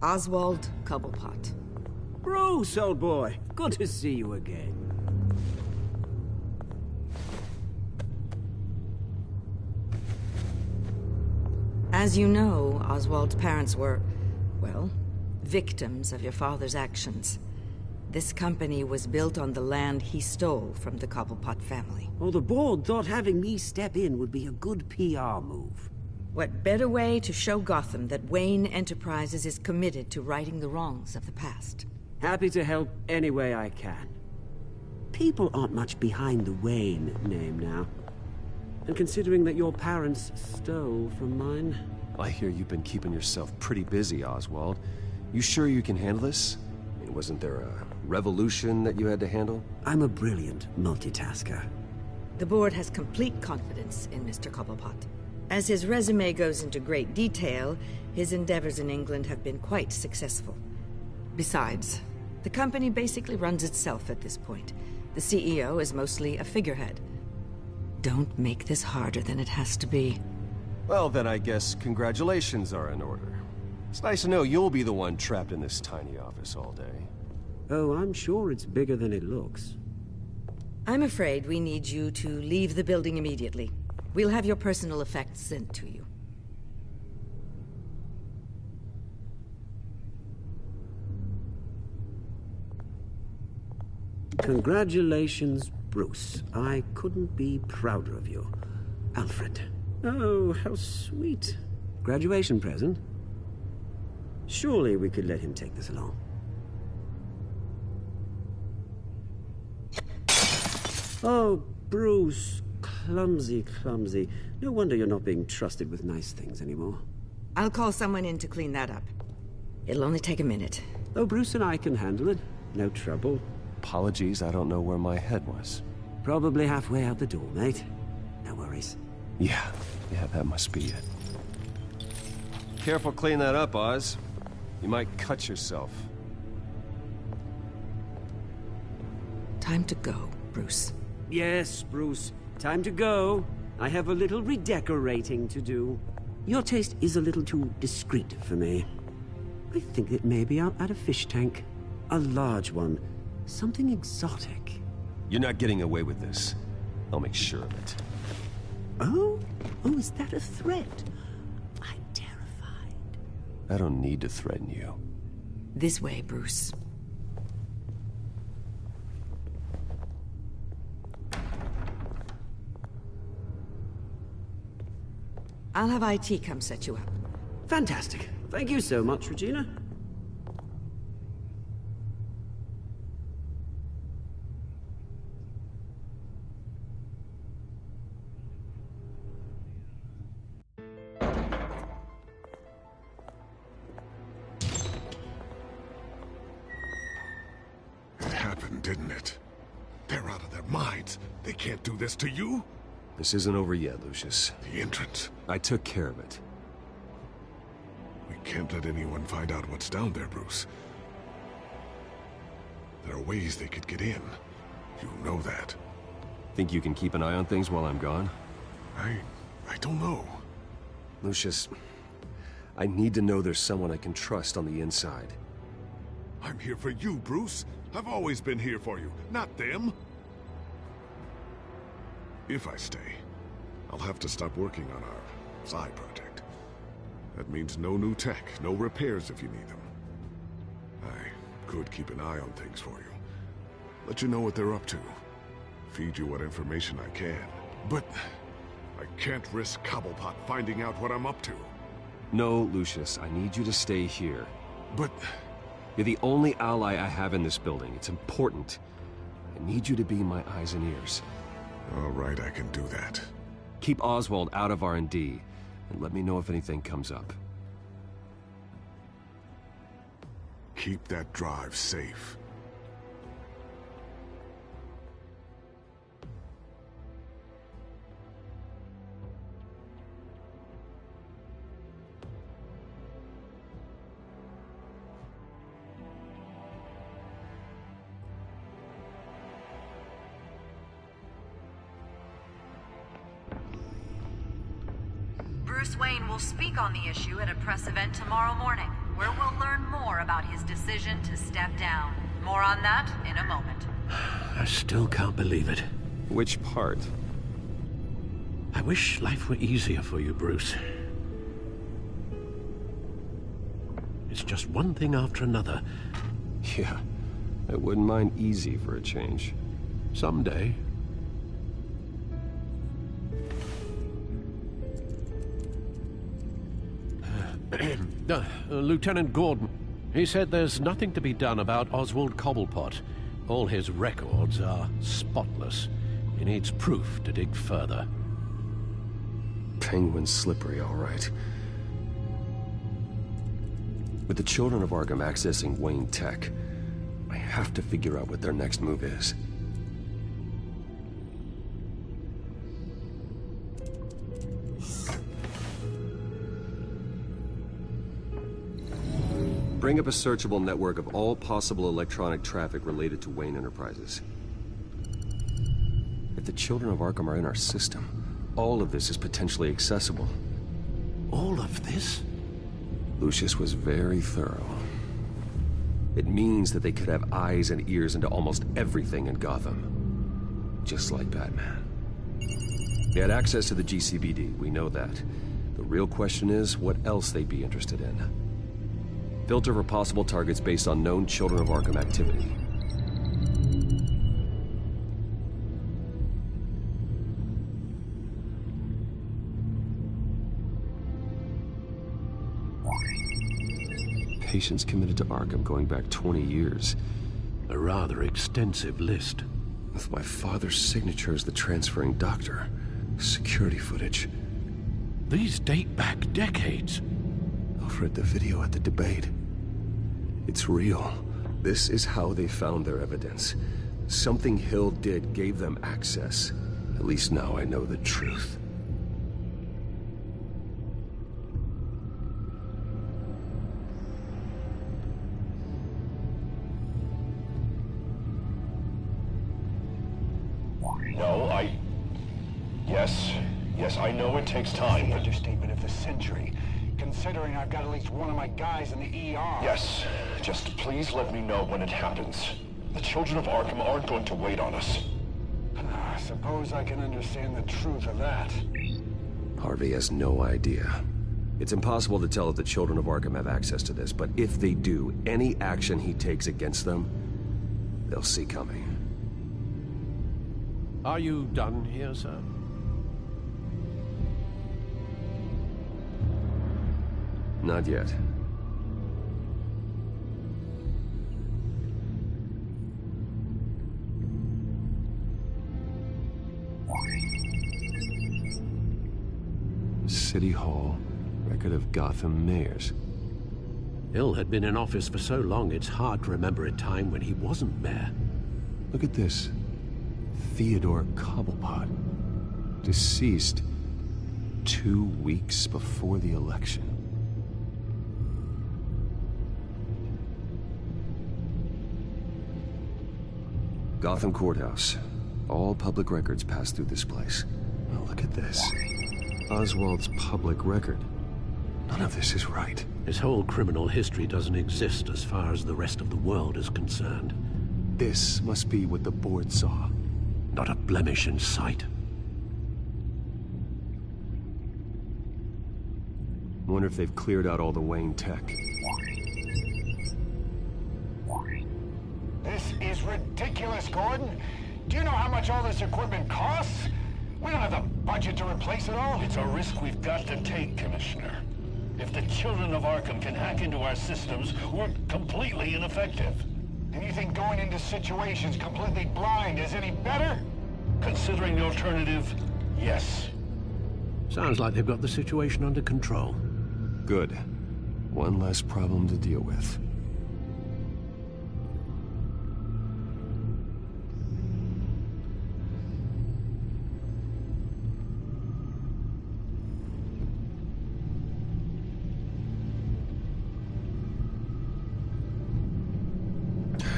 Oswald Cobblepot. Bruce, old boy. Good to see you again. As you know, Oswald's parents were, well, victims of your father's actions. This company was built on the land he stole from the Cobblepot family. Well, the board thought having me step in would be a good PR move. What better way to show Gotham that Wayne Enterprises is committed to righting the wrongs of the past? Happy to help any way I can. People aren't much behind the Wayne name now. And considering that your parents stole from mine... I hear you've been keeping yourself pretty busy, Oswald. You sure you can handle this? I mean, wasn't there a revolution that you had to handle? I'm a brilliant multitasker. The board has complete confidence in Mr. Cobblepot. As his resume goes into great detail, his endeavors in England have been quite successful. Besides, the company basically runs itself at this point. The CEO is mostly a figurehead. Don't make this harder than it has to be. Well, then I guess congratulations are in order. It's nice to know you'll be the one trapped in this tiny office all day. Oh, I'm sure it's bigger than it looks. I'm afraid we need you to leave the building immediately. We'll have your personal effects sent to you. Congratulations, Bruce. I couldn't be prouder of you. Alfred. Oh, how sweet. Graduation present? Surely we could let him take this along. Oh, Bruce. Clumsy, clumsy. No wonder you're not being trusted with nice things anymore. I'll call someone in to clean that up. It'll only take a minute. Oh, Bruce and I can handle it. No trouble. Apologies, I don't know where my head was. Probably halfway out the door, mate. No worries. Yeah, that must be it. Careful cleaning that up, Oz. You might cut yourself. Time to go, Bruce. Yes, Bruce. Time to go. I have a little redecorating to do. Your taste is a little too discreet for me. I think that maybe I'll add a fish tank. A large one. Something exotic. You're not getting away with this. I'll make sure of it. Oh? Oh, is that a threat? I'm terrified. I don't need to threaten you. This way, Bruce. I'll have IT come set you up. Fantastic. Thank you so much, Regina. It happened, didn't it? They're out of their minds. They can't do this to you? This isn't over yet, Lucius. The entrance. I took care of it. We can't let anyone find out what's down there, Bruce. There are ways they could get in. You know that. Think you can keep an eye on things while I'm gone? I don't know. Lucius, I need to know there's someone I can trust on the inside. I'm here for you, Bruce. I've always been here for you, not them. If I stay, I'll have to stop working on our side project. That means no new tech, no repairs if you need them. I could keep an eye on things for you. Let you know what they're up to. Feed you what information I can. But I can't risk Cobblepot finding out what I'm up to. No, Lucius, I need you to stay here. But... You're the only ally I have in this building. It's important. I need you to be my eyes and ears. All right, I can do that. Keep Oswald out of R&D, and let me know if anything comes up. Keep that drive safe. Bruce Wayne will speak on the issue at a press event tomorrow morning, where we'll learn more about his decision to step down. More on that in a moment. I still can't believe it. Which part? I wish life were easier for you, Bruce. It's just one thing after another. Yeah, I wouldn't mind easy for a change. Someday. Lieutenant Gordon, he said there's nothing to be done about Oswald Cobblepot. All his records are spotless. He needs proof to dig further. Penguin's slippery, all right. With the children of Arkham accessing Wayne Tech, I have to figure out what their next move is. Bring up a searchable network of all possible electronic traffic related to Wayne Enterprises. If the children of Arkham are in our system, all of this is potentially accessible. All of this? Lucius was very thorough. It means that they could have eyes and ears into almost everything in Gotham. Just like Batman. They had access to the GCPD, we know that. The real question is, what else they'd be interested in. Filter for possible targets based on known Children of Arkham activity. patients committed to Arkham going back 20 years. A rather extensive list. With my father's signature as the transferring doctor. Security footage. These date back decades. Alfred, the video at the debate. It's real. This is how they found their evidence. Something Hill did gave them access. At least now I know the truth. No, Yes, I know it takes time. The understatement of the century, considering I've got at least one of my guys in the ER. Yes, just please let me know when it happens. The children of Arkham aren't going to wait on us. I suppose I can understand the truth of that. Harvey has no idea. It's impossible to tell if the children of Arkham have access to this, but if they do, any action he takes against them, they'll see coming. Are you done here, sir? Not yet. City Hall, record of Gotham mayors. Hill had been in office for so long, it's hard to remember a time when he wasn't mayor. Look at this. Theodore Cobblepot. Deceased 2 weeks before the election. Gotham Courthouse. All public records pass through this place. Now look at this. Oswald's public record. None of this is right. His whole criminal history doesn't exist as far as the rest of the world is concerned. This must be what the board saw. Not a blemish in sight. Wonder if they've cleared out all the Wayne tech. This is ridiculous, Gordon. Do you know how much all this equipment costs? We don't have the budget to replace it all. It's a risk we've got to take, Commissioner. If the children of Arkham can hack into our systems, we're completely ineffective. And you think going into situations completely blind is any better? Considering the alternative, yes. Sounds like they've got the situation under control. Good. One less problem to deal with.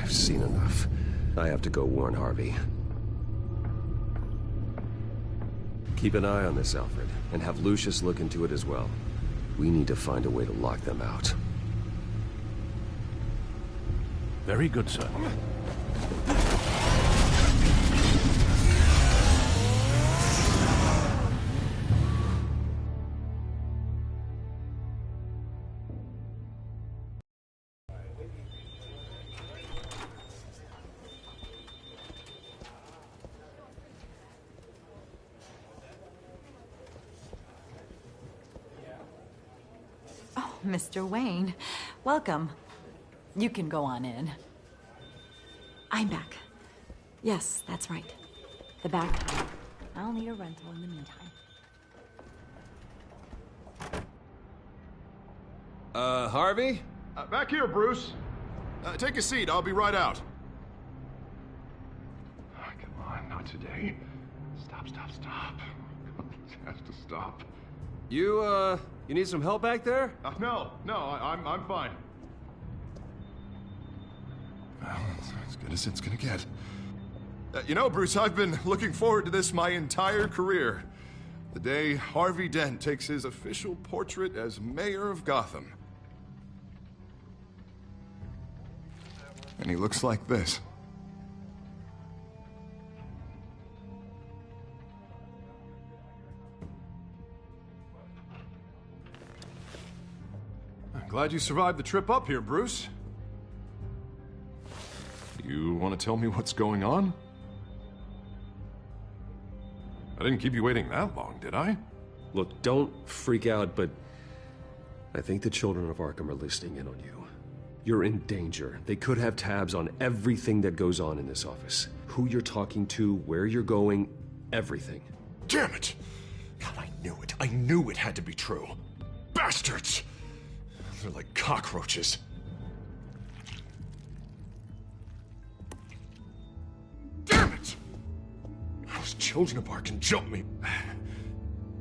I've seen enough. I have to go warn Harvey. Keep an eye on this, Alfred, and have Lucius look into it as well. We need to find a way to lock them out. Very good, sir. Mr. Wayne, welcome. You can go on in. I'm back. Yes, that's right. The back. I'll need a rental in the meantime. Harvey? Back here, Bruce. Take a seat. I'll be right out. Oh, come on, not today. Stop. It has to stop. You need some help back there? No, I'm fine. Well, it's as good as it's gonna get. You know, Bruce, I've been looking forward to this my entire career. The day Harvey Dent takes his official portrait as mayor of Gotham. And he looks like this. I'm glad you survived the trip up here, Bruce. You want to tell me what's going on? I didn't keep you waiting that long, did I? Look, don't freak out, but I think the children of Arkham are listening in on you. You're in danger. They could have tabs on everything that goes on in this office. Who you're talking to, where you're going, everything. Damn it! God, I knew it. I knew it had to be true. Bastards! They're like cockroaches. Damn it! Those children of Ark can jump me.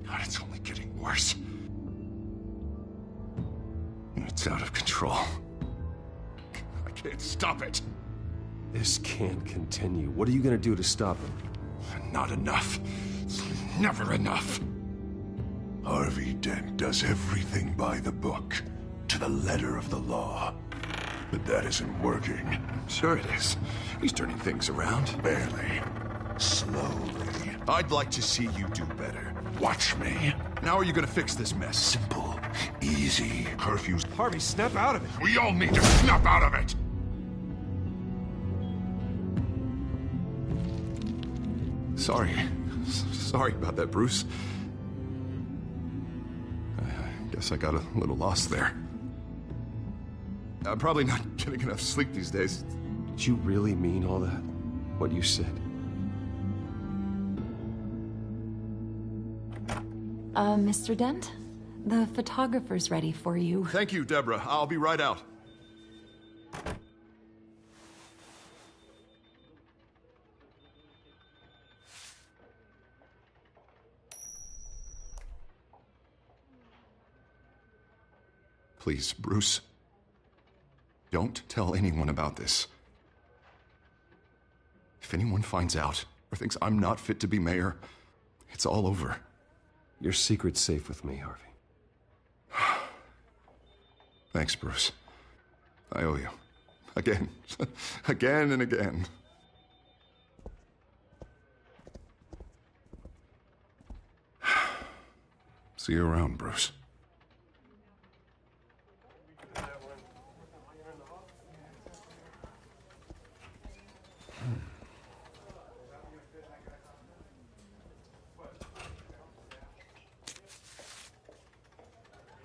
God, it's only getting worse. It's out of control. I can't stop it. This can't continue. What are you gonna do to stop him? Not enough. Never enough. Harvey Dent does everything by the book, to the letter of the law. But that isn't working. Sure it is. He's turning things around. Barely. Slowly. I'd like to see you do better. Watch me. Now are you gonna fix this mess? Simple. Easy. Curfews. Harvey, snap out of it. We all need to snap out of it! Sorry. Sorry about that, Bruce. I guess I got a little lost there. I'm probably not getting enough sleep these days. Did you really mean all that? What you said? Mr. Dent? The photographer's ready for you. Thank you, Deborah. I'll be right out. Please, Bruce. Don't tell anyone about this. If anyone finds out or thinks I'm not fit to be mayor, it's all over. Your secret's safe with me, Harvey. Thanks, Bruce. I owe you. Again. Again and again. See you around, Bruce.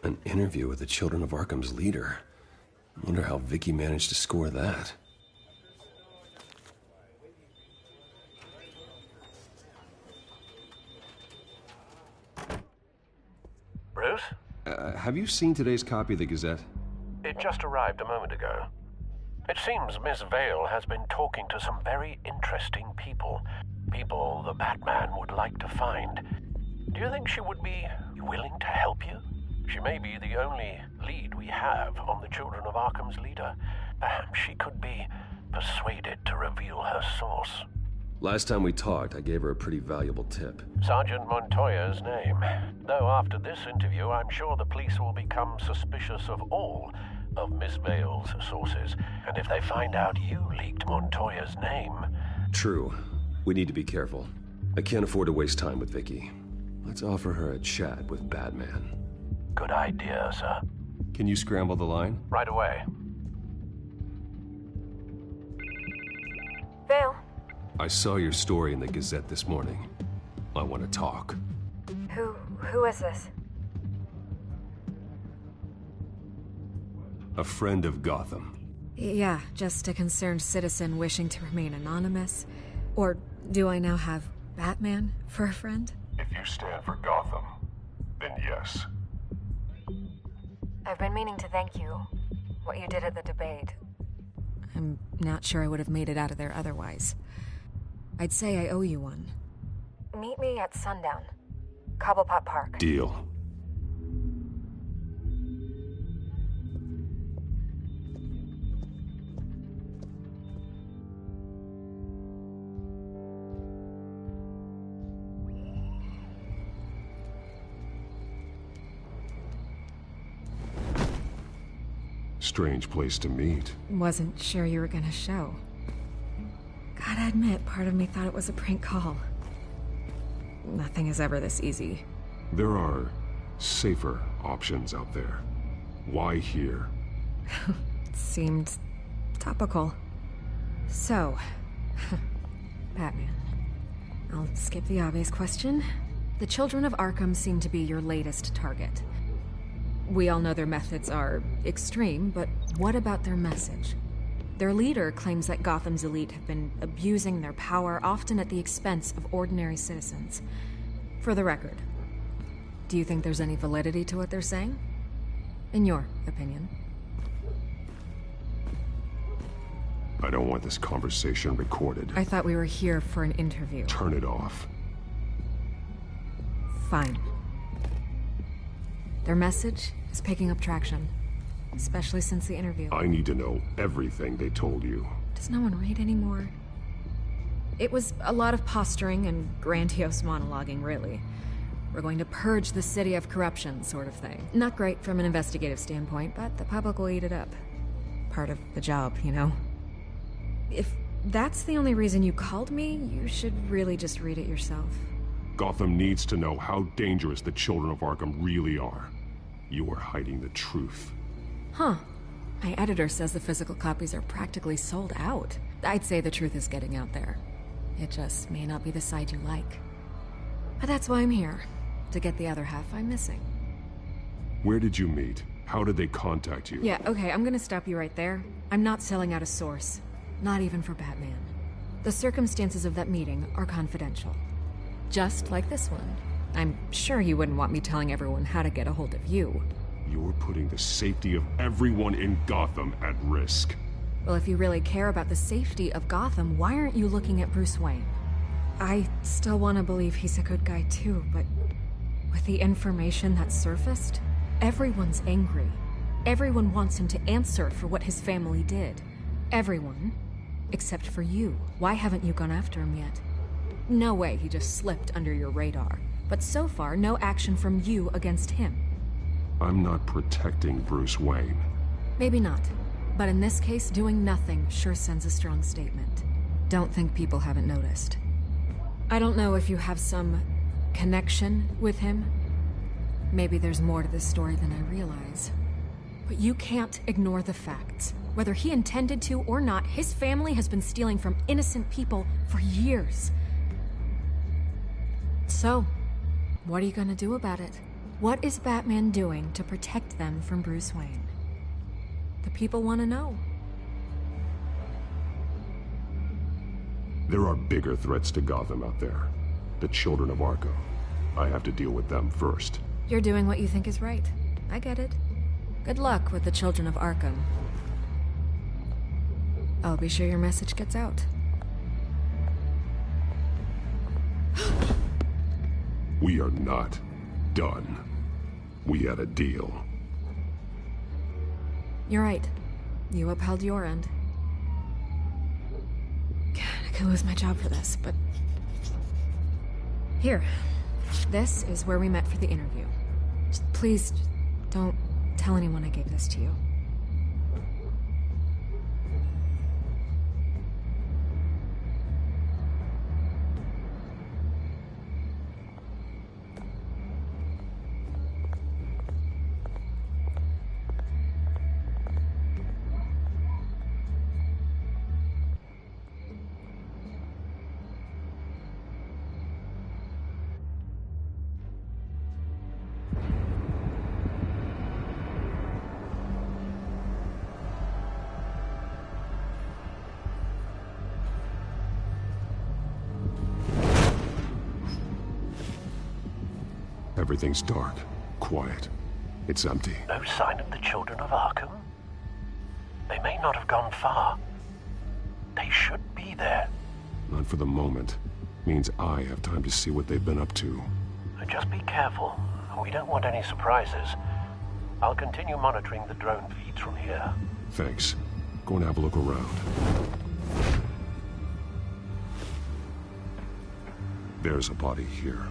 An interview with the Children of Arkham's leader. I wonder how Vicky managed to score that. Bruce? Have you seen today's copy of the Gazette? It just arrived a moment ago. It seems Miss Vale has been talking to some very interesting people. People the Batman would like to find. Do you think she would be willing to help you? She may be the only lead we have on the Children of Arkham's leader. Perhaps she could be persuaded to reveal her source. Last time we talked, I gave her a pretty valuable tip. Sergeant Montoya's name. Though after this interview, I'm sure the police will become suspicious of all of Miss Vale's sources. And if they find out you leaked Montoya's name... True. We need to be careful. I can't afford to waste time with Vicky. Let's offer her a chat with Batman. Good idea, sir. Can you scramble the line? Right away. Vale. I saw your story in the Gazette this morning. I want to talk. Who is this? A friend of Gotham. Yeah, just a concerned citizen wishing to remain anonymous. Or do I now have Batman for a friend? If you stand for Gotham, then yes. I've been meaning to thank you. What you did at the debate. I'm not sure I would have made it out of there otherwise. I'd say I owe you one. Meet me at sundown. Cobblepot Park. Deal. Strange place to meet. Wasn't sure you were gonna show. Gotta admit, part of me thought it was a prank call. Nothing is ever this easy. There are safer options out there. Why here? Seemed topical. So, Batman. I'll skip the obvious question. The Children of Arkham seem to be your latest target. We all know their methods are extreme, but what about their message? Their leader claims that Gotham's elite have been abusing their power, often at the expense of ordinary citizens. For the record, do you think there's any validity to what they're saying? In your opinion? I don't want this conversation recorded. I thought we were here for an interview. Turn it off. Fine. Their message is picking up traction, especially since the interview. I need to know everything they told you. Does no one read anymore? It was a lot of posturing and grandiose monologuing, really. We're going to purge the city of corruption, sort of thing. Not great from an investigative standpoint, but the public will eat it up. Part of the job, you know? If that's the only reason you called me, you should really just read it yourself. Gotham needs to know how dangerous the children of Arkham really are. You are hiding the truth. Huh. My editor says the physical copies are practically sold out. I'd say the truth is getting out there. It just may not be the side you like. But that's why I'm here. To get the other half I'm missing. Where did you meet? How did they contact you? Yeah, okay, I'm gonna stop you right there. I'm not selling out a source. Not even for Batman. The circumstances of that meeting are confidential. Just like this one. I'm sure you wouldn't want me telling everyone how to get a hold of you. You're putting the safety of everyone in Gotham at risk. Well, if you really care about the safety of Gotham, why aren't you looking at Bruce Wayne? I still want to believe he's a good guy too, but with the information that surfaced, everyone's angry. Everyone wants him to answer for what his family did. Everyone, except for you. Why haven't you gone after him yet? No way he just slipped under your radar. But so far, no action from you against him. I'm not protecting Bruce Wayne. Maybe not. But in this case, doing nothing sure sends a strong statement. Don't think people haven't noticed. I don't know if you have some connection with him. Maybe there's more to this story than I realize. But you can't ignore the facts. Whether he intended to or not, his family has been stealing from innocent people for years. So, what are you gonna do about it? What is Batman doing to protect them from Bruce Wayne? The people want to know. There are bigger threats to Gotham out there. The children of Arkham. I have to deal with them first. You're doing what you think is right. I get it. Good luck with the children of Arkham. I'll be sure your message gets out. We are not done. We had a deal. You're right. You upheld your end. God, I could lose my job for this, but... Here. This is where we met for the interview. Just please, don't tell anyone I gave this to you. Everything's dark, quiet. It's empty. No sign of the children of Arkham? They may not have gone far. They should be there. Not for the moment. Means I have time to see what they've been up to. Just be careful. We don't want any surprises. I'll continue monitoring the drone feeds from here. Thanks. Go and have a look around. There's a body here.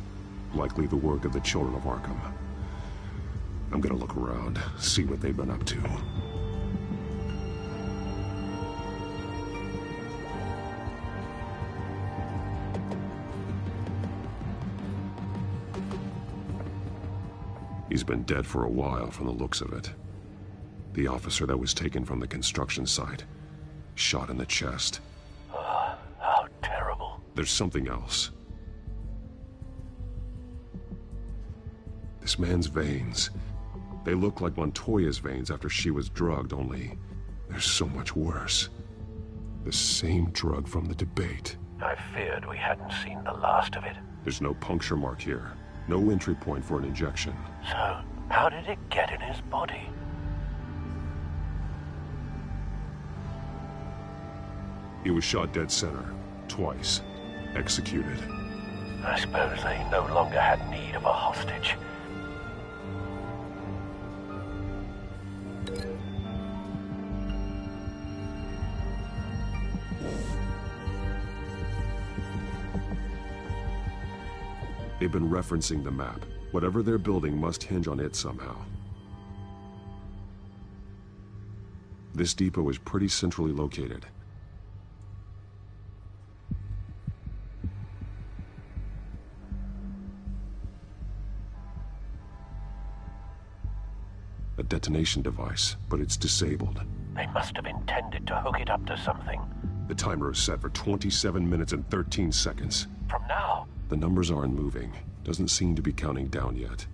Likely the work of the children of Arkham. I'm gonna look around, see what they've been up to. He's been dead for a while from the looks of it. The officer that was taken from the construction site. Shot in the chest. How terrible. There's something else. This man's veins. They look like Montoya's veins after she was drugged, only they're so much worse. The same drug from the debate. I feared we hadn't seen the last of it. There's no puncture mark here. No entry point for an injection. So, how did it get in his body? He was shot dead center. Twice. Executed. I suppose they no longer had need of a hostage. They've been referencing the map. Whatever they're building must hinge on it somehow. This depot is pretty centrally located. A detonation device, but it's disabled. They must have intended to hook it up to something. The timer is set for 27 minutes and 13 seconds. From now? The numbers aren't moving. Doesn't seem to be counting down yet.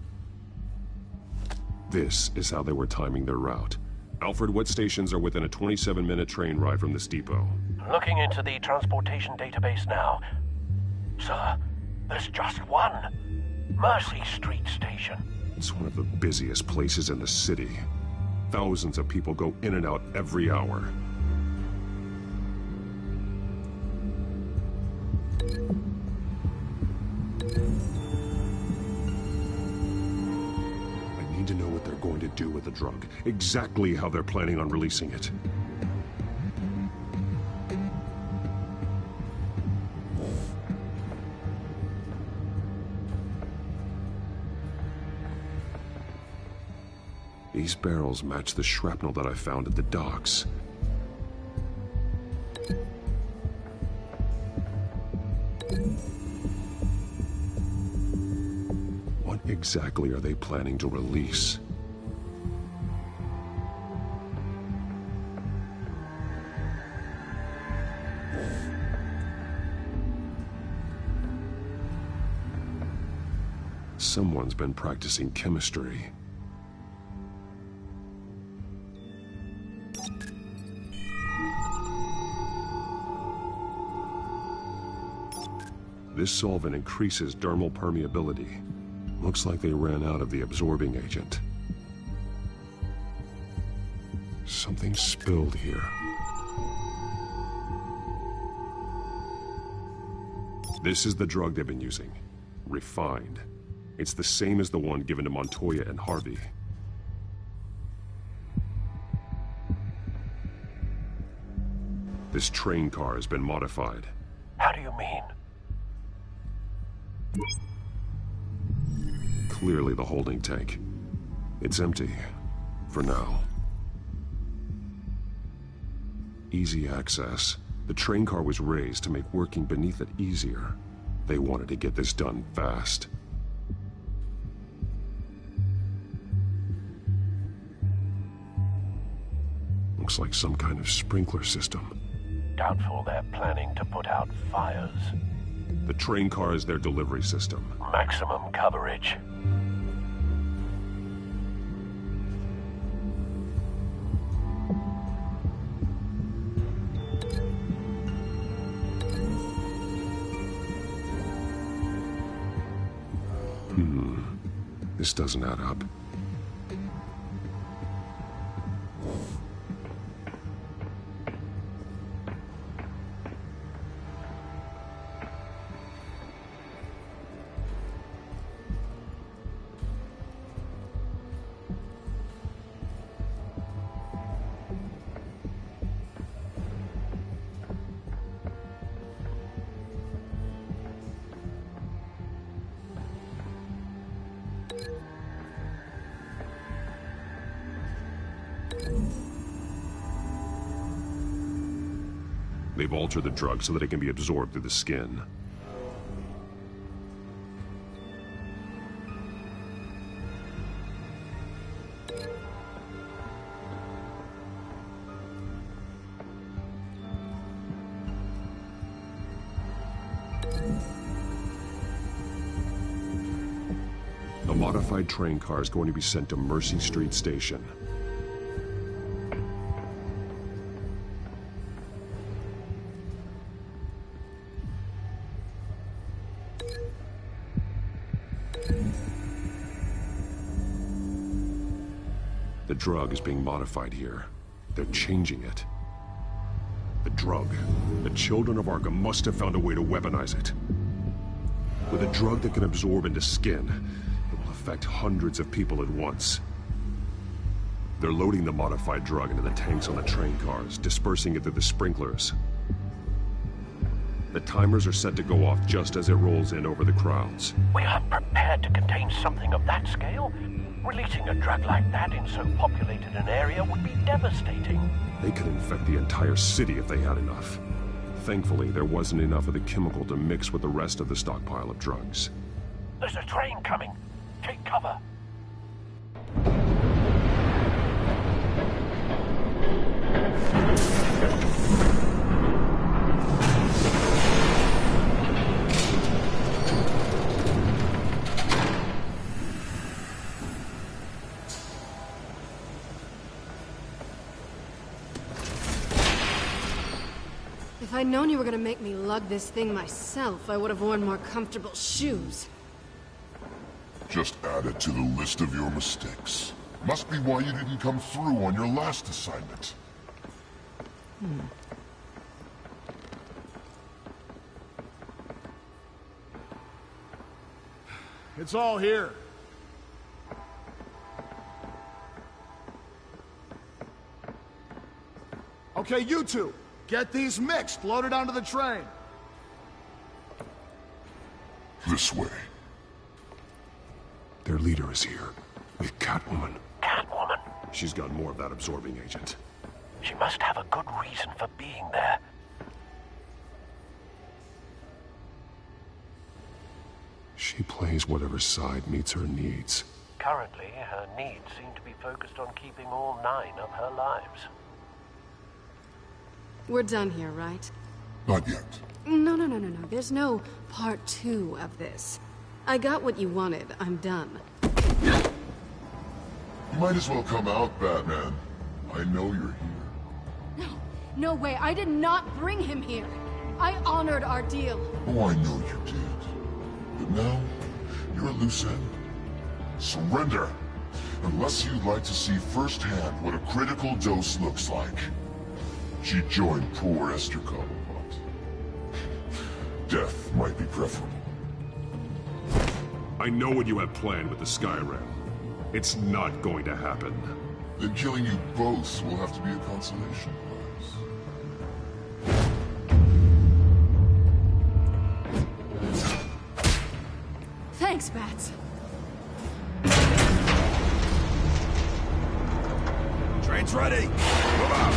This is how they were timing their route. Alfred, what stations are within a 27-minute train ride from this depot? Looking into the transportation database now. Sir, there's just one. Mercy Street Station. It's one of the busiest places in the city. Thousands of people go in and out every hour. I need to know what they're going to do with the drug. Exactly how they're planning on releasing it. These barrels match the shrapnel that I found at the docks. What exactly are they planning to release? Someone's been practicing chemistry. This solvent increases dermal permeability. Looks like they ran out of the absorbing agent. Something spilled here. This is the drug they've been using. Refined. It's the same as the one given to Montoya and Harvey. This train car has been modified. How do you mean? Clearly the holding tank. It's empty. For now. Easy access. The train car was raised to make working beneath it easier. They wanted to get this done fast. Looks like some kind of sprinkler system. Doubtful they're planning to put out fires. The train car is their delivery system. Maximum coverage. This doesn't add up. They've altered the drug so that it can be absorbed through the skin. A modified train car is going to be sent to Mercy Street Station. The drug is being modified here. They're changing it. The drug. The children of Arkham must have found a way to weaponize it. With a drug that can absorb into skin, it will affect hundreds of people at once. They're loading the modified drug into the tanks on the train cars, dispersing it through the sprinklers. The timers are set to go off just as it rolls in over the crowds. We aren't prepared to contain something of that scale. Releasing a drug like that in so populated an area would be devastating. They could infect the entire city if they had enough. Thankfully, there wasn't enough of the chemical to mix with the rest of the stockpile of drugs. There's a train coming. Take cover. If I'd known you were gonna make me lug this thing myself, I would have worn more comfortable shoes. Just add it to the list of your mistakes. Must be why you didn't come through on your last assignment. It's all here. Okay, you two. Get these mixed, loaded onto the train. This way. Their leader is here, with Catwoman. Catwoman? She's got more of that absorbing agent. She must have a good reason for being there. She plays whatever side meets her needs. Currently, her needs seem to be focused on keeping all 9 of her lives. We're done here, right? Not yet. No. There's no part 2 of this. I got what you wanted. I'm done. You might as well come out, Batman. I know you're here. No way. I did not bring him here. I honored our deal. Oh, I know you did. But now, you're a loose end. Surrender! Unless you'd like to see firsthand what a critical dose looks like. She joined poor Esther Cobblepot. Death might be preferable. I know what you have planned with the Skyrim. It's not going to happen. Then killing you both will have to be a consolation prize. Thanks, Bats. Train's ready! Move out!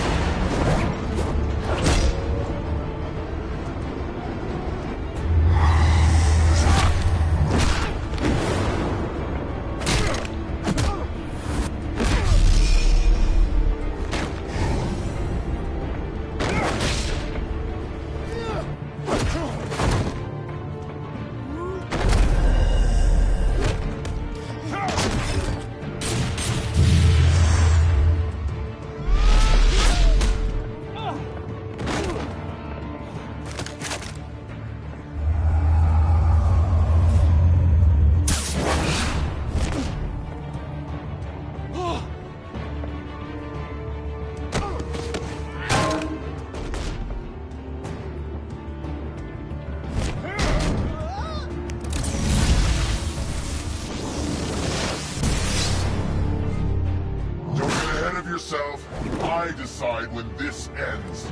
I decide when this ends.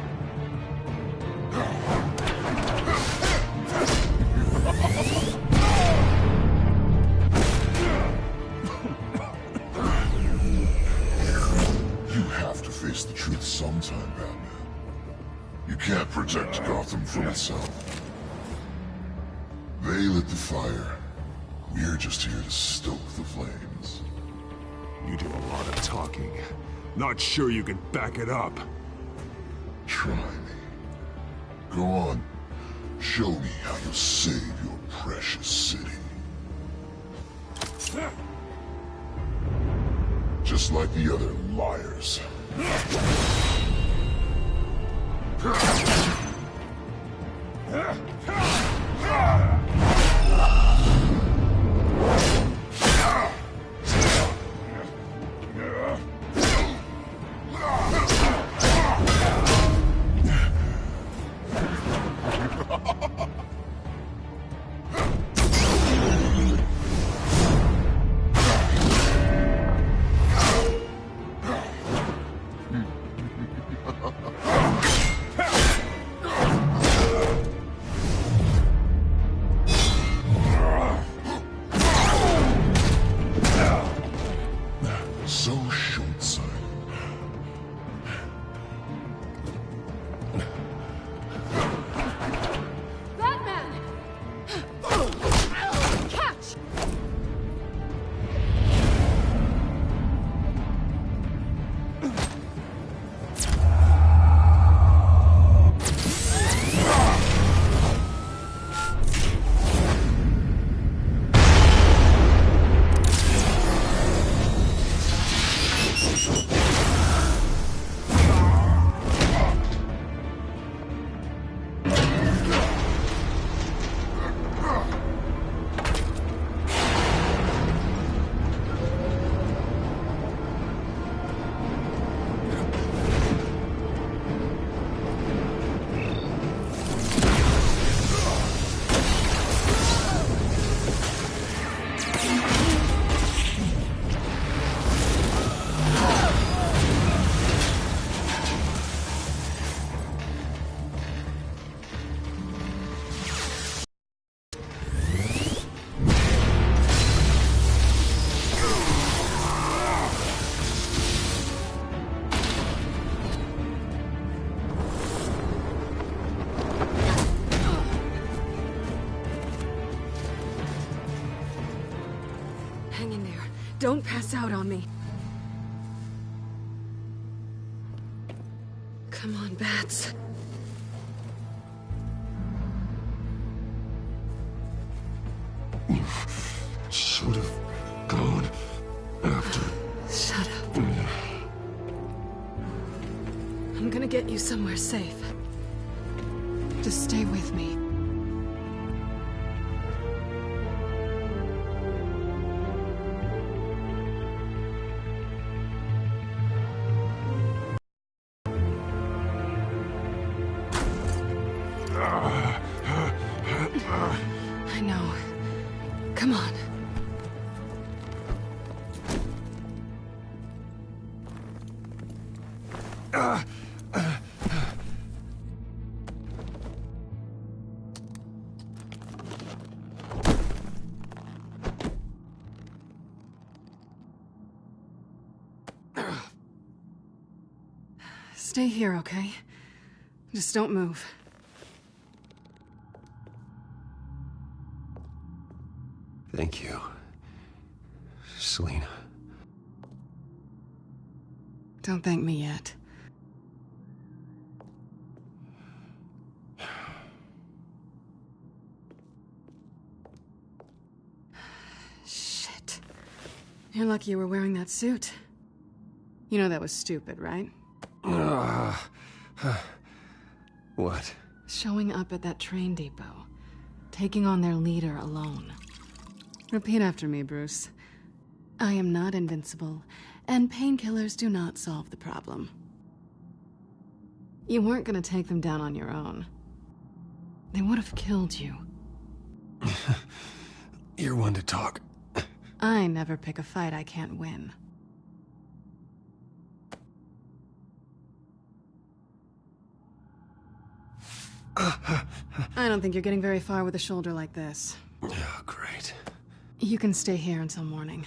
You have to face the truth sometime, Batman. You can't protect Gotham from itself. They lit the fire. We're just here to stoke the flames. You do a lot of talking. Not sure you can back it up. Try me. Go on. Show me how you'll save your precious city. Just like the other liars. So short-sighted. Batman! Catch! Hang in there. Don't pass out on me. Come on, Bats. Should have gone after. Shut up. I'm gonna get you somewhere safe. Just stay with me. I know. Come on. Stay here, okay? Just don't move. Thank you, Selina. Don't thank me yet. Shit. You're lucky you were wearing that suit. You know that was stupid, right? What? Showing up at that train depot. Taking on their leader alone. Repeat after me, Bruce. I am not invincible, and painkillers do not solve the problem. You weren't gonna take them down on your own. They would have killed you. You're one to talk. I never pick a fight I can't win. I don't think you're getting very far with a shoulder like this. Oh, great. You can stay here until morning.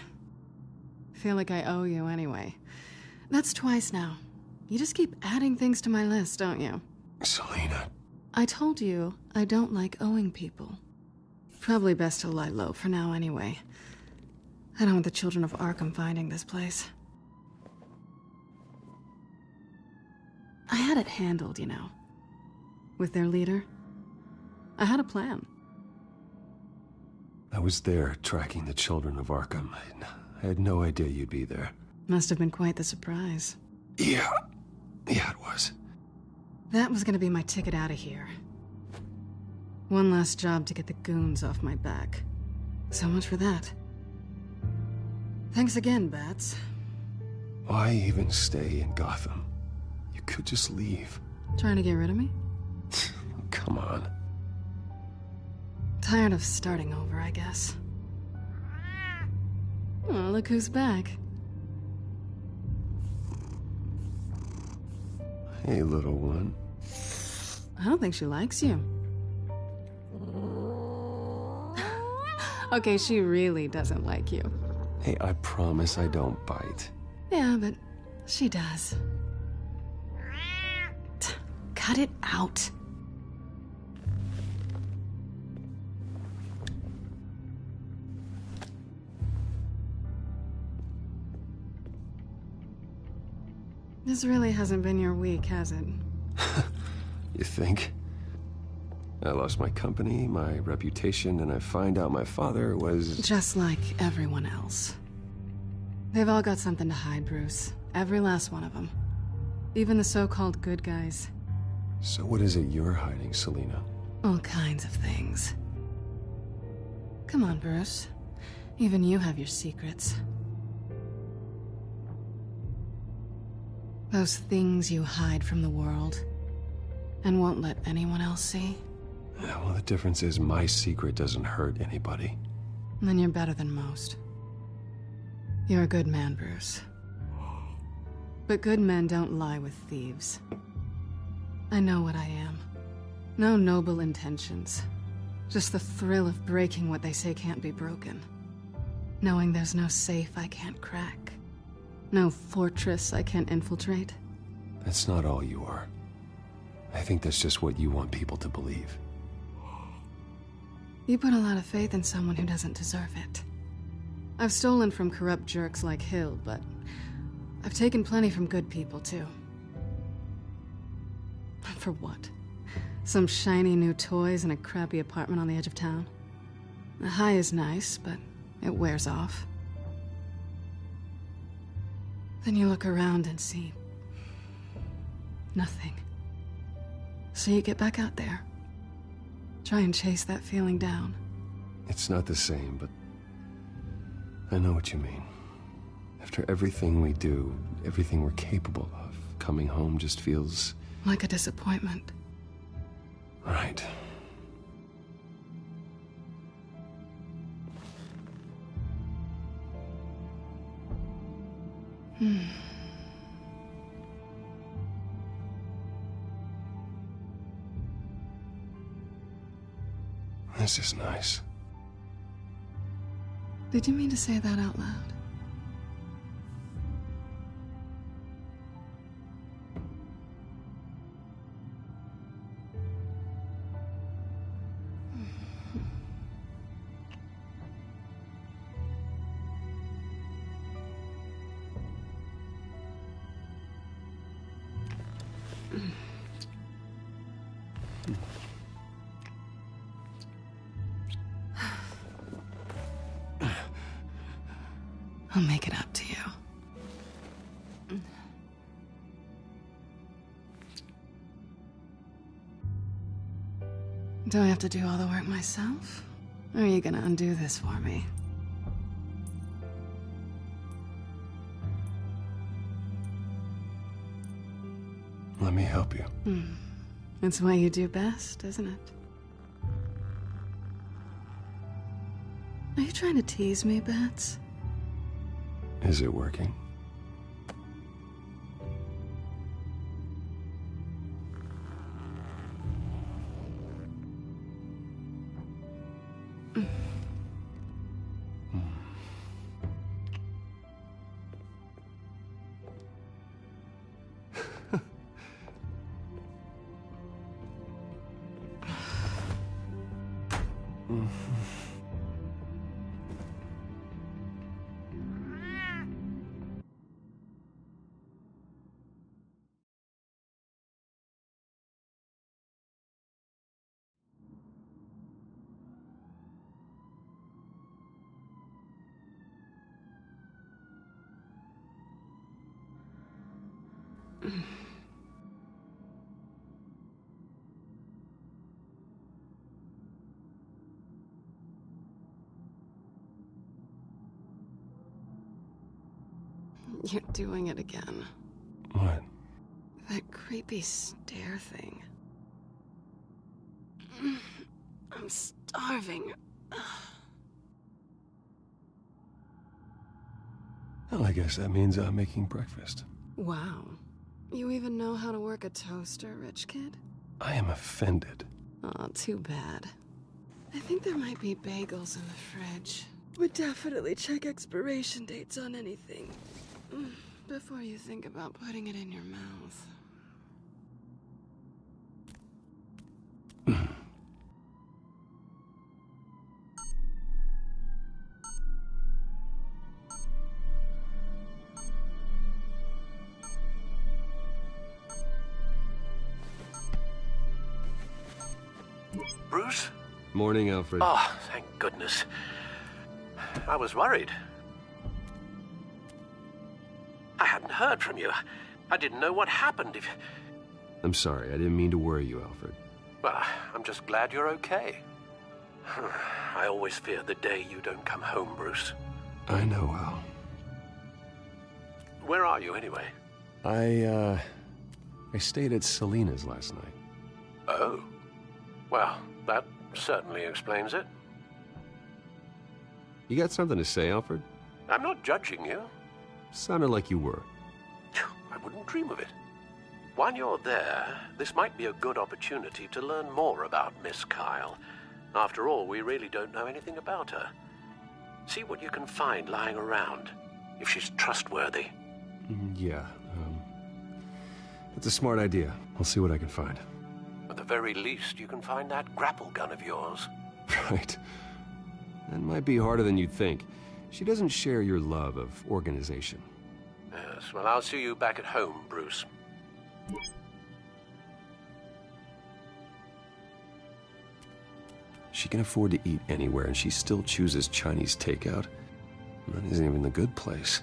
Feel like I owe you anyway. That's twice now. You just keep adding things to my list, don't you? Selina. I told you I don't like owing people. Probably best to lie low for now anyway. I don't want the children of Arkham finding this place. I had it handled, you know. With their leader. I had a plan. I was there, tracking the children of Arkham. I had no idea you'd be there. Must have been quite the surprise. Yeah, it was. That was gonna be my ticket out of here. One last job to get the goons off my back. So much for that. Thanks again, Bats. Why even stay in Gotham? You could just leave. Trying to get rid of me? Come on. Tired of starting over, I guess. Oh, look who's back. Hey, little one. I don't think she likes you. Okay, she really doesn't like you. Hey, I promise I don't bite. Yeah, but she does. Cut it out. This really hasn't been your week, has it? You think? I lost my company, my reputation, and I find out my father was... Just like everyone else. They've all got something to hide, Bruce. Every last one of them. Even the so-called good guys. So what is it you're hiding, Selina? All kinds of things. Come on, Bruce. Even you have your secrets. Those things you hide from the world and won't let anyone else see. Yeah, well, the difference is my secret doesn't hurt anybody. Then you're better than most. You're a good man, Bruce. But good men don't lie with thieves. I know what I am. No noble intentions. Just the thrill of breaking what they say can't be broken. Knowing there's no safe I can't crack. No fortress I can't infiltrate. That's not all you are. I think that's just what you want people to believe. You put a lot of faith in someone who doesn't deserve it. I've stolen from corrupt jerks like Hill, but I've taken plenty from good people, too. For what? Some shiny new toys and a crappy apartment on the edge of town? The high is nice, but it wears off. Then you look around and see... nothing. So you get back out there. Try and chase that feeling down. It's not the same, but... I know what you mean. After everything we do, everything we're capable of, coming home just feels... like a disappointment. Right. This is nice. Did you mean to say that out loud? I'll make it up to you. Do I have to do all the work myself? Or are you gonna undo this for me? Let me help you. It's what you do best, isn't it? Are you trying to tease me, Bats? Is it working? You're doing it again. What? That creepy stare thing. I'm starving. Well, I guess that means I'm making breakfast. Wow. You even know how to work a toaster, rich kid? I am offended. Aw, too bad. I think there might be bagels in the fridge. Would definitely check expiration dates on anything before you think about putting it in your mouth. Bruce? Morning, Alfred. Oh, thank goodness. I was worried. I hadn't heard from you. I didn't know what happened if... I'm sorry, I didn't mean to worry you, Alfred. Well, I'm just glad you're okay. I always fear the day you don't come home, Bruce. I know, Al. Where are you, anyway? I stayed at Selena's last night. Oh. Well, that certainly explains it. You got something to say, Alfred? I'm not judging you. Sounded like you were. I wouldn't dream of it. While you're there, this might be a good opportunity to learn more about Miss Kyle. After all, we really don't know anything about her. See what you can find lying around, if she's trustworthy. Yeah, that's a smart idea. I'll see what I can find. At the very least, you can find that grapple gun of yours. Right. That might be harder than you'd think. She doesn't share your love of organization. Yes, well, I'll see you back at home, Bruce. She can afford to eat anywhere, and she still chooses Chinese takeout. That isn't even the good place.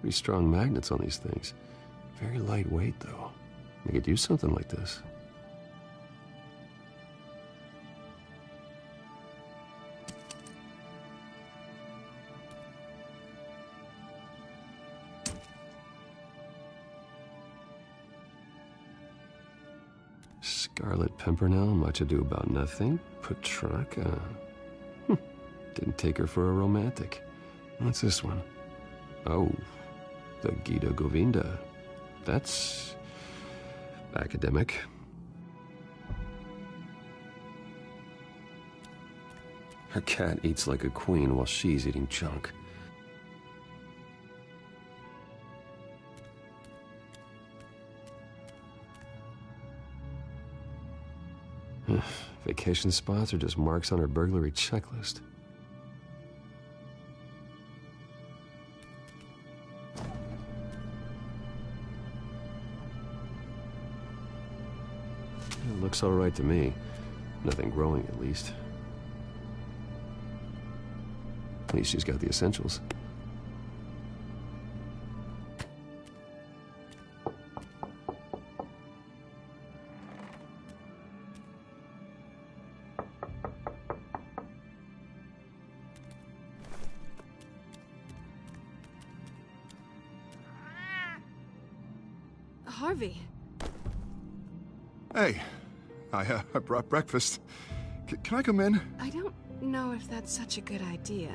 Pretty strong magnets on these things. Very lightweight, though. We could use something like this. Scarlet Pimpernel, Much Ado About Nothing, Petrarca. Didn't take her for a romantic. What's this one? Oh, the Gita Govinda. That's academic. Her cat eats like a queen while she's eating junk. Vacation spots are just marks on her burglary checklist. It looks all right to me. Nothing growing, at least. At least she's got the essentials. Harvey. Hey, I brought breakfast. Can I come in? I don't know if that's such a good idea.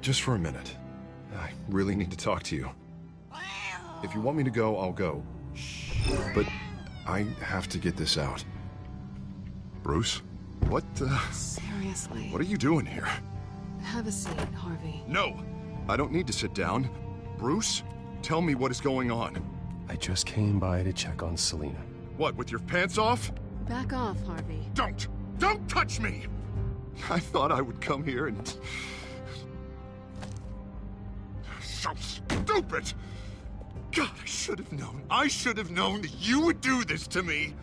Just for a minute. I really need to talk to you. If you want me to go, I'll go. But I have to get this out. Bruce? What, Seriously. What are you doing here? Have a seat, Harvey. No! I don't need to sit down. Bruce, tell me what is going on. I just came by to check on Selena. What, with your pants off? Back off, Harvey. Don't! Don't touch me! I thought I would come here and... So stupid! God, I should have known. I should have known that you would do this to me.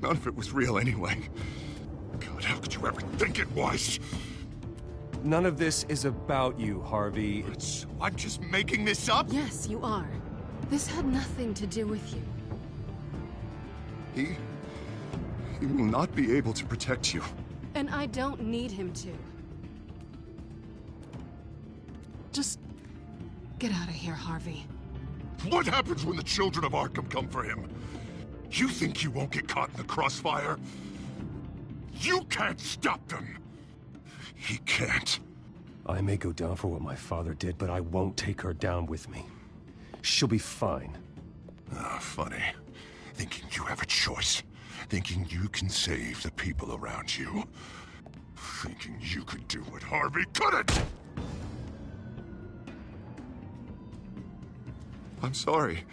None of it was real anyway. God, how could you ever think it was? None of this is about you, Harvey. I'm just making this up? Yes, you are. This had nothing to do with you. He will not be able to protect you. And I don't need him to. Just get out of here, Harvey. What happens when the children of Arkham come for him? You think you won't get caught in the crossfire? You can't stop them! He can't. I may go down for what my father did, but I won't take her down with me. She'll be fine. Ah, funny. Thinking you have a choice. Thinking you can save the people around you. Thinking you could do what Harvey couldn't! I'm sorry.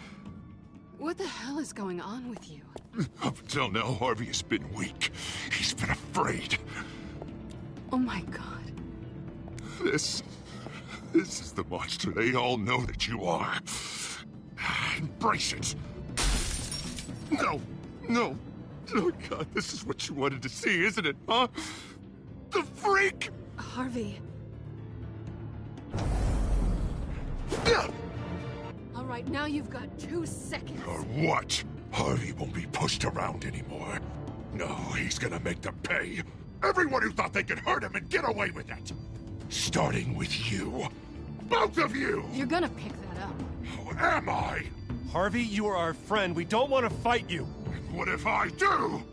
What the hell is going on with you? Up until now, Harvey has been weak. He's been afraid. Oh my god. This is the monster they all know that you are. Embrace it. No. Oh god, this is what you wanted to see, isn't it, huh? The freak! Harvey. All right, now you've got 2 seconds. Or what? Harvey won't be pushed around anymore. No, he's gonna make them pay. Everyone who thought they could hurt him and get away with it. Starting with you. Both of you! You're gonna pick that up. Who am I? Harvey, you are our friend. We don't want to fight you. What if I do?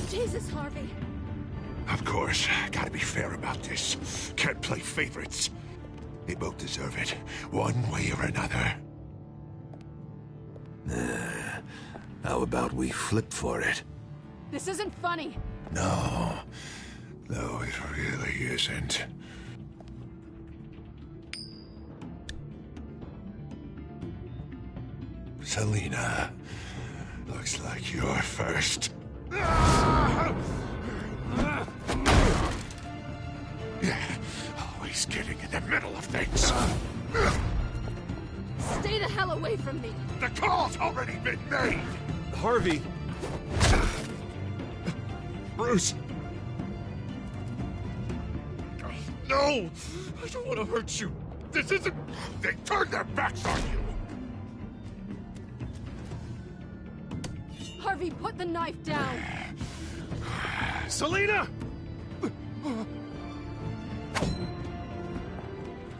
Jesus, Harvey. Of course, gotta be fair about this. Can't play favorites. They both deserve it, one way or another. How about we flip for it? This isn't funny. No, it really isn't. Selina, looks like you're first. Always getting in the middle of things. Stay the hell away from me. The call's already been made. Harvey. Bruce. No! I don't want to hurt you. This isn't... They turned their backs on you. Harvey, put the knife down. Selina!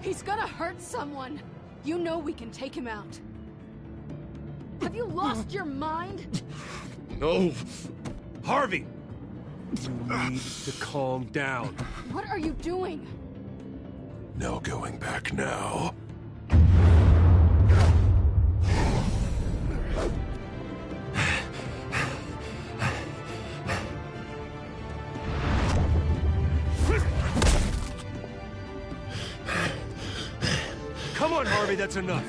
He's gonna hurt someone. You know we can take him out. Have you lost your mind? No. Harvey! You need to calm down. What are you doing? No going back now. Come on, Harvey, that's enough.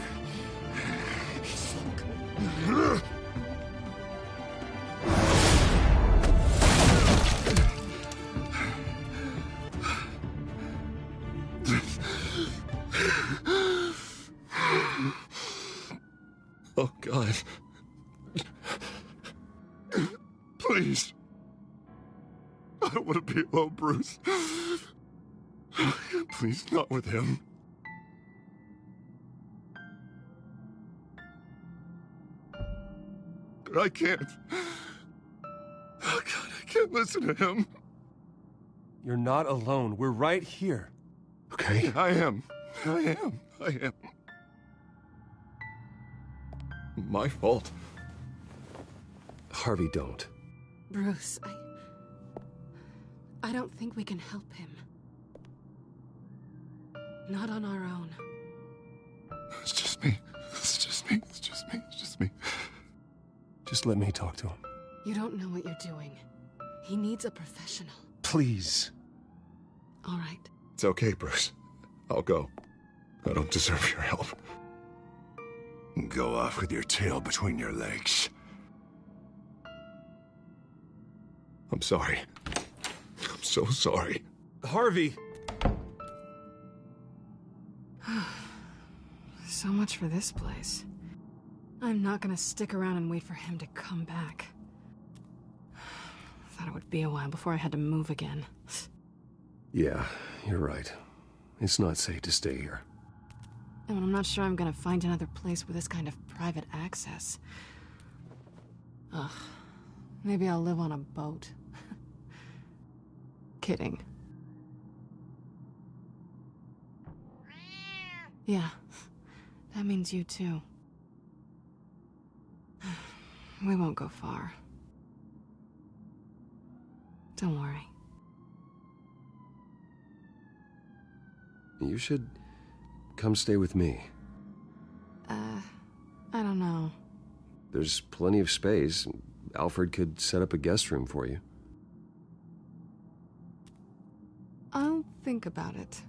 Oh, God. Please. I don't want to be alone, Bruce. Please, not with him. But I can't. Oh, God, I can't listen to him. You're not alone. We're right here. Okay? I am. My fault. Harvey, don't. Bruce, I don't think we can help him. Not on our own. It's just me. Just let me talk to him. You don't know what you're doing. He needs a professional. Please. All right. It's okay, Bruce. I'll go. I don't deserve your help. Go off with your tail between your legs. I'm sorry. I'm so sorry. Harvey! So much for this place. I'm not gonna stick around and wait for him to come back. Thought it would be a while before I had to move again. Yeah, you're right. It's not safe to stay here. And I'm not sure I'm gonna find another place with this kind of private access. Ugh. Maybe I'll live on a boat. Kidding. Yeah, that means you too. We won't go far. Don't worry. You should come stay with me. I don't know. There's plenty of space. Alfred could set up a guest room for you. I'll think about it.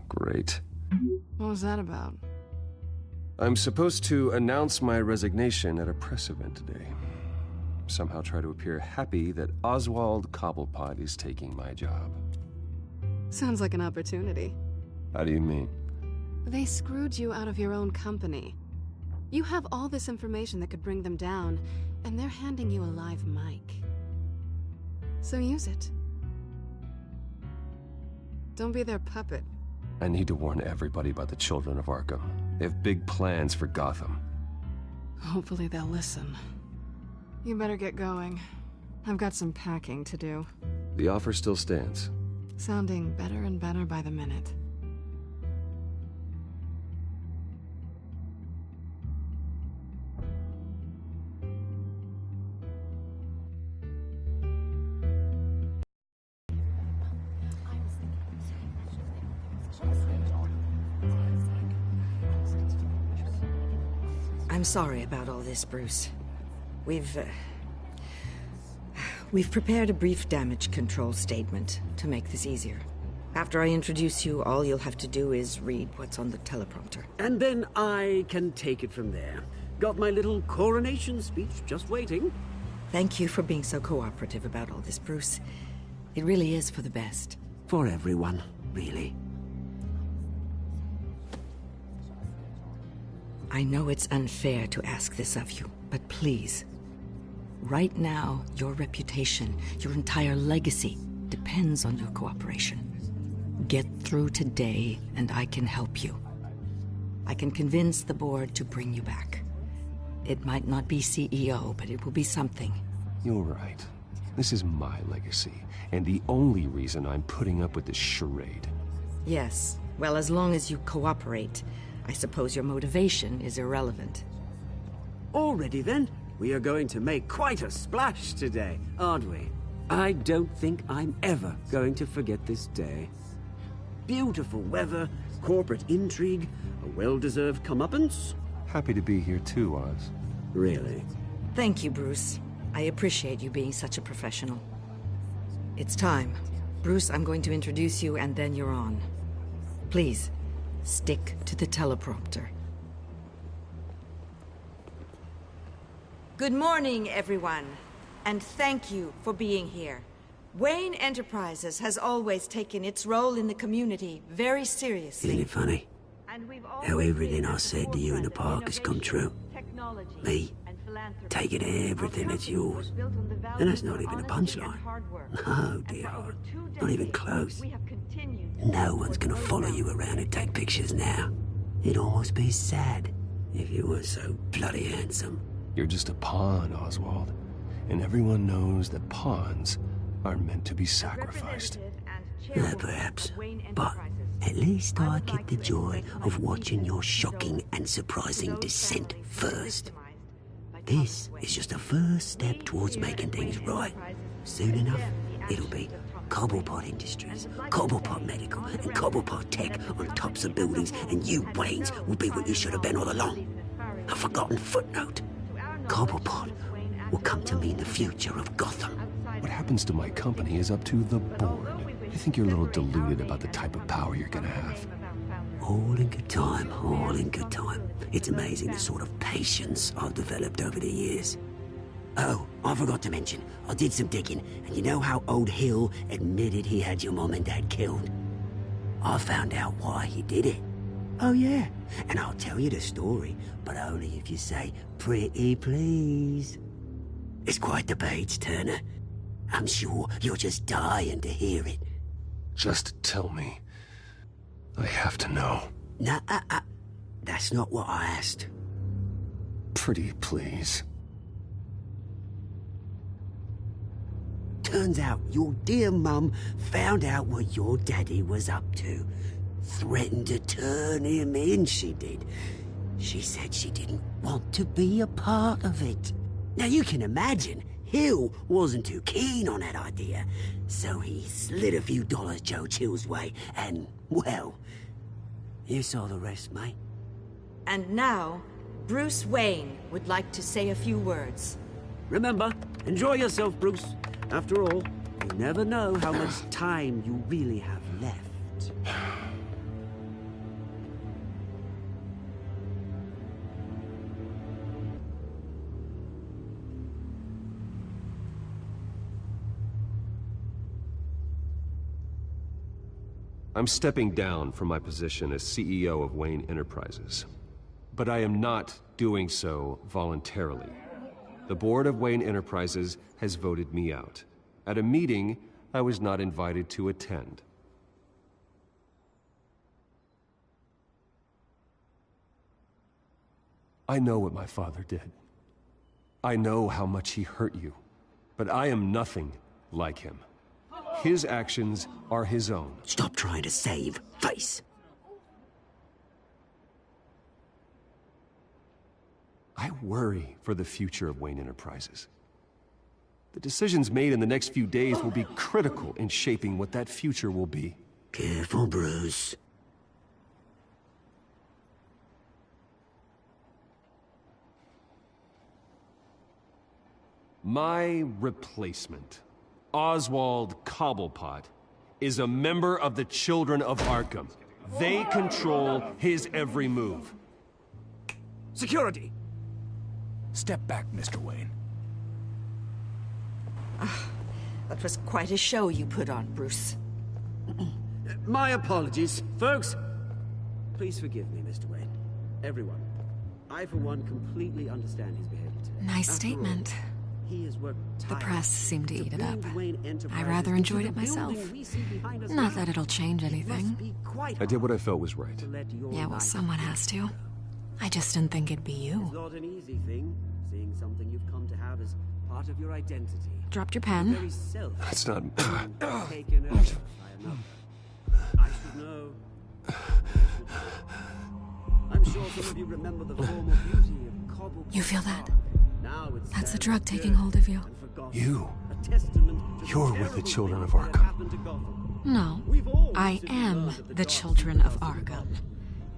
Great. What was that about? I'm supposed to announce my resignation at a press event today. Somehow try to appear happy that Oswald Cobblepot is taking my job. Sounds like an opportunity. How do you mean? They screwed you out of your own company. You have all this information that could bring them down, and they're handing you a live mic. So use it. Don't be their puppet. I need to warn everybody about the Children of Arkham. They have big plans for Gotham. Hopefully they'll listen. You better get going. I've got some packing to do. The offer still stands. Sounding better and better by the minute. I'm sorry about all this, Bruce. We've prepared a brief damage control statement to make this easier. After I introduce you, all you'll have to do is read what's on the teleprompter. And then I can take it from there. Got my little coronation speech just waiting. Thank you for being so cooperative about all this, Bruce. It really is for the best. For everyone, really. I know it's unfair to ask this of you, but please. Right now, your reputation, your entire legacy, depends on your cooperation. Get through today, and I can help you. I can convince the board to bring you back. It might not be CEO, but it will be something. You're right. This is my legacy, and the only reason I'm putting up with this charade. Yes. Well, as long as you cooperate, I suppose your motivation is irrelevant. Already then, we are going to make quite a splash today, aren't we? I don't think I'm ever going to forget this day. Beautiful weather, corporate intrigue, a well-deserved comeuppance. Happy to be here too, Oz. Really? Thank you, Bruce. I appreciate you being such a professional. It's time. Bruce, I'm going to introduce you, and then you're on. Please, stick to the teleprompter. Good morning, everyone, and thank you for being here. Wayne Enterprises has always taken its role in the community very seriously. Isn't it funny? How everything I said to you in the park has come true. Me, taking everything that's yours. And that's not even a punchline. No, dear, not even close. No one's gonna follow you around and take pictures now. It'd almost be sad if you weren't so bloody handsome. You're just a pawn, Oswald. And everyone knows that pawns are meant to be sacrificed. Perhaps. But at least I get the joy of watching your shocking and surprising descent first. This is just a first step towards making things right. Soon enough, it'll be Cobblepot Industries, Cobblepot Medical, and Cobblepot Tech on tops of buildings, and you, Waynes, will be what you should have been all along. A forgotten footnote. Cobblepot will come to mean the future of Gotham. What happens to my company is up to the board. I think you're a little deluded about the type of power you're gonna have. All in good time, all in good time. It's amazing the sort of patience I've developed over the years. Oh, I forgot to mention, I did some digging, and you know how old Hill admitted he had your mom and dad killed? I found out why he did it. Oh, yeah. And I'll tell you the story, but only if you say, pretty please. It's quite the page, Turner. I'm sure you're just dying to hear it. Just tell me. I have to know. Nah, that's not what I asked. Pretty please. Turns out your dear mum found out what your daddy was up to. Threatened to turn him in, she did. She said she didn't want to be a part of it. Now you can imagine, Hill wasn't too keen on that idea. So he slid a few dollars Joe Chill's way, and, well, you saw the rest, mate. And now, Bruce Wayne would like to say a few words. Remember, enjoy yourself, Bruce. After all, you never know how much time you really have left. I'm stepping down from my position as CEO of Wayne Enterprises. But I am not doing so voluntarily. The board of Wayne Enterprises has voted me out, at a meeting I was not invited to attend. I know what my father did. I know how much he hurt you, but I am nothing like him. His actions are his own. Stop trying to save face. I worry for the future of Wayne Enterprises. The decisions made in the next few days will be critical in shaping what that future will be. Careful, Bruce. My replacement, Oswald Cobblepot, is a member of the Children of Arkham. They control his every move. Security! Step back, Mr. Wayne. That was quite a show you put on, Bruce. My apologies, folks. Please forgive me, Mr. Wayne. Everyone. I, for one, completely understand his behavior today. Nice statement. He has worked The press seemed to eat it up. I rather enjoyed it myself. Not that it'll change anything. I did what I felt was right. Yeah, well, someone has to. I just didn't think it'd be It's you. not an easy thing, seeing something you've come to have as part of your identity. Dropped your pen. Very self. That's not... Taken over by another. I should know. I'm sure some of you remember the former beauty of Cobble. You feel that? Now it's That's the drug taking hold of you. You. a testament to You're with the Children of Arkham. No, I am the Children of Arkham.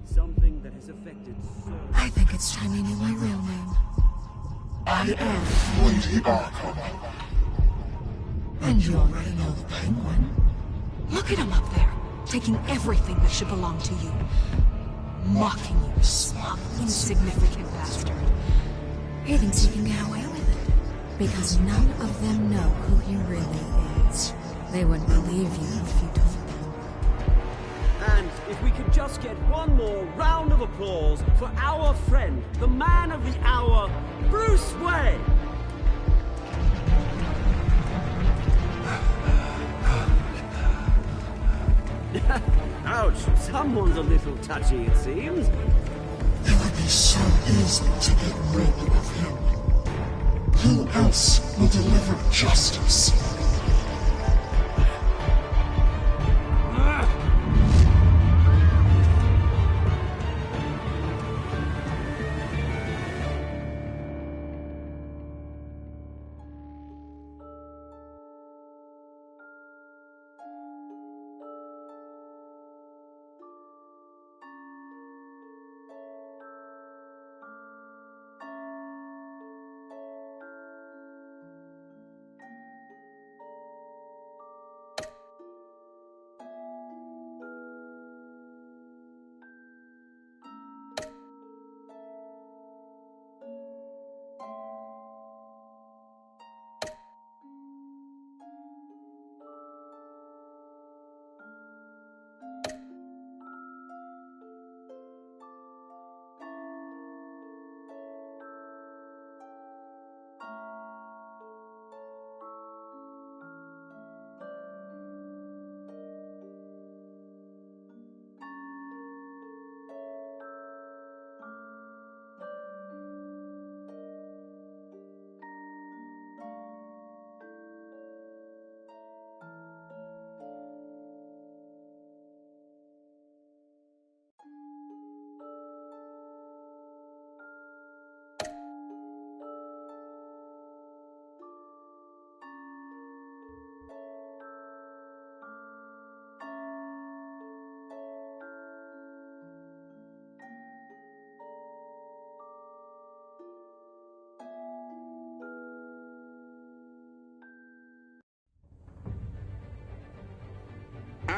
Something that has affected so I think it's time you knew my real name. I am Lady Arkham. And you already know the Penguin. Look at him up there, taking everything that should belong to you. Mocking you, smug, insignificant bastard. He thinks he can get away with it, because none of them know who he really is. They wouldn't believe you if you told them. And if we could just get one more round of applause for our friend, the man of the hour, Bruce Wayne. Ouch, someone's a little touchy, it seems. It would be so easy to get rid of him. Who else will deliver justice?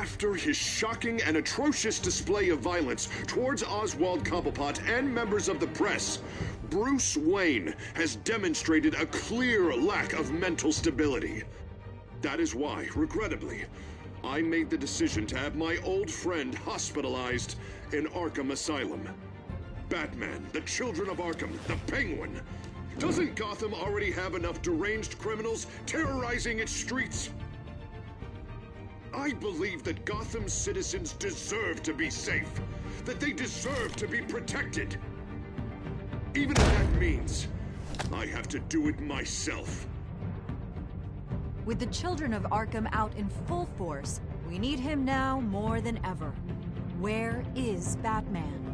After his shocking and atrocious display of violence towards Oswald Cobblepot and members of the press, Bruce Wayne has demonstrated a clear lack of mental stability. That is why, regrettably, I made the decision to have my old friend hospitalized in Arkham Asylum. Batman, the Children of Arkham, the Penguin. Doesn't Gotham already have enough deranged criminals terrorizing its streets? I believe that Gotham's citizens deserve to be safe, that they deserve to be protected. Even if that means I have to do it myself. With the Children of Arkham out in full force, we need him now more than ever. Where is Batman?